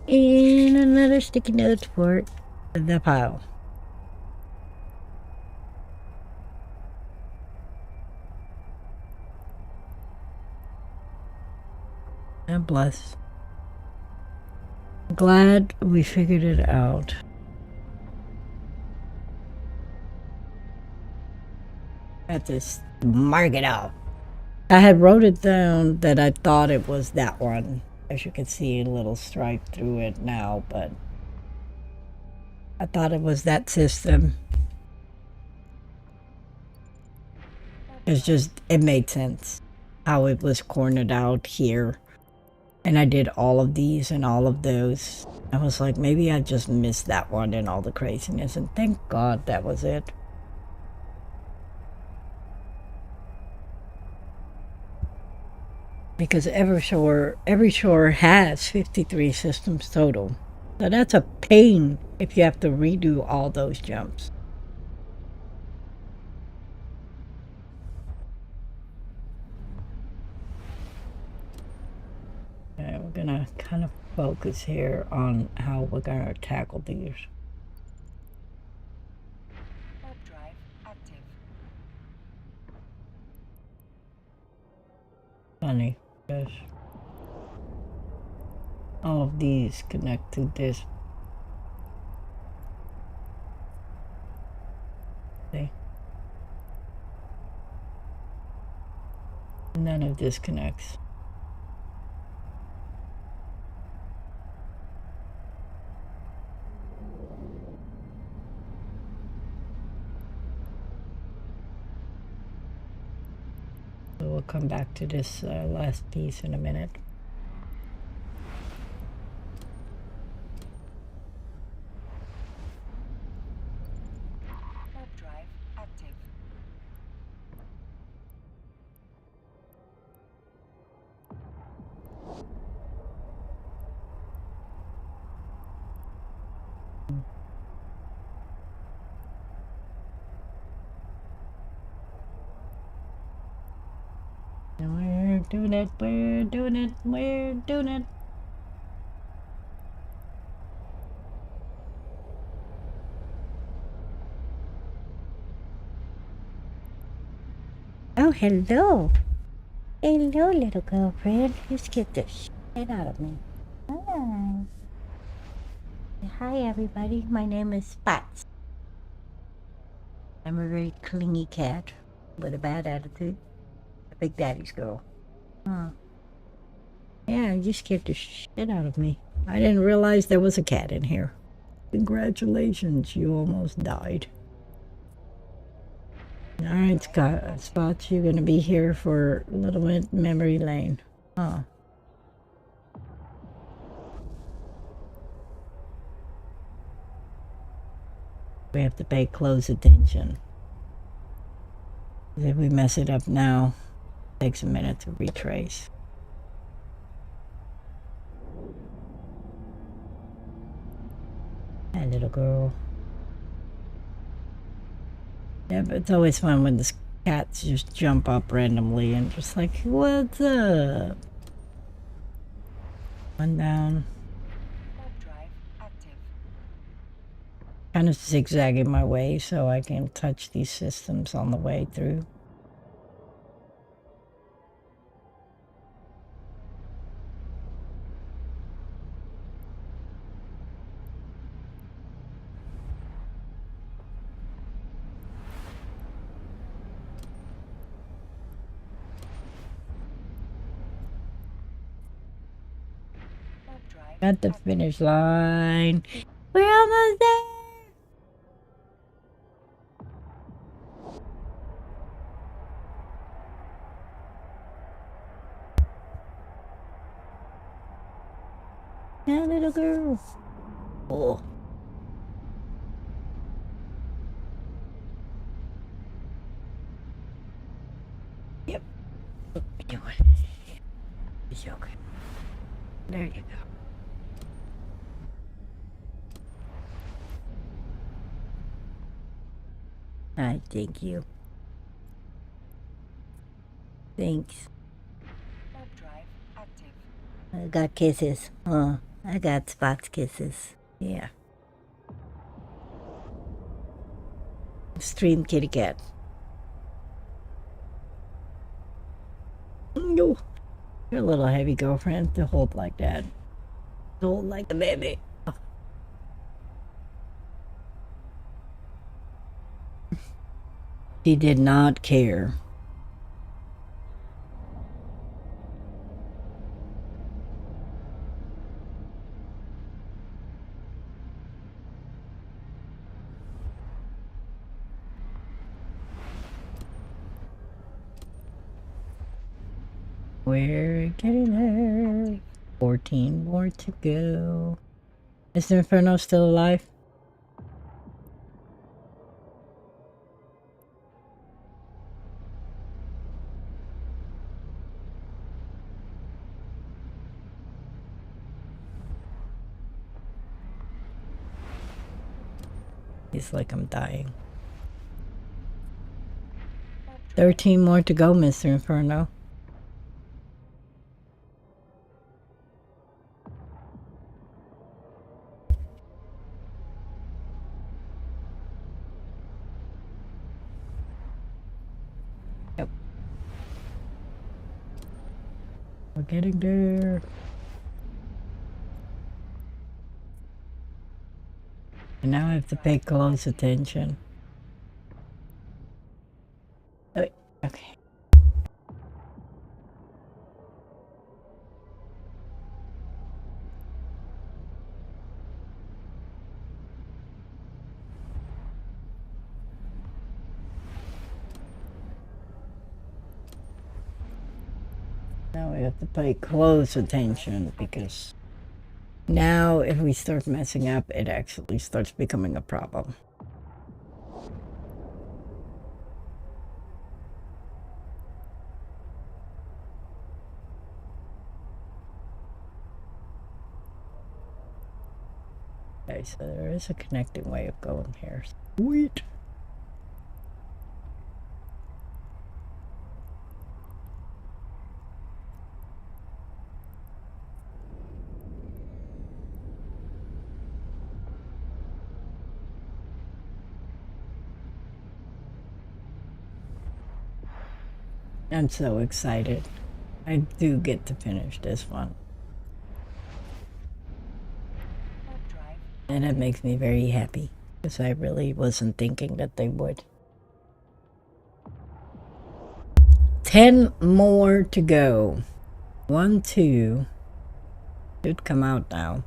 And another sticky note for the pile. God bless. Glad we figured it out. I had to mark it out. I had wrote it down that I thought it was that one. As you can see, a little stripe through it now, but I thought it was that system. It's just, it made sense how it was cornered out here. And I did all of these and all of those. I was like, maybe I just missed that one and all the craziness. And thank God that was it. Because every shore has 53 systems total. So that's a pain if you have to redo all those jumps. Okay, we're gonna kind of focus here on how we're gonna tackle these. Warp drive active. funny because all of these connect to this. See? None of this connects. So we'll come back to this last piece in a minute. Warp drive active. We're doing it, we're doing it, we're doing it. Oh, hello. Hello, little girlfriend. You scared the shit out of me. Hi. Hi, everybody. My name is Spots. I'm a very clingy cat with a bad attitude. A big daddy's girl. Huh. Yeah, you scared the shit out of me. I didn't realize there was a cat in here. Congratulations, you almost died. Alright, Spots, you're gonna be here for a little bit memory lane. Huh. We have to pay close attention. If we mess it up now, it takes a minute to retrace. Hi, little girl. Yeah, but it's always fun when the cats just jump up randomly and just like, what's up? One down. Warp drive active. Kind of zigzagging my way so I can touch these systems on the way through. Warp drive At the active. finish line. We're almost there! Yeah, little girl. Oh. Yep. You want it. It's okay. There you go. I thank you. Thanks. Warp drive active. I got kisses. Huh. I got Spots kisses. Yeah. Stream kitty cat. No. You're a little heavy, girlfriend, to hold like that. Hold like a baby. She did not care. We're getting there. 14 more to go. Is the Inferno still alive? It's like I'm dying. 13 more to go, Mr. Inferno. We're getting there. And now I have to pay close attention. Oh, okay. Now we have to pay close attention because now if we start messing up, it actually starts becoming a problem. Okay, so there is a connecting way of going here. Sweet. I'm so excited. I do get to finish this one. And it makes me very happy because I really wasn't thinking that they would. 10 more to go. 1, 2 should come out now.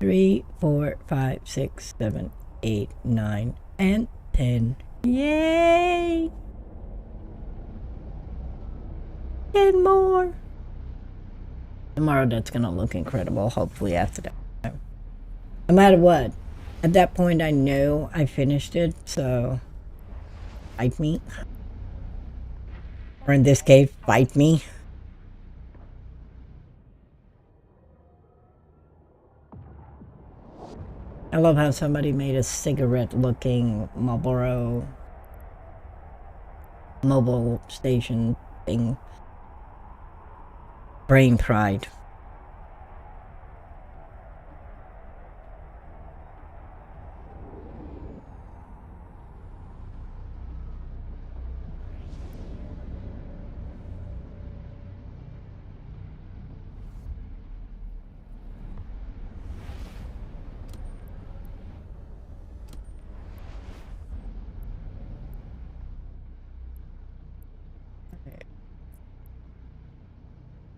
3, 4, 5, 6, 7, 8, 9, and 10. Yay! 10 more. Tomorrow that's gonna look incredible, hopefully after that. No matter what, at that point I know I finished it, so fight me. Or in this case, fight me. I love how somebody made a cigarette looking Marlboro mobile station thing. Brain fried.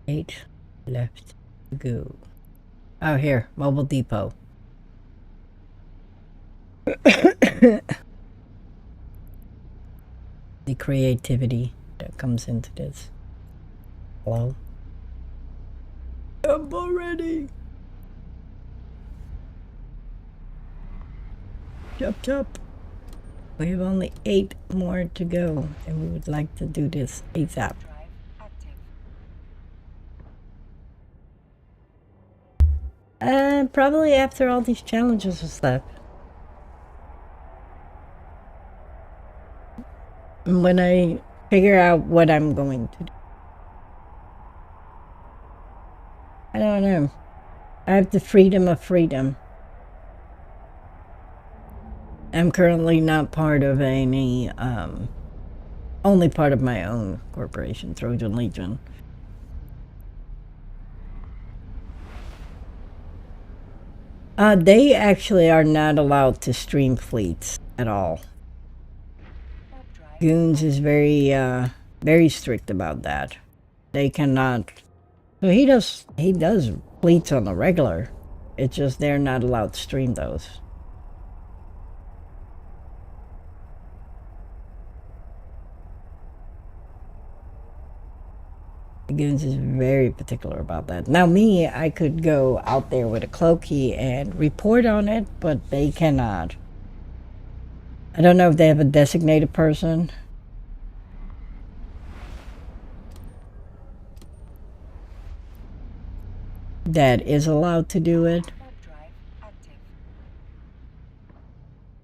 Eight left to go. Oh, here, Mobile Depot. The creativity that comes into this. Hello? I'm already. Chop chop. We have only 8 more to go, and we would like to do this ASAP. Probably after all these challenges and stuff. When I figure out what I'm going to do. I don't know. I have the freedom of freedom. I'm currently not part of any, only part of my own corporation, Trojan Legion. They actually are not allowed to stream fleets at all. Goons is very, very strict about that. They cannot. So he does fleets on the regular. It's just they're not allowed to stream those. Goons is very particular about that. Now me, I could go out there with a cloaky and report on it, but they cannot. I don't know if they have a designated person. That is allowed to do it.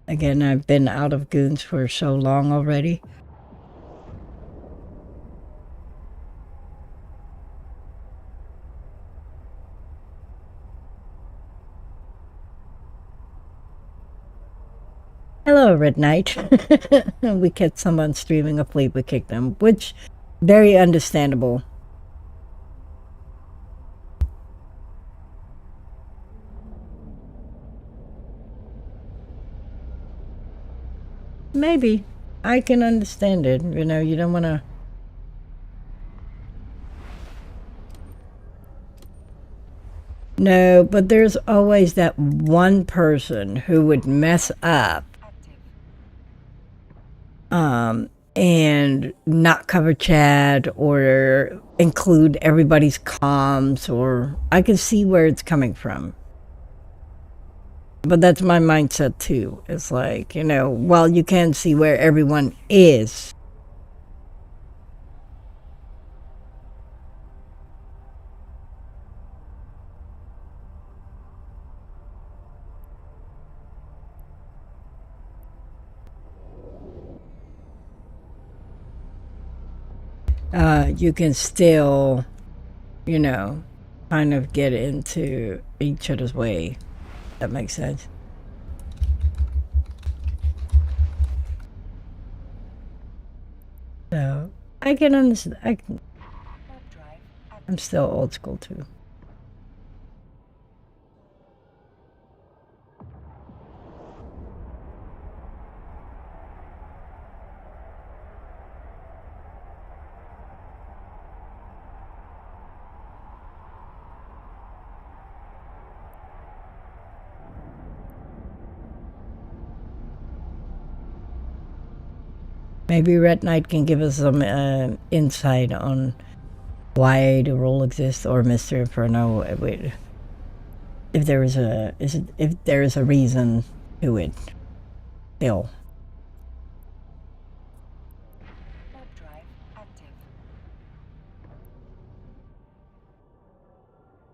Again, I've been out of Goons for so long already. Hello, Red Knight. We kept someone streaming a fleet, we kicked them, which very understandable. maybe. I can understand it. You know, you don't want to. No, but there's always that one person who would mess up and not cover chat or include everybody's comms, or I can see where it's coming from. But that's my mindset too. It's like, you know, while you can see where everyone is, you can still, you know, kind of get into each other's way. That makes sense. So I can understand. I'm still old school too. Maybe Red Knight can give us some insight on why the rule exists, or Mr. Inferno, if there is if there is a reason to it. Still.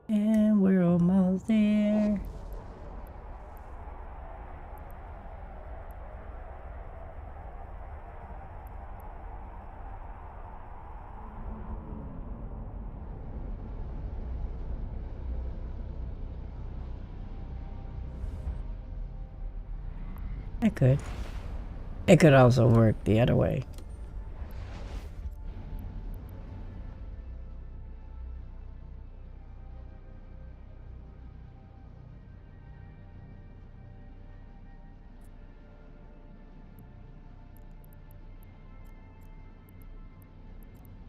And we're almost there. It could. It could also work the other way.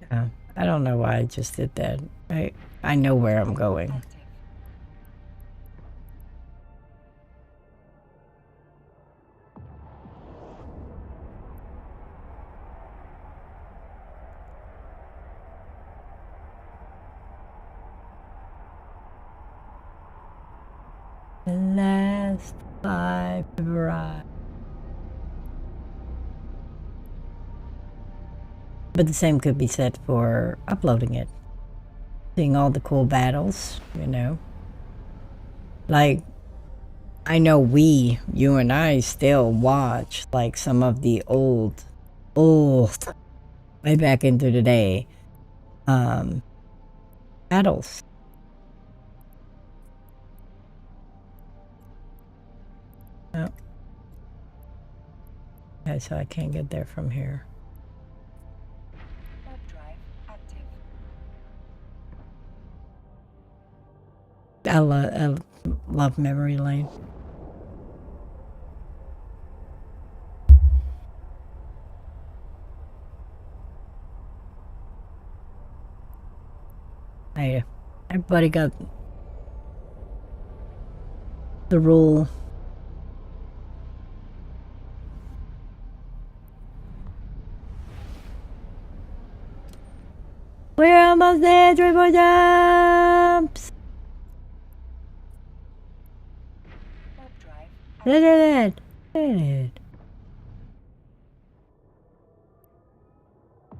Yeah, I don't know why I just did that. I know where I'm going. The last 5 rides. But the same could be said for uploading it. Seeing all the cool battles, you know. Like, I know you and I still watch, like, some of the old, way back into the day, battles. Oh. Okay, so I can't get there from here. I love memory lane. Hey, everybody got the rule. We're almost there, 3 more jumps! Did it! Did it!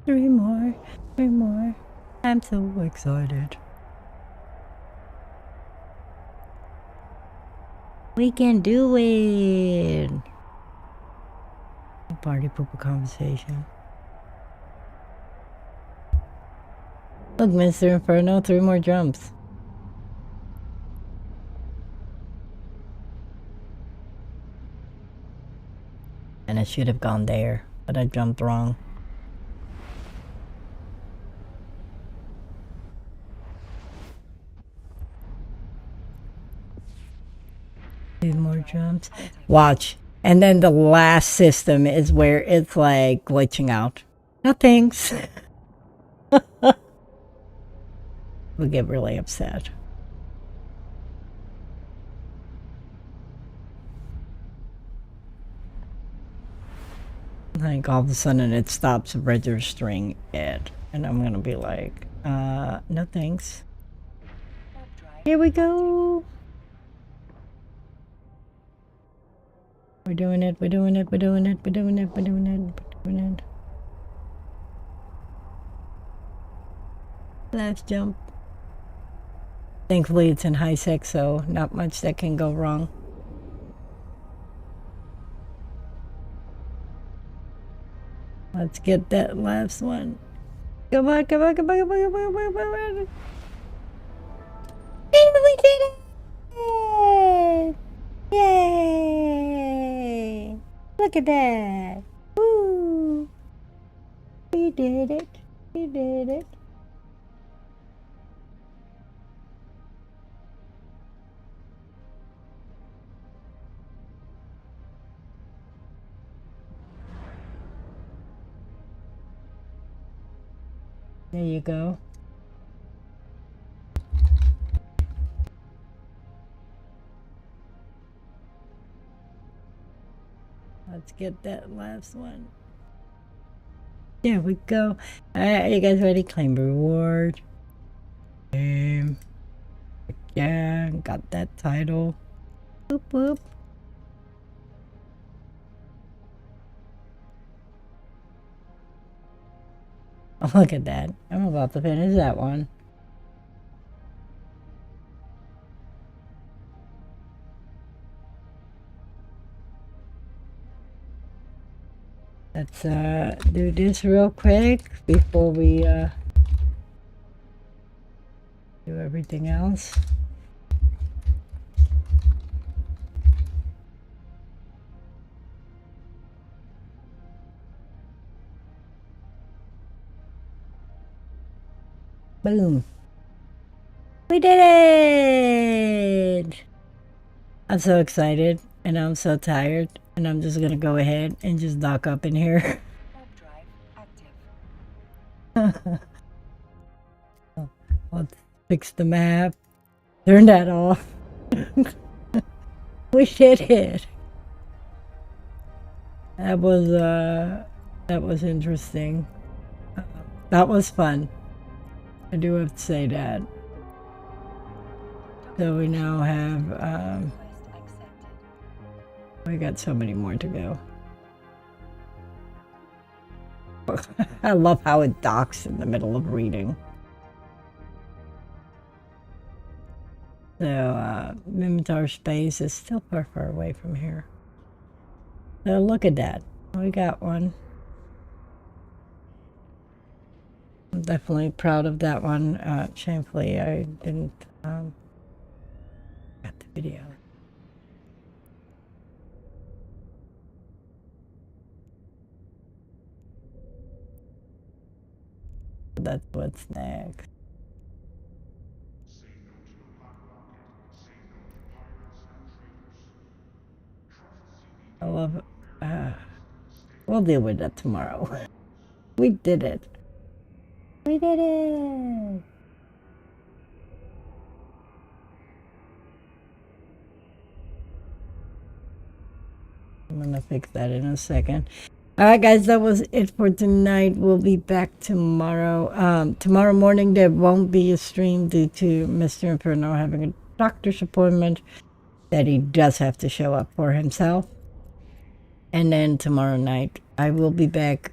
3 more, 3 more. I'm so excited. We can do it! Party pooper conversation. Look, Mr. Inferno, 3 more jumps. And I should have gone there, but I jumped wrong. Two more jumps. Watch. And then the last system is where it's like glitching out. No thanks. We get really upset. Like all of a sudden it stops registering it. And I'm gonna be like, no thanks. Here we go. We're doing it, we're doing it, we're doing it, we're doing it, we're doing it, we're doing it. Last jump. Thankfully it's in high sec, so not much that can go wrong. Let's get that last one. Come on, come on, come on, come on, come on, come on, come on. And we did it! Yay! Look at that! Woo! We did it! We did it! There you go. Let's get that last one. There we go. Alright, are you guys ready? Claim reward. Yeah, got that title. Boop boop. Oh, look at that. I'm about to finish that one. Let's do this real quick before we do everything else. Boom. We did it! I'm so excited and I'm so tired and I'm just gonna go ahead and just dock up in here. Let's fix the map. Turn that off. We did it. That was interesting. That was fun. I do have to say that. So we now have, we got so many more to go. I love how it docks in the middle of reading. So, Mimitar space is still far, far away from here. So look at that. We got one. I'm definitely proud of that one. Shamefully, I didn't get the video. That's what's next. I love it. We'll deal with that tomorrow. We did it. We did it! I'm gonna fix that in a second. Alright guys, that was it for tonight. We'll be back tomorrow. Tomorrow morning there won't be a stream due to Mr. Inferno having a doctor's appointment that he does have to show up for himself. And then tomorrow night I will be back,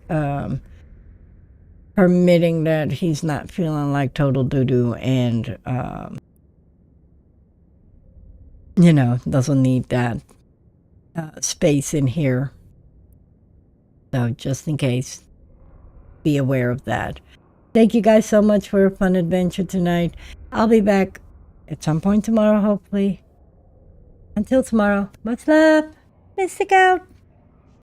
permitting that he's not feeling like total doo-doo and, you know, doesn't need that space in here. So just in case, be aware of that. Thank you guys so much for a fun adventure tonight. I'll be back at some point tomorrow, hopefully. Until tomorrow, much love. Mystic out.